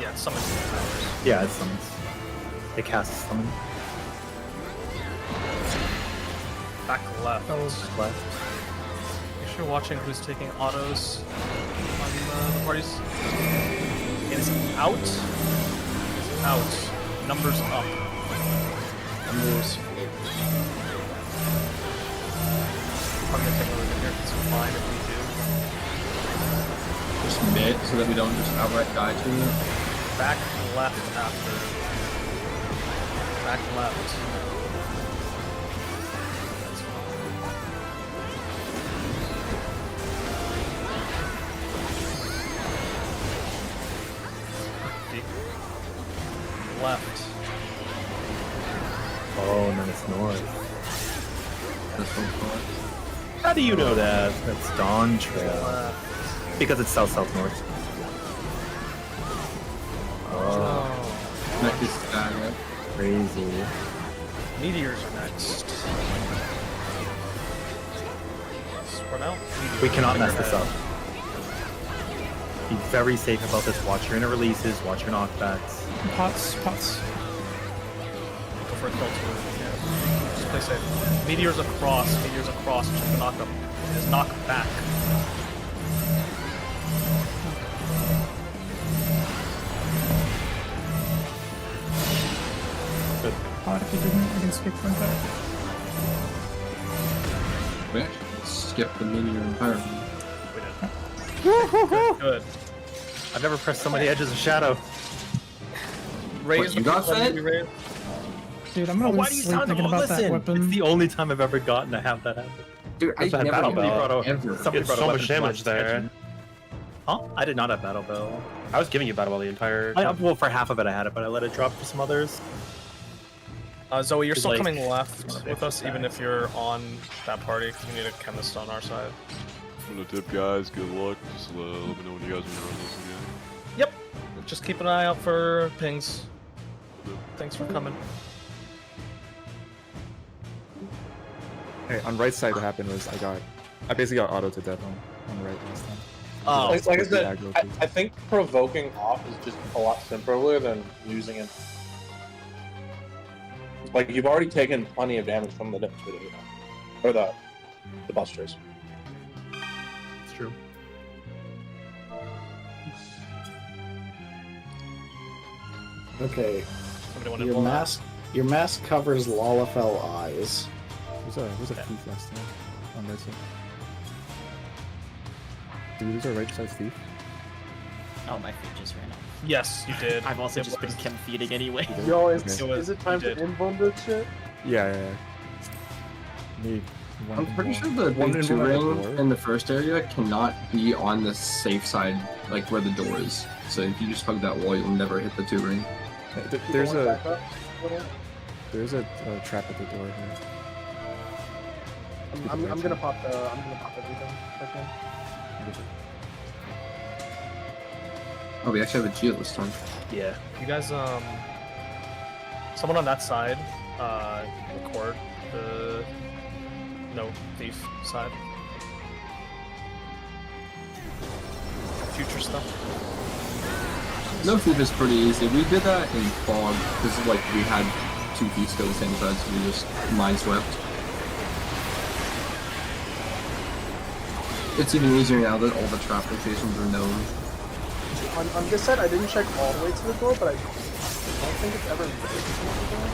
Yeah, it's summons in the towers. Yeah, it's summons. They cast summon. Back left. Left. Make sure you're watching who's taking autos on the parties. It is out. It's out. Numbers up. Numbers. I'm gonna take a look at here. It's fine if we do. Just mid so that we don't just outright die to it. Back left after. Back left. That's fine. Deep. Left. Oh, and then it's north. This one's north. How do you know that? That's Dawn Trail. Left. Because it's south-south-north. Oh, Next is Stagger. crazy. Meteors are next. Spread out. We cannot mess Figure this it up. Be very safe about this. Watch your inner releases. Watch your knockbacks. Pots. Go for a kill too. Yeah. Just play safe. Meteors across. Check the knock up. It is knock back. Pot if you didn't, I can skip one back. We actually skipped the meteor entirely. Good. I've never pressed so many edges of shadow. Raise you got fed? Dude, I'm gonna Why lose do you sleep sound thinking about that It's weapon. the only time I've ever gotten to have that happen. Dude, I That's never battle get belt. ever. Somebody It's brought a so weapon much to my damage there. attention. Huh? I did not have Battle Bell. I was giving you Battle Bell the entire I, time. well, for half of it I had it, but I let it drop for some others. Zoe, you're It's still like- coming left it's with us, even if you're on that party. We need a chemist on our side. I'm gonna tip, guys. Good luck. Just let me know when you guys want to run this again. Yep. Just keep an eye out for pings. Thanks for coming. Hey, on right side, what happened was I basically got auto to death on right last time. Oh, like I With the said, aggro, too. I think provoking off is just a lot simpler than using it. Like you've already taken plenty of damage from the Death Video, or the Busters. It's true. Okay. Somebody want to Your pull that? your mask covers Lalafell eyes. Who's a thief last time on right side? Did we lose our right side thief? Oh, my feet just ran off. Yes, you did. I've also It just been was- chem feeding anyway. Yo, Okay. is it time to invuln this shit? Yeah. Need one. I'm pretty sure the One big invuln two at the ring door. in the first area cannot be on the safe side, like where the door is. So if you just hug that wall, you'll never hit the two ring. There's Wanna a back up a little? trap at the door here. I'm gonna pop everything. Okay. Oh, we actually have a Geo this time. Yeah. You guys, someone on that side, record the no thief side. Future stuff. No thief is pretty easy. We did that in fog because like we had two thieves go the same side, so we just mind swept. It's even easier now that all the trap locations are known. On this side, I didn't check all the way to the door, but I don't think it's ever visible to the door.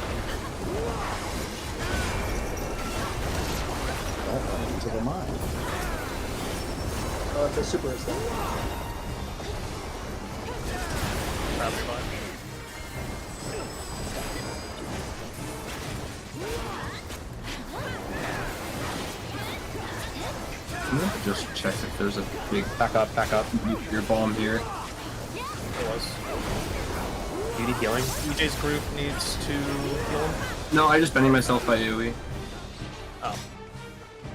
That went into the mine. The super is there. Trap revive. I'm gonna just check if there's a big Back up. nuclear bomb here. There was. Do you need healing? EJ's group needs to heal him. No, I just bending myself by AoE. Oh,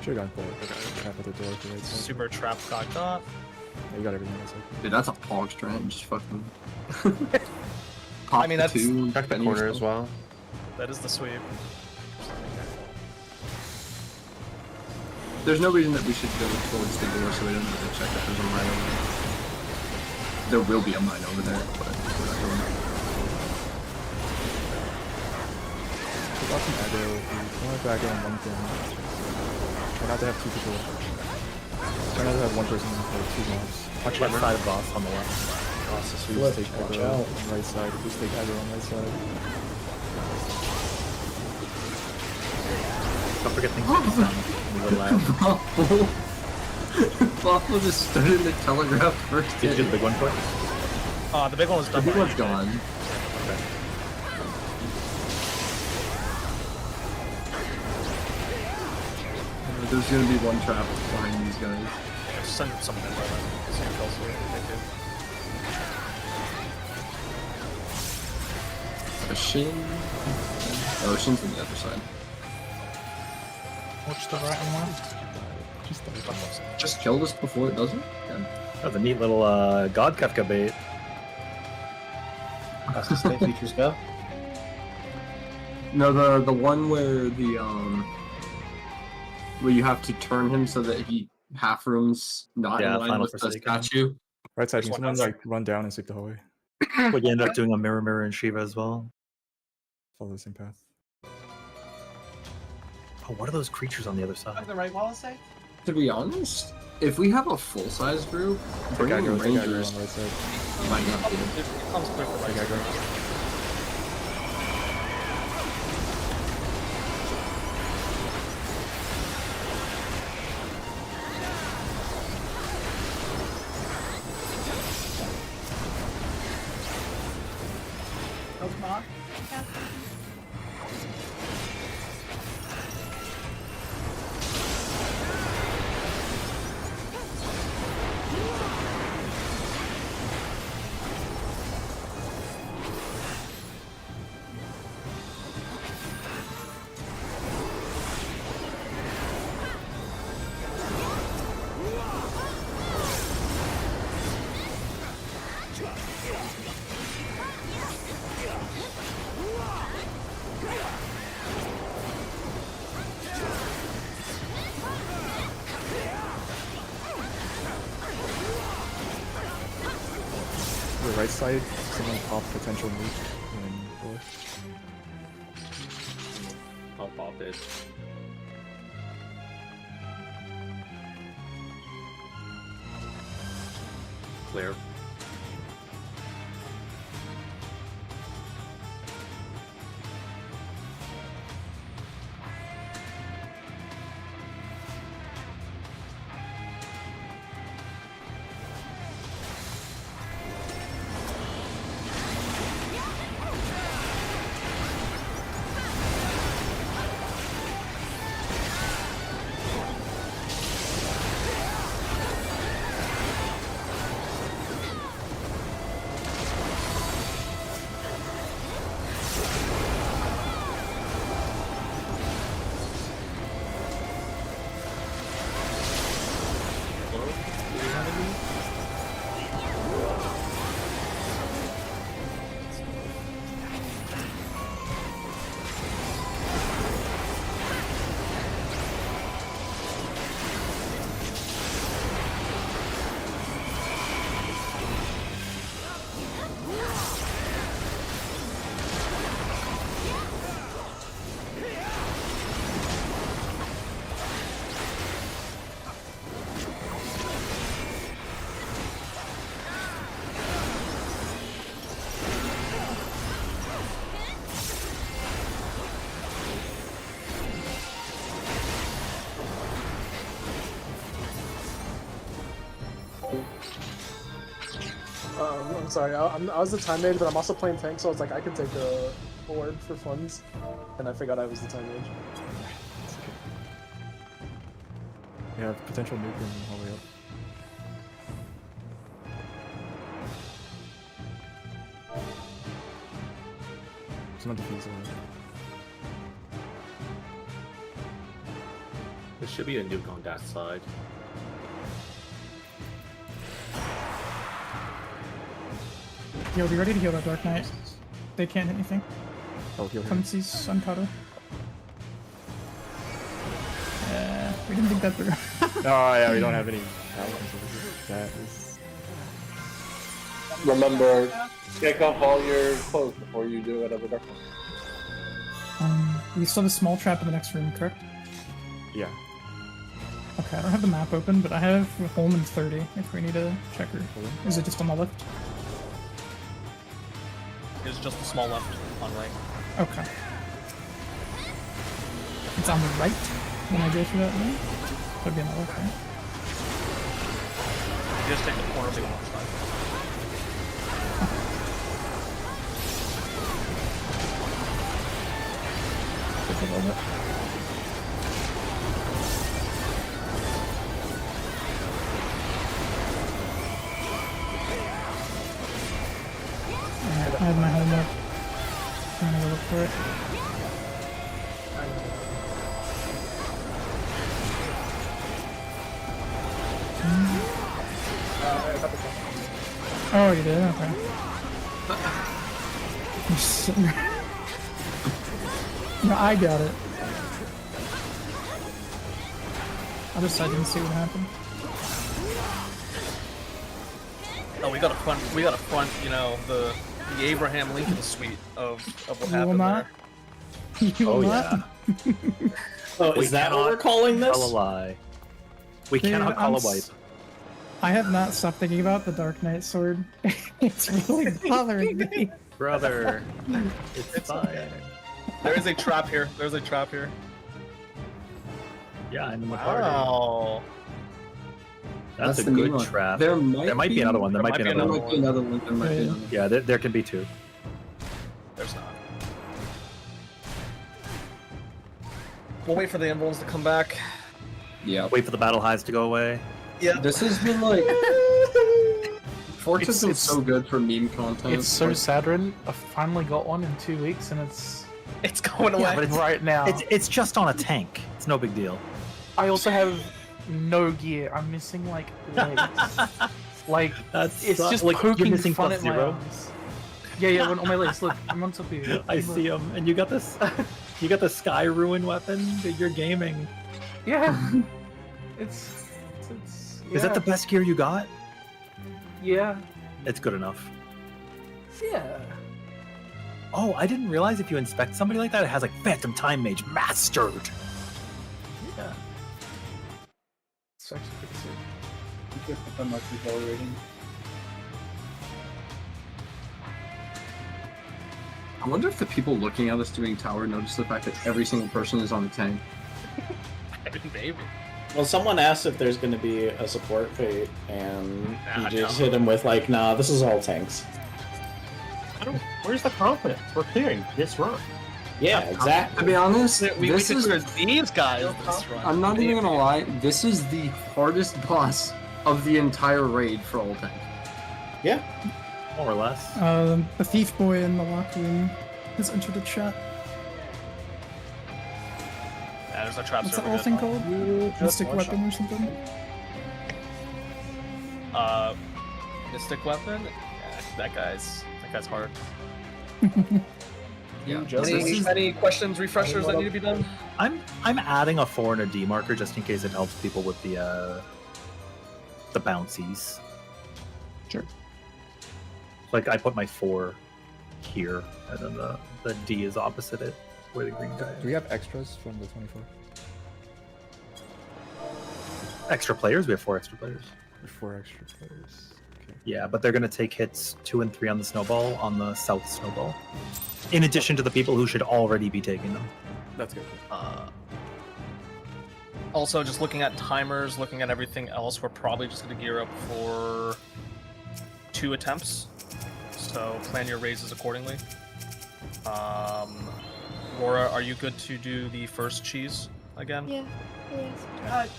Should've gone for it. Trap at the door for right side. super trap got. Yeah, you got everything else. Dude, that's a pog strand. Just fucking. I mean, that's- Check the corner as well. That is the sweep. There's no reason that we should go towards the door, so we don't need to check if there's a mine over there. There will be a mine over there, but we're not going. We got some aggro. We want to aggro on one thing. Try not to have two people. Try not to have one person for two mobs. Watch left side of boss on the left. Boss is We just flipped. take Watch aggro out. on right side. We just take aggro on right side. Don't forget things to be done. We go loud. Waffle just stood in the telegraph first. Did you do the big one quick? The big one was The done. big by one's EJ. gone. Okay. There's gonna be one trap behind these guys. Yeah, just send someone in by then. See what else they do. A Shin. Oh, Shin's on the other side. Watch the right and left. Just kill this before it does it? Yeah. That was a neat little God Kefka bait. That's the state features go. No, the one where where you have to turn him so that he half rooms not Yeah, in line Final with the Forsaken. statue. Right side. There's Can one someone outside. like run down and sweep the hallway? But you end up doing a Mirror and Shiva as well. Follow the same path. Oh, what are those creatures on the other side? The right wall is safe. To be honest, if we have a full size group, bringing Take aggro rangers on right side. might not be. It comes clear for Take right. aggro. Pokemon. Yeah. right side, someone pop potential nuke and north. I'll pop it. Clear. I'm sorry, I was the time mage, but I'm also playing tank, so I was like, I could take a ward for funds, and I forgot I was the time mage. We have potential nuke all the way up. It's not defeasable. There should be a nuke on that side. Yo, be ready to heal that Dark Knight. They can't hit anything. Oh, heal him. Come see Sunkado. Yeah, we didn't think that through. Oh yeah, we don't have any paladins over here. That is... Remember, take off all your clothes before you do whatever Dark Knight. We still have a small trap in the next room, correct? Yeah. Okay, I don't have the map open, but I have Holman 30 if we need a checker. Is it just on the left? It's just a small left on right. Okay. It's on the right when I go through that room? That'd be on the left, right? You just take the corner of the left side. Just a little bit. Alright, I had my helmet up. I'm gonna go look for it. Oh, you did? Okay. I'm just sitting there. No, I got it. Other side didn't see what happened. Oh, we got a front, you know, the Abraham Lincoln suite of what You will happened not. there. You will Oh, not. Oh, is that what we're calling this? Tell a lie. We Dude, cannot call I'm a wipe. I have not stopped thinking about the Dark Knight sword. It's really bothering me. Brother, it's fine. There is a trap here. There's a trap here. Yeah, I'm in the party. Wow. That's a the new good one. trap. There might be another one. There might be another one. There might be another one. There might be another one. Yeah, there can be two. There's not. We'll wait for the emblems to come back. Yeah. Wait for the battle highs to go away. Yeah. This has been like... Fortune's been so good for meme content. It's so Like, sad, Rin. I finally got one in 2 weeks, and it's going away. Yeah, but it's, right now. It's just on a tank. It's no big deal. I also have no gear. I'm missing like legs. Like it's not- just like, you're poking missing fun plus at my zero? eyes. Yeah, on my legs. Look, I'm on top of you. I see him, and you got this. You got the Sky Ruin weapon that you're gaming. Yeah. It's Is that the best gear you got? Yeah. It's good enough. Yeah. Oh, I didn't realize if you inspect somebody like that, it has like Phantom Time Mage mastered. Yeah. It's actually pretty sick. You could put them up to goal rating. I wonder if the people looking at us doing tower notice the fact that every single person is on a tank. Maybe. Well, someone asked if there's going to be a support fate, and Nah, you just no. hit him with like, "Nah, this is all tanks." Where's the confidence? We're clearing this run. Yeah, exactly. To be honest, We this could is. clear these guys this run. I'm not even gonna lie. This is the hardest boss of the entire raid for all tank. Yeah. More or less. The thief boy in the locker room has entered the chat. Yeah, there's a trap What's server. that whole thing called? Mystic weapon or something? Mystic weapon? Yeah, that guy's hard. Yeah. Any questions, refreshers that need to be done? I'm adding a 4 and a D marker just in case it helps people with the bouncies. Sure. Like I put my 4 here, and then the D is opposite it, where the green guy is. Do we have extras from the 24? Extra players? We have 4 extra players. 4 extra players. Okay. Yeah, but they're going to take hits 2 and 3 on the snowball, on the south snowball. In addition to the people who should already be taking them. That's good. Also, just looking at timers, looking at everything else, we're probably just going to gear up for 2 attempts. So plan your raises accordingly. Laura, are you good to do the first cheese again? Yeah.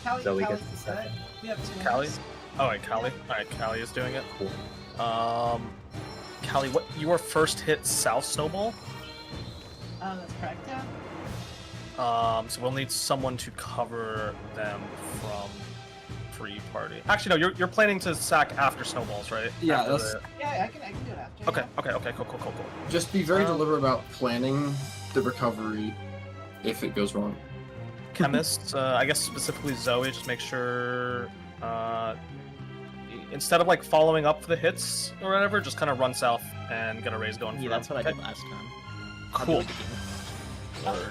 Callie, Zoe Callie's gets the second. We have 2 Callie? minutes. Oh, wait, Callie. Alright, Callie is doing it. Cool. Callie, what your first hit south snowball? That's correct, yeah. So we'll need someone to cover them from free party. Actually, no, you're planning to sack after snowballs, right? Yeah, After that's. Yeah, I can do that. Okay, cool. Just be very deliberate about planning the recovery if it goes wrong. Chemists, I guess specifically Zoe, just make sure instead of like following up the hits or whatever, just kind of run south and get a raise going. Yeah, for that's them. what I Okay? did last time. Cool.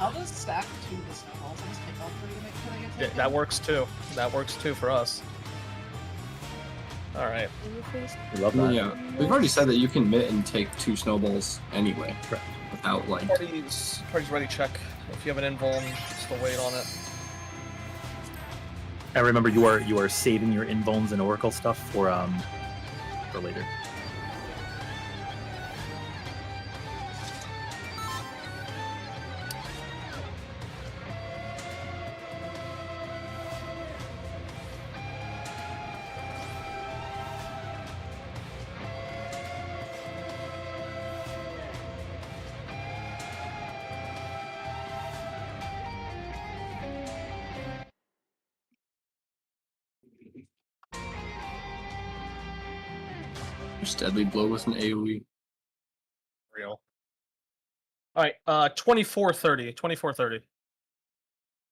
I'll just stack 2 of the snowballs and just take all 3 to make sure they get Yeah, taken. that works too. That works too for us. All right. We love that. Yeah, we've already said that you can mitt and take 2 snowballs anyway, without like. Party's ready. Check. If you have an invuln, still wait on it. And remember, you are saving your invulns and oracle stuff for later. Just deadly blow with an AoE. Real. All right. 24:30.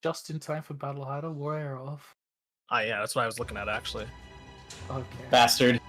Just in time for Battle Idol, Warrior off. Ah, yeah, that's what I was looking at actually. Okay. Bastard.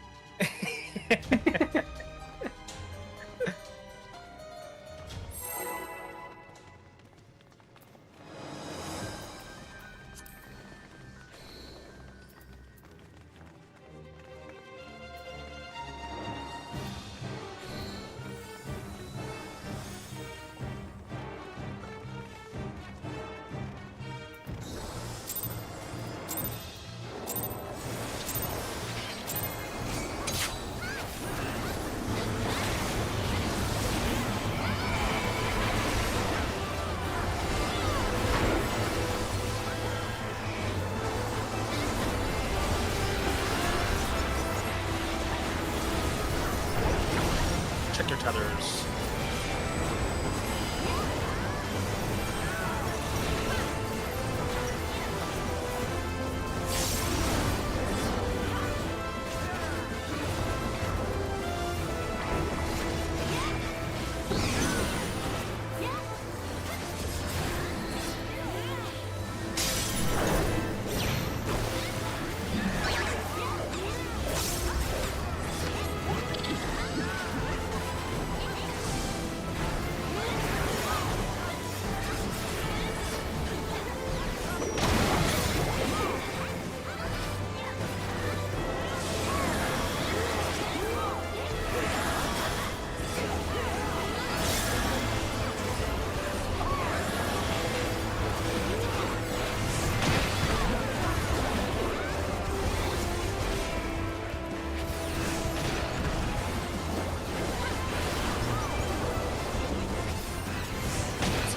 Check your tethers.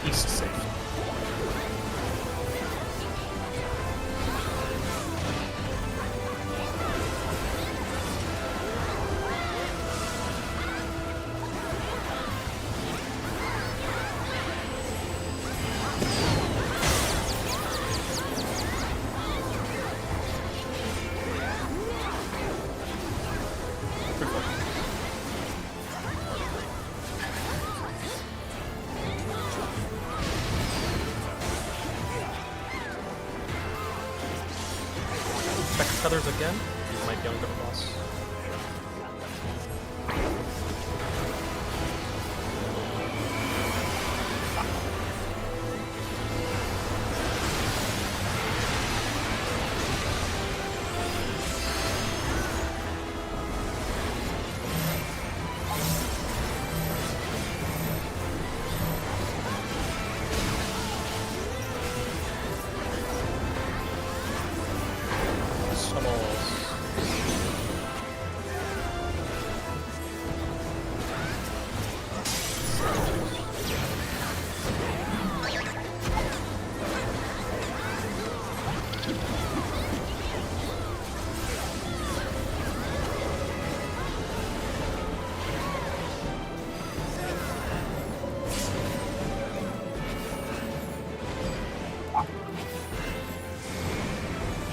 east safe. Check feathers again. You might be on good boss.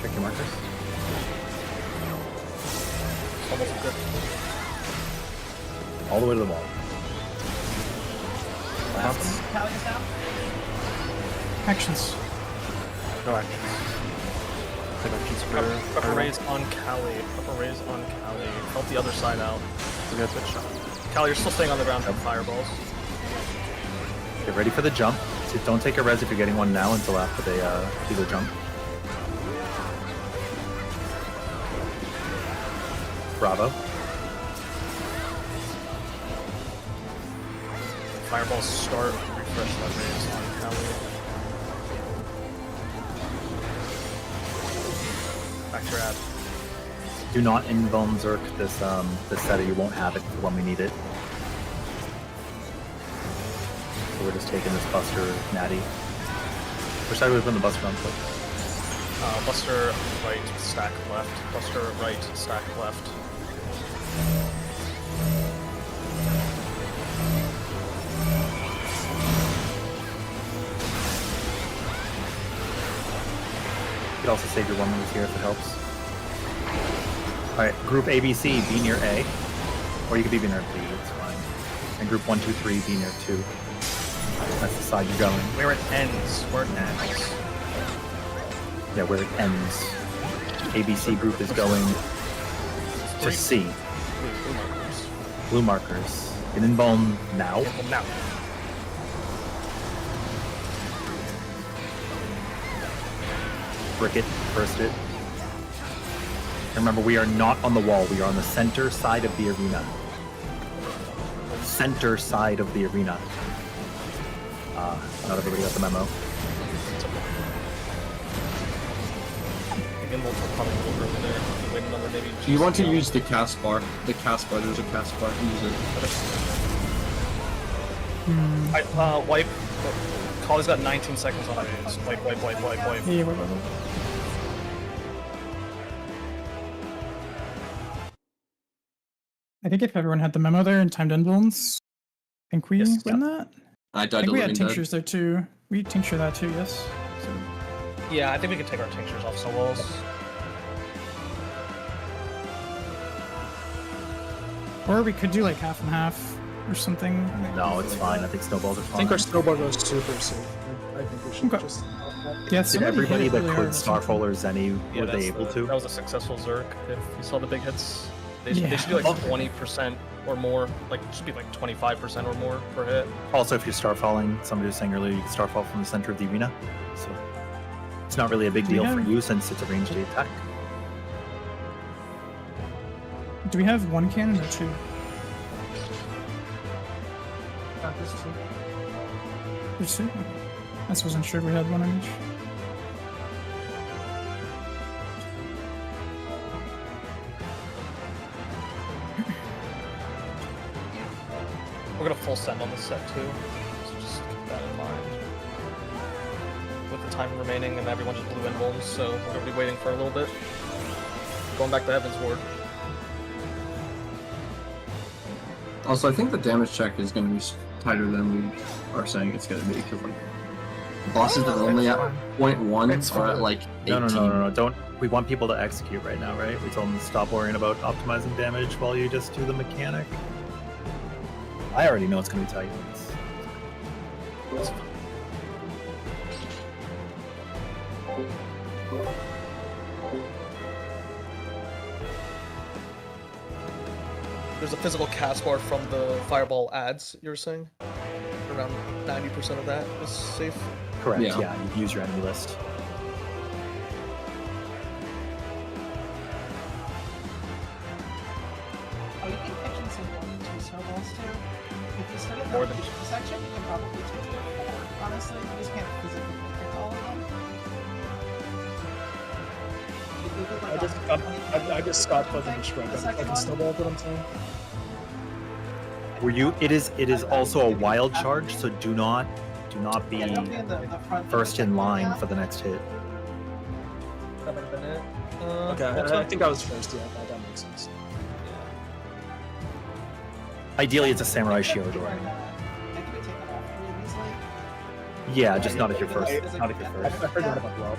Check your markers. Almost good. All the way to the wall. Callie's down. Actions. No actions. Take actions for Upper raise on Callie. Upper raise on Callie. Help the other side out. We got switch. Callie, you're still staying on the ground from fireballs. Get ready for the jump. So don't take a res if you're getting one now until after they do the jump. Bravo. Fireballs start. Refresh that raise on Callie. Back to your ad. Do not invuln Zerk this this set, or you won't have it for when we need it. So we're just taking this Buster Natty. Which side are we putting the Buster on? Buster right, stack left. Buster right, stack left. You could also save your 1 move here if it helps. Alright, group ABC, be near A. Or you could be near B, it's fine. And group 1, 2, 3, be near 2. That's the side you're going. Where it ends. Where it ends. Yeah, where it ends. ABC group is going to C. Blue markers. Get invuln now. Now. Brick it, burst it. And remember, we are not on the wall. We are on the center side of the arena. Center side of the arena. Not everybody got the memo. Again, multiple coming over there. Wait another maybe. You want to use the cast bar. The cast bar, there's a cast bar. Use it. Wipe. Collie's got 19 seconds on raise. Wipe. Yeah, wait. I think if everyone had the memo there and timed invulns, I think we win that. I think we had tinctures there too. We tincture that too, yes. So. Yeah, I think we could take our tinctures off snowballs. Or we could do like half and half or something. No, it's fine. I think snowballs are fine. I think our snowball goes super safe. I think we should just. Yeah, Did everybody that could Starfall or Zenny, were they able to? That was a successful Zerk. If you saw the big hits, they should do like 20% or more. Like it should be like 25% or more per hit. Also, if you're Starfalling, somebody was saying earlier, you can Starfall from the center of the arena. So it's not really a big deal for you since it's a ranged attack. Do we have one cannon or two? This two. There's two? I just wasn't sure if we had one on each. We're gonna full send on this set too, so just keep that in mind. time remaining, and everyone just blew invulns, so we're gonna be waiting for a little bit. Going back to Evan's ward. Also, I think the damage check is going to be tighter than we are saying it's going to be, because like bosses that are only at 0.1 are at like 18. No. Don't. We want people to execute right now, right? We told them to stop worrying about optimizing damage while you just do the mechanic. I already know it's going to be tight. It's fine. There's a physical cast bar from the fireball ads, you were saying? Around 90% of that is safe? Correct, yeah. You use your enemy list. Oh, you can kitchen sync 1 and 2 snowballs too. If you study More the than- kitchen section, you can probably take it 4. Honestly, you just can't physically protect all of them. If you look like I just got both of the shrug. I can snowball what I'm saying. Were you? It is also a wild charge, so do not be first in line for the next hit. That might have been it. Okay, I think I was first. Yeah, that makes sense. Ideally, it's a samurai shield or. Yeah, just not if you're first. Not if you're first. I forgot about wild.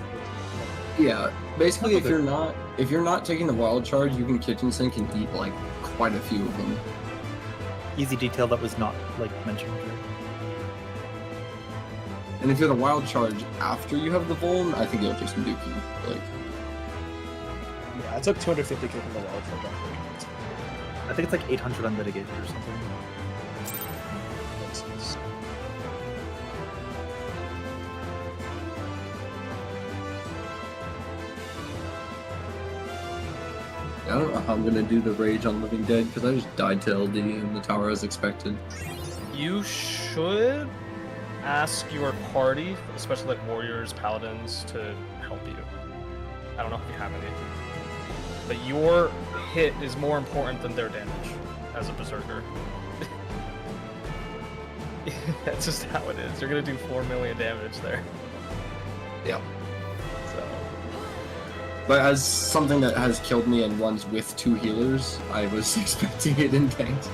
Yeah, basically, if you're not taking the wild charge, you can kitchen sink and eat like quite a few of them. Easy detail that was not like mentioned here. And if you're the wild charge after you have the vuln, I think it'll just nuke you. Like, Yeah, I took 250k from the wild charge. I think it's like 800 unmitigated or something. Makes sense. I don't know how I'm gonna do the rage on Living Dead because I just died to LD in the tower as expected. You should ask your party, especially like warriors, paladins, to help you. I don't know if you have any. But your hit is more important than their damage as a berserker. That's just how it is. You're gonna do 4 million damage there. Yeah. So But as something that has killed me and runs with 2 healers, I was expecting it in tanked.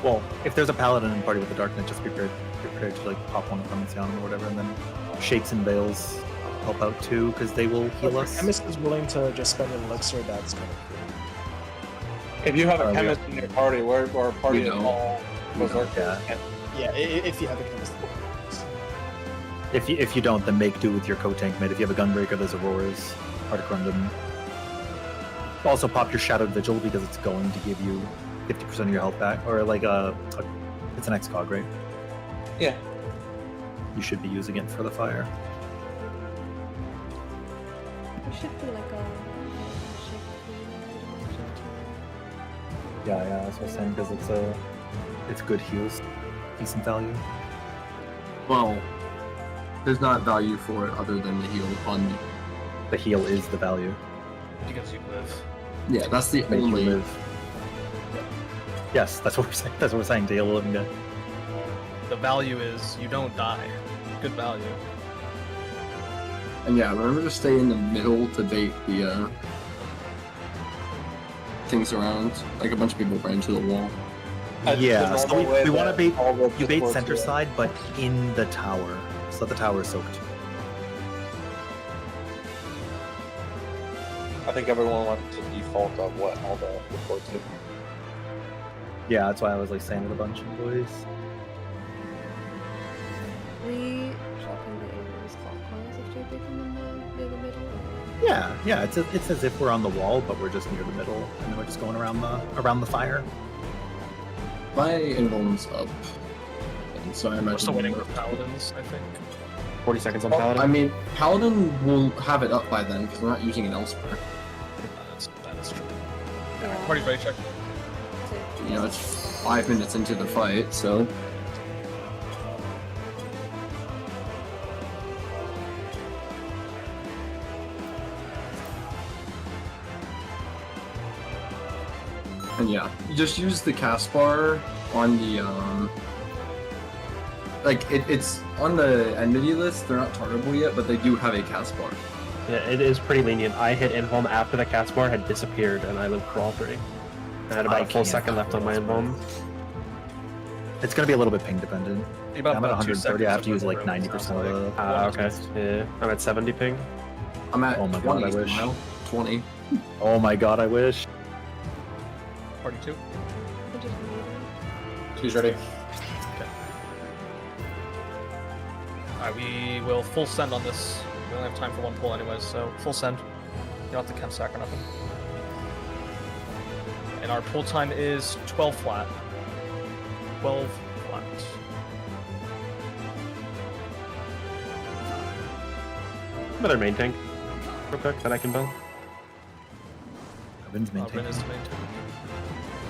Well, if there's a paladin in party with the dark knight, just be prepared to like pop one of them down or whatever, and then shakes and veils help out too because they will heal us. Chemist is willing to just spend an elixir. That's kind of cool. If you have a chemist in your party, or a party of all berserkers, Yeah, if you have a chemist. If you don't, then make do with your co-tank mate. If you have a gunbreaker, there's Auroras, Articrundum. Also pop your Shadowed Vigil because it's going to give you 50% of your health back, or like it's an Excog, right? Yeah. You should be using it for the fire. It should be like a Yeah, that's what I was saying because it's good heals, decent value. Well, there's not value for it other than the heal on me. The heal is the value. because you live. Yeah, that's the Make you only. live. Yes, that's what we're saying. That's what we're saying. Dale Living Dead. The value is you don't die. Good value. And yeah, remember to stay in the middle to bait the things around. Like a bunch of people ran into the wall. Yeah, so we want to bait. You bait towards center the- side, but in the tower, so that the tower is soaked. I think everyone went to default of what all the reports did. Yeah, that's why I was like saying it a bunch of boys. We dropping the areas clockwise if they're big in near the middle. Yeah, it's as if we're on the wall, but we're just near the middle, and then we're just going around the fire. My invuln's up. And so I imagine. We're still waiting for paladins, I think. 40 seconds on Oh, Paladin. I mean, Paladin will have it up by then because we're not using it elsewhere. That is true. Yeah, party's ready, check. You know, it's 5 minutes into the fight, so. And yeah, you just use the cast bar on the like it's on the enmity list. They're not targetable yet, but they do have a cast bar. Yeah, it is pretty lenient. I hit Invuln after the cast bar had disappeared, and I lived for all 3. I had about a full second left on my Invuln. It's gonna be a little bit ping dependent. About I'm at 2 130. I have to use seconds like of 90% of the. Okay. Yeah, I'm at 70 ping. I'm at Oh my 20. god, I wish. Smile. 20. Oh my god, I wish. Party 2. She's ready. Alright, we will full send on this. We only have time for 1 pull anyways, so full send. You don't have to chem sack or nothing. And our pull time is 12 flat. 12 flat. Another main tank, real quick, that I can build. Rin's main Rin tank. is the main tank.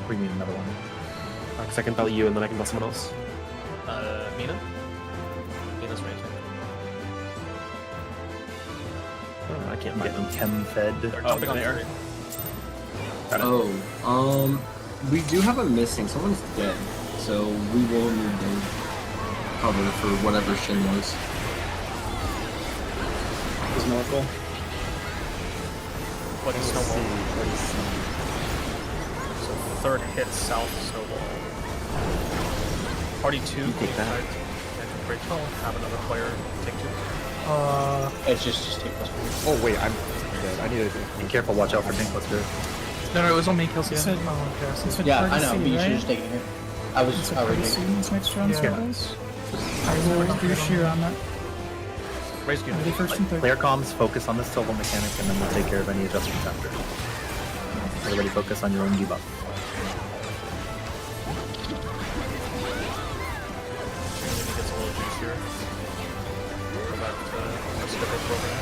We need another one. Because I can build you, and then I can build someone else. Mina? Mina's main tank. I can't I'm find getting them. chem fed. They're jumping on there. 3. Oh, we do have a missing. Someone's dead, so we will need to cover for whatever Shin was. Is Northville? What is snowball? So third hit south snowball. Party 2. take that. And break have another player take 2. It's just take plus 1. Oh wait, I'm dead. I need to. Be careful, watch out for tank cluster. No, it was on me, Kelsey. You said- Oh, okay. you said Yeah, party I know, C, but you should right? just take it here. I was You said already party C taking it. means next round Yeah. snowballs? I will do shear on that. Raise Ready unit. first and third. Player comms, focus on the silver mechanic, and then we'll take care of any adjustments after. Everybody focus on your own debuff. Unity gets a little juicier. Go back to our skipper program.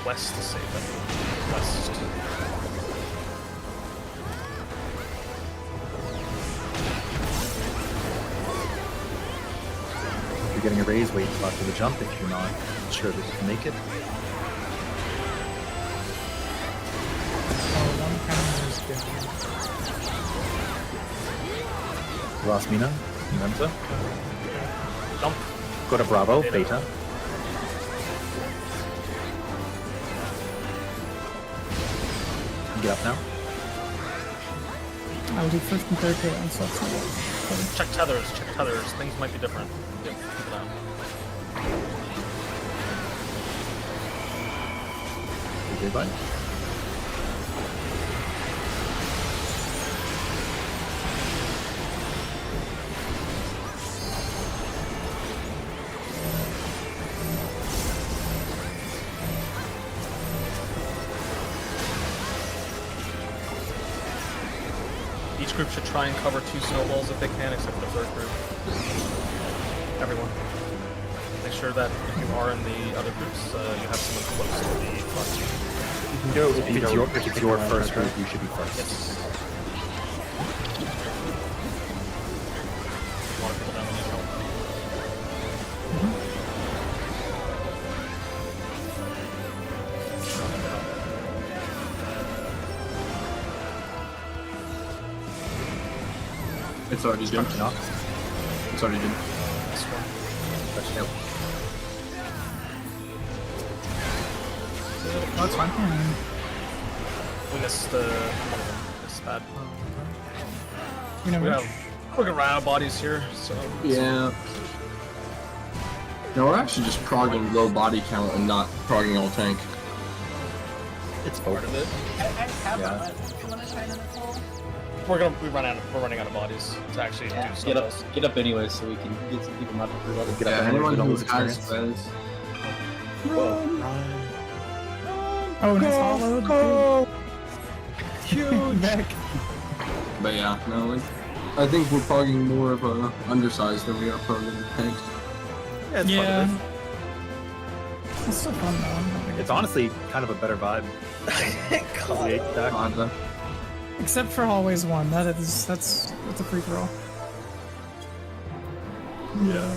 West to save it. West. If you're getting a raise, wait after the jump. If you're not sure that you can make it, One cannon is good. Ross Mina, Lorenzo. Jump. Go to Bravo, Beta. Get up now. I'll do first and third hit on self snowballs. Check tethers, check tethers. Things might be different. Yep, keep it out. Goodbye. Each group should try and cover 2 snowballs if they can, except for the third group. Everyone. Make sure that if you are in the other groups, you have someone close to the front. You can go if it's your first group, you should be first. Yes. A lot of people down on the help. It's already done. It's already done. This one. Touchdown. No, it's fine. We missed the one of them. Missed that. You know We which? have, we're gonna run out of bodies here, so Yeah. No, we're actually just progging low body count and not progging all tank. It's part of it. I have Yeah. one. You want to try another pull? We're running out of bodies to actually do snowballs. Get up anyway so we can get some people not to forget. Get up Yeah, and anyone get all who those has experience. Fez. Oh, and it's hollowed. Huge. Back. But yeah, no, like, I think we're progging more of a undersized than we are progging tanks. Yeah, it's part of it. It's still fun though. I'm having It's fun. honestly kind of a better vibe. The 8 stack. Except for always one. That's a free for all. Yeah.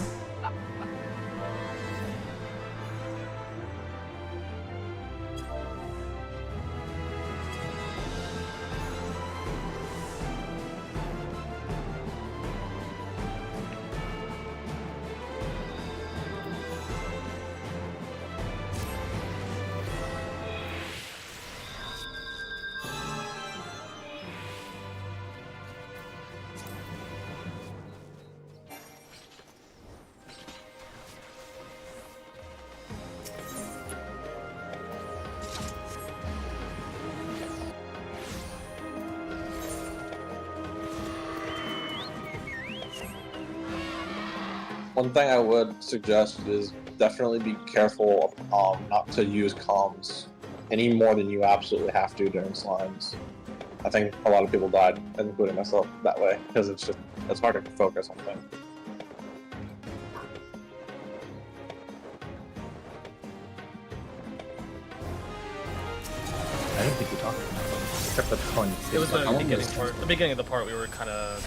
One thing I would suggest is definitely be careful not to use comms any more than you absolutely have to during slimes. I think a lot of people died, including myself, that way, because it's harder to focus on things. I didn't think we talked about it, except for the calling. It was the beginning part. The beginning of the part we were kind of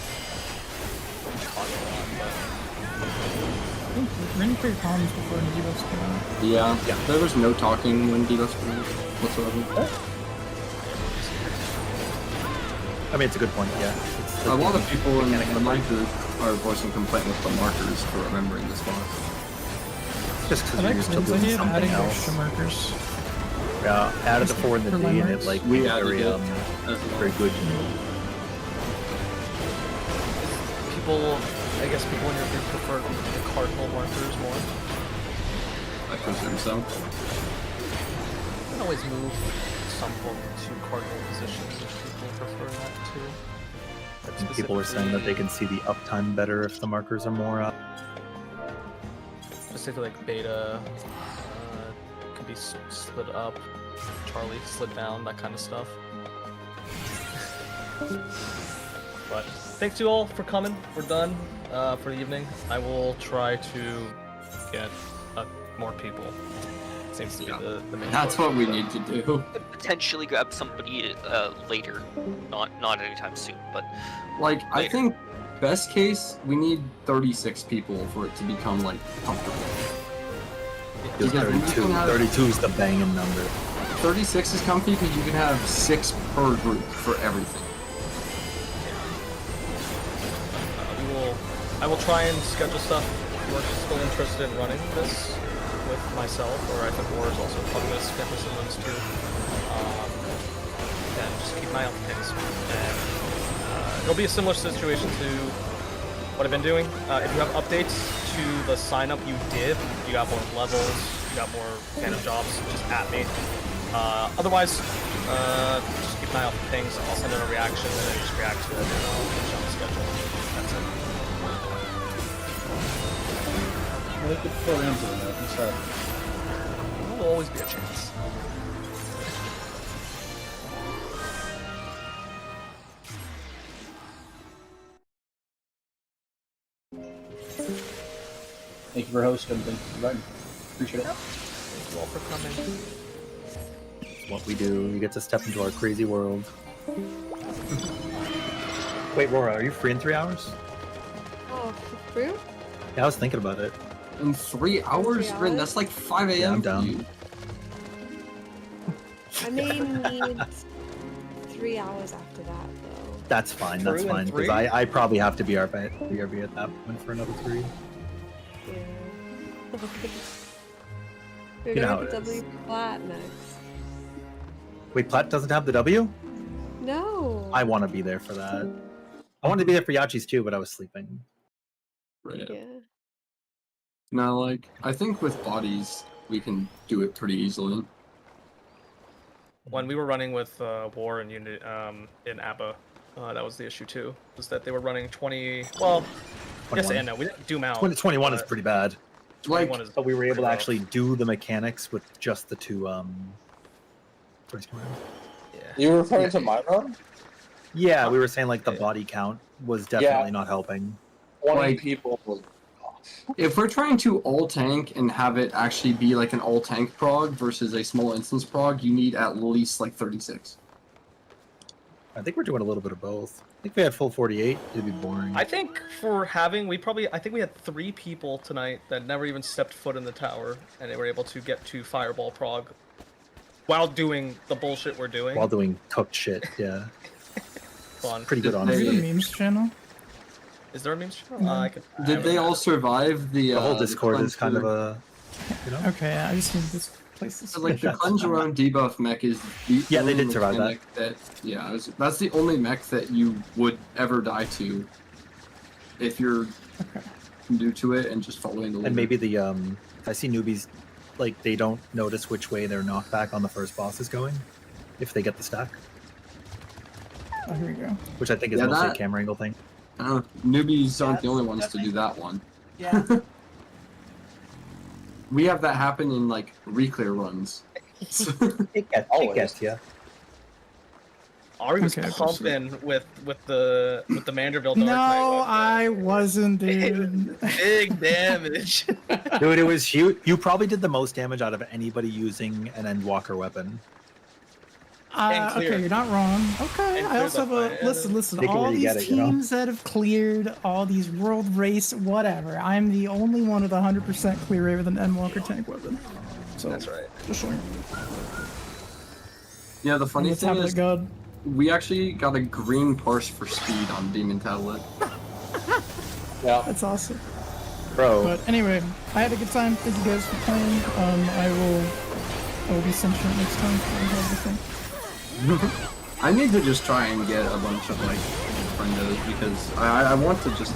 talking a lot, but I think running clear comms before the debuffs came out. Yeah. There was no talking when debuffs came out whatsoever. I mean, it's a good point, yeah. It's A lot of people in my group are voicing complaint with the markers for remembering the spots. Just because That you're makes still sense. I doing hate something adding else. extra markers. Yeah, added the 4 in the For D, and it landmarks? like We made it added very it. very good. people, I guess people in your group prefer the cardinal markers more. I presume so. You can always move some folk to cardinal positions if people prefer that too. I think people are saying that they can see the uptime better if the markers are more up. Specifically like beta can be slid up, Charlie slid down, that kind of stuff. But thanks you all for coming. We're done for the evening. I will try to get more people. Seems to be the main That's focus, what we so. need to do. Potentially grab somebody later, not anytime soon, but Like, I later. think best case, we need 36 people for it to become, like, comfortable. Because Because then you 32, can have- 32 is the banging number. 36 is comfy because you can have 6 per group for everything. I will try and schedule stuff if you are still interested in running this with myself, or I think War is also probably going to schedule some runs too. And just keep an eye out for things. And it'll be a similar situation to what I've been doing. If you have updates to the sign up you did, you got more levels, you got more Phantom jobs, just at me. Otherwise, just keep an eye out for things. I'll send in a reaction and then just react to it and I'll finish on the schedule. That's it. They could fill in for that. What's that? There will always be a chance. Thank you for hosting. Thank you for inviting. Appreciate it. Thank you all for coming. It's what we do. We get to step into our crazy world. Wait, Laura, are you free in 3 hours? Oh, for real? Yeah, I was thinking about it. In 3 hours? Rin, that's like 5 a.m. Yeah, I'm for down. you. I may need 3 hours after that, though. That's fine. That's Through in fine. Because 3? I probably have to be BRB at that point for another 3. Yeah. We're You know gonna how have it W is. flat next. Wait, Platt doesn't have the W? No. I want to be there for that. I wanted to be there for Yachi's too, but I was sleeping. Right. Yeah. Now, like, I think with bodies, we can do it pretty easily. When we were running with War and Unit in ABBA, that was the issue too. Was that they were running 20? Well, yes 21. and no. We didn't doom out. 21 is but pretty bad. 21 is But we were able pretty to rough. actually do the mechanics with just the 2 You were referring to my run? Yeah, we were saying like the body count was definitely not helping. 20 Like- people was If we're trying to all tank and have it actually be like an all tank prog versus a small instance prog, you need at least like 36. I think we're doing a little bit of both. I think if we had full 48, it'd be boring. I think for having, I think we had 3 people tonight that never even stepped foot in the tower, and they were able to get to Fireball Prog while doing the bullshit we're doing. While doing cooked shit, yeah. Fun. Pretty good on Is it. there a memes channel? Is there a memes channel? Did they all survive the? The whole Discord is kind of a. You know? Okay, I just need this place to So, like the cleanse your own debuff mech is the Yeah, they only did survive mechanic that's the only mech that you would ever die to if you're new to it and just following the leader. And maybe the I see newbies, like they don't notice which way their knockback on the first boss is going, if they get the stack. Oh, here we go. Which I think is mostly a camera angle thing. Newbies aren't the only ones to do that one. Yeah. We have that happen in like reclear runs. It gets yeah. Ari was Okay, pumping with the Manderville. No, I wasn't, dude. Big damage. Dude, it was huge. You probably did the most damage out of anybody using an Endwalker weapon. Okay, you're not wrong. Okay, And I also have a listen. Take it All where you these get it, you know? teams that have cleared all these world race, whatever. I'm the only one with 100% clear rate with an Endwalker tank weapon. So that's right. Just showing. Yeah, the funny And the thing tablet is, god. we actually got a green parse for speed on Demon Tablet. Yeah, that's awesome. Bro. But anyway, I had a good time. Thank you guys for playing. I will be sentient next time. I have the thing. I need to just try and get a bunch of like friendos because I want to just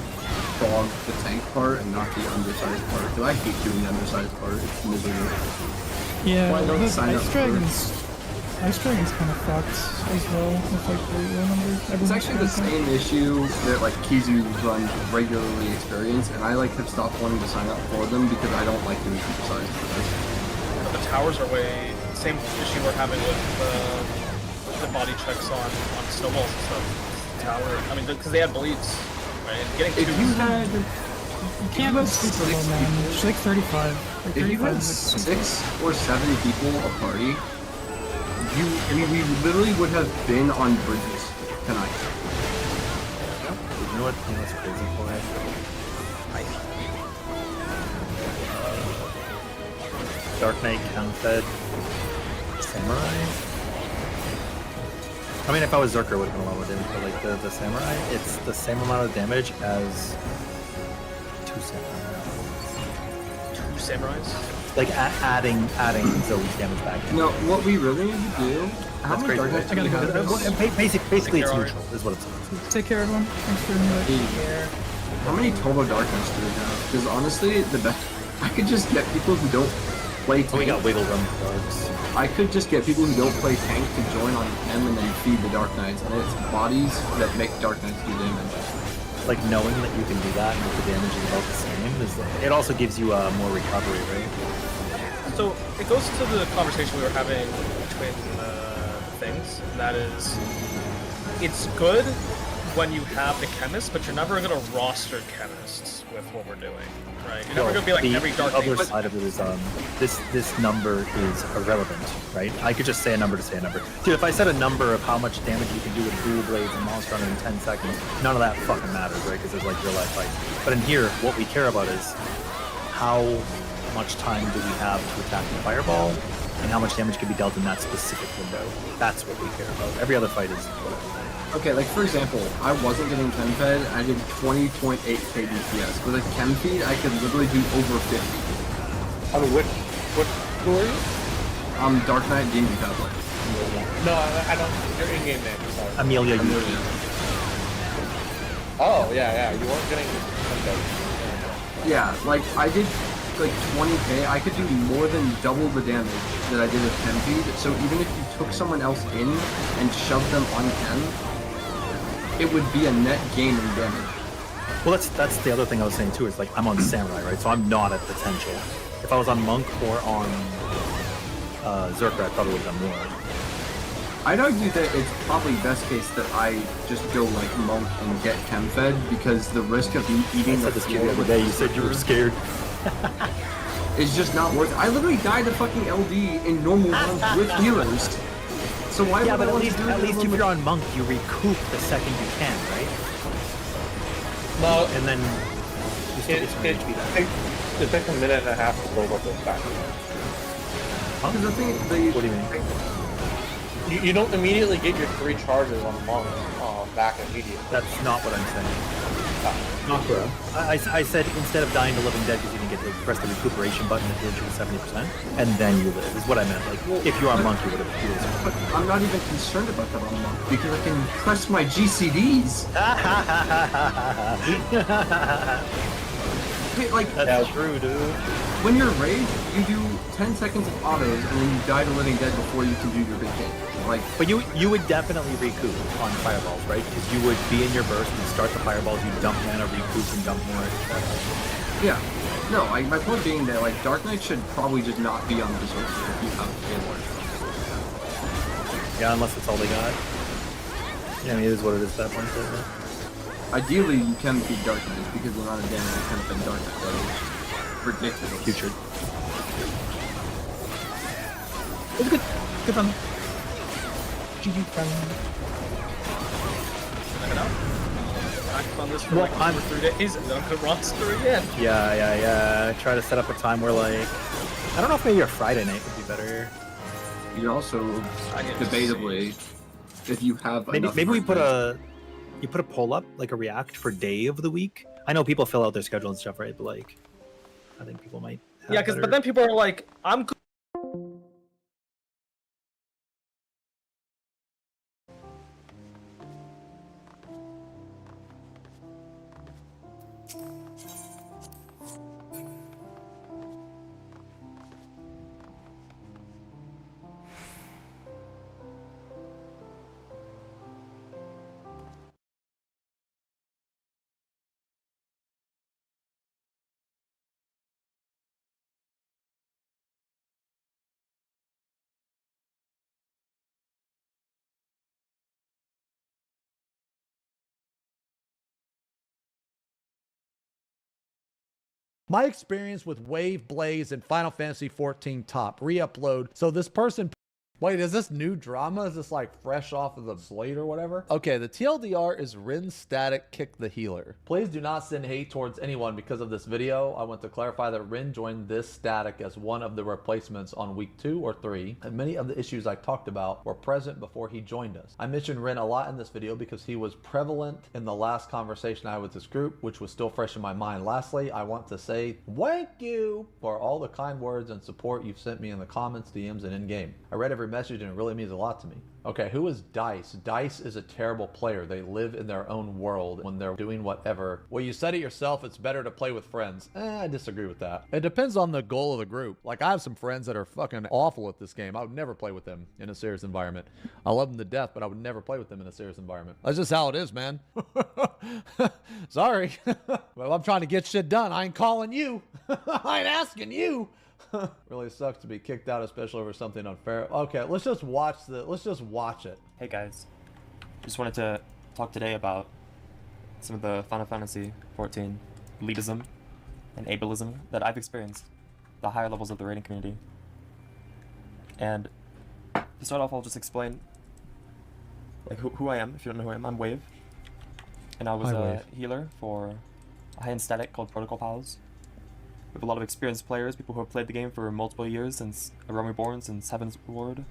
fog the tank part and not the undersized part because I hate doing the undersized part. It's miserable. Yeah, Why don't the sign up Ice for- Dragon's kind of fucked as well with like the real numbers. It's actually the same issue that like Kizu runs regularly experience, and I like have stopped wanting to sign up for them because I don't like doing supersized for this. But the towers are way same issue we're having with the body checks on snowballs and stuff. Tower. I mean, because they have bleeds, right? And getting If two. you had, You can't go super low, man. It's like 35. Like if you 35 had is like 6 or 7 people a party, we literally would have been on bridges tonight. You know what's crazy for it? Dark Knight, Counterfed, Samurai. I mean, if I was Zerker, it would have been a lot more damage, but like the Samurai, it's the same amount of damage as 2 Samurai. 2 samurais? Like adding Zoe's damage back in. No, what we really need to do. How That's many crazy. Dark Knights I gotta do we go. have? Basically, it's Take care, neutral, is what it's saying. Take care, everyone. Thanks for inviting. How many Turbo Dark Knights do we have? Because honestly, the best. I could just get people who don't play tank. Oh, we got Wiggle Room Darks. I could just get people who don't play tank to join on Chem and then feed the Dark Knights, and it's bodies that make Dark Knights do damage. Like knowing that you can do that and that the damage is about the same is like, it also gives you more recovery, right? So it goes to the conversation we were having between things. And that is, it's good when you have the chemists, but you're never going to roster chemists with what we're doing, right? You're never going to be like the every dark other thing. side of it is this number is irrelevant, right? I could just say a number to say a number. Dude, if I said a number of how much damage you can do with dual blades and monster hunter in 10 seconds, none of that fucking matters, right? Because there's like real life fights. But in here, what we care about is how much time do we have to attack the fireball and how much damage can be dealt in that specific window. That's what we care about. Every other fight is whatever. Okay, like for example, I wasn't getting Chem Fed, I did 20.8k DPS. With a Chem Feed, I could literally do over 50. I mean, what who are you? Dark Knight Demon Tablet. No, I don't. Your in-game name. Sorry. Amelia. Oh yeah, you weren't getting. Okay. Yeah, like I did like 20k, I could do more than double the damage that I did with Chem Feed. So even if you took someone else in and shoved them on Chem, it would be a net gain in damage. Well, that's the other thing I was saying too. Is like I'm on Samurai, right? So I'm not at potential. If I was on Monk or on Zerker, I probably would have done more. I'd argue that it's probably best case that I just go like monk and get chem fed because the risk of me eating the this to you the other day. You said you were scared. It's just not worth it. I literally died to fucking LD in normal runs with healers. So why yeah, would but I want to do at least if with... you're on monk, you recoup the second you can, right? No, and then you still get some HP back. It takes a minute and a half to build up those back. Because the thing, what do you mean? You don't immediately get your 3 charges on monk back immediately. That's not what I'm saying. Not bro. I said instead of dying to living dead because you didn't get to press the recuperation button if you're 70%, and then you live, is what I meant. Like, if you're on monk, you would have. But I'm not even concerned about that on monk because I can press my GCDs. Like, that's true, dude. When you're raged, you do 10 seconds of autos, and then you die to living dead before you can do your big hit. Like, but you would definitely recoup on fireballs, right? Because you would be in your burst, you start the fireballs, you dump mana, recoup, and dump more. Yeah. No, my point being that like Dark Knight should probably just not be on the resources if you have Gaylord. Yeah, unless it's all they got. Yeah, I mean, it is what it is at that point. Ideally, you can beat Dark Knight because the amount of damage you can spend Dark Knight is ridiculous. Future. It was good. Good run. GG friend. Check it out. Back on this for like 2 or 3 days and then I'm gonna roster again. Yeah. Try to set up a time where like, I don't know if maybe a Friday night would be better. You also, debatably, if you have maybe we put you put a poll up, like a react for day of the week. I know people fill out their schedule and stuff, right? But like, I think people might. Yeah, but then people are like, I'm good. My experience with Wave, Blaze, and Final Fantasy XIV Top re-upload. So this person. Wait, is this new drama? Is this like fresh off of the slate or whatever? Okay, the TLDR is Rin Static Kick the Healer. Please do not send hate towards anyone because of this video. I want to clarify that Rin joined this static as one of the replacements on week 2 or 3, and many of the issues I talked about were present before he joined us. I mentioned Rin a lot in this video because he was prevalent in the last conversation I had with this group, which was still fresh in my mind. Lastly, I want to say thank you for all the kind words and support you've sent me in the comments, DMs, and in-game. I read every message and it really means a lot to me. Okay, who is Dice? Dice is a terrible player. They live in their own world when they're doing whatever. Well, you said it yourself, it's better to play with friends. I disagree with that. It depends on the goal of the group. Like, I have some friends that are fucking awful at this game. I would never play with them in a serious environment. I love them to death, but I would never play with them in a serious environment. That's just how it is, man. Sorry. Well, I'm trying to get shit done. I ain't calling you. I ain't asking you. Really sucks to be kicked out, especially over something unfair. Okay, let's just watch it. Hey guys, just wanted to talk today about some of the Final Fantasy XIV elitism and ableism that I've experienced, the higher levels of the raiding community. And to start off, I'll just explain like who I am. If you don't know who I am, I'm Wave, and I was a healer for a high-end static called Protocol Pals. We have a lot of experienced players, people who have played the game for multiple years since A Realm Reborn, since Heaven's Ward.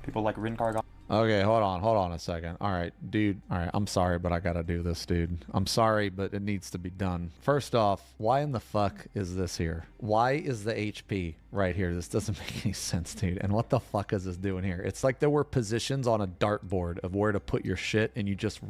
People like Rin Kargon. Okay, hold on a second. All right, dude. All right, I'm sorry, but I gotta do this, dude. I'm sorry, but it needs to be done. First off, why in the fuck is this here? Why is the HP right here? This doesn't make any sense, dude. And what the fuck is this doing here? It's like there were positions on a dartboard of where to put your shit, and you just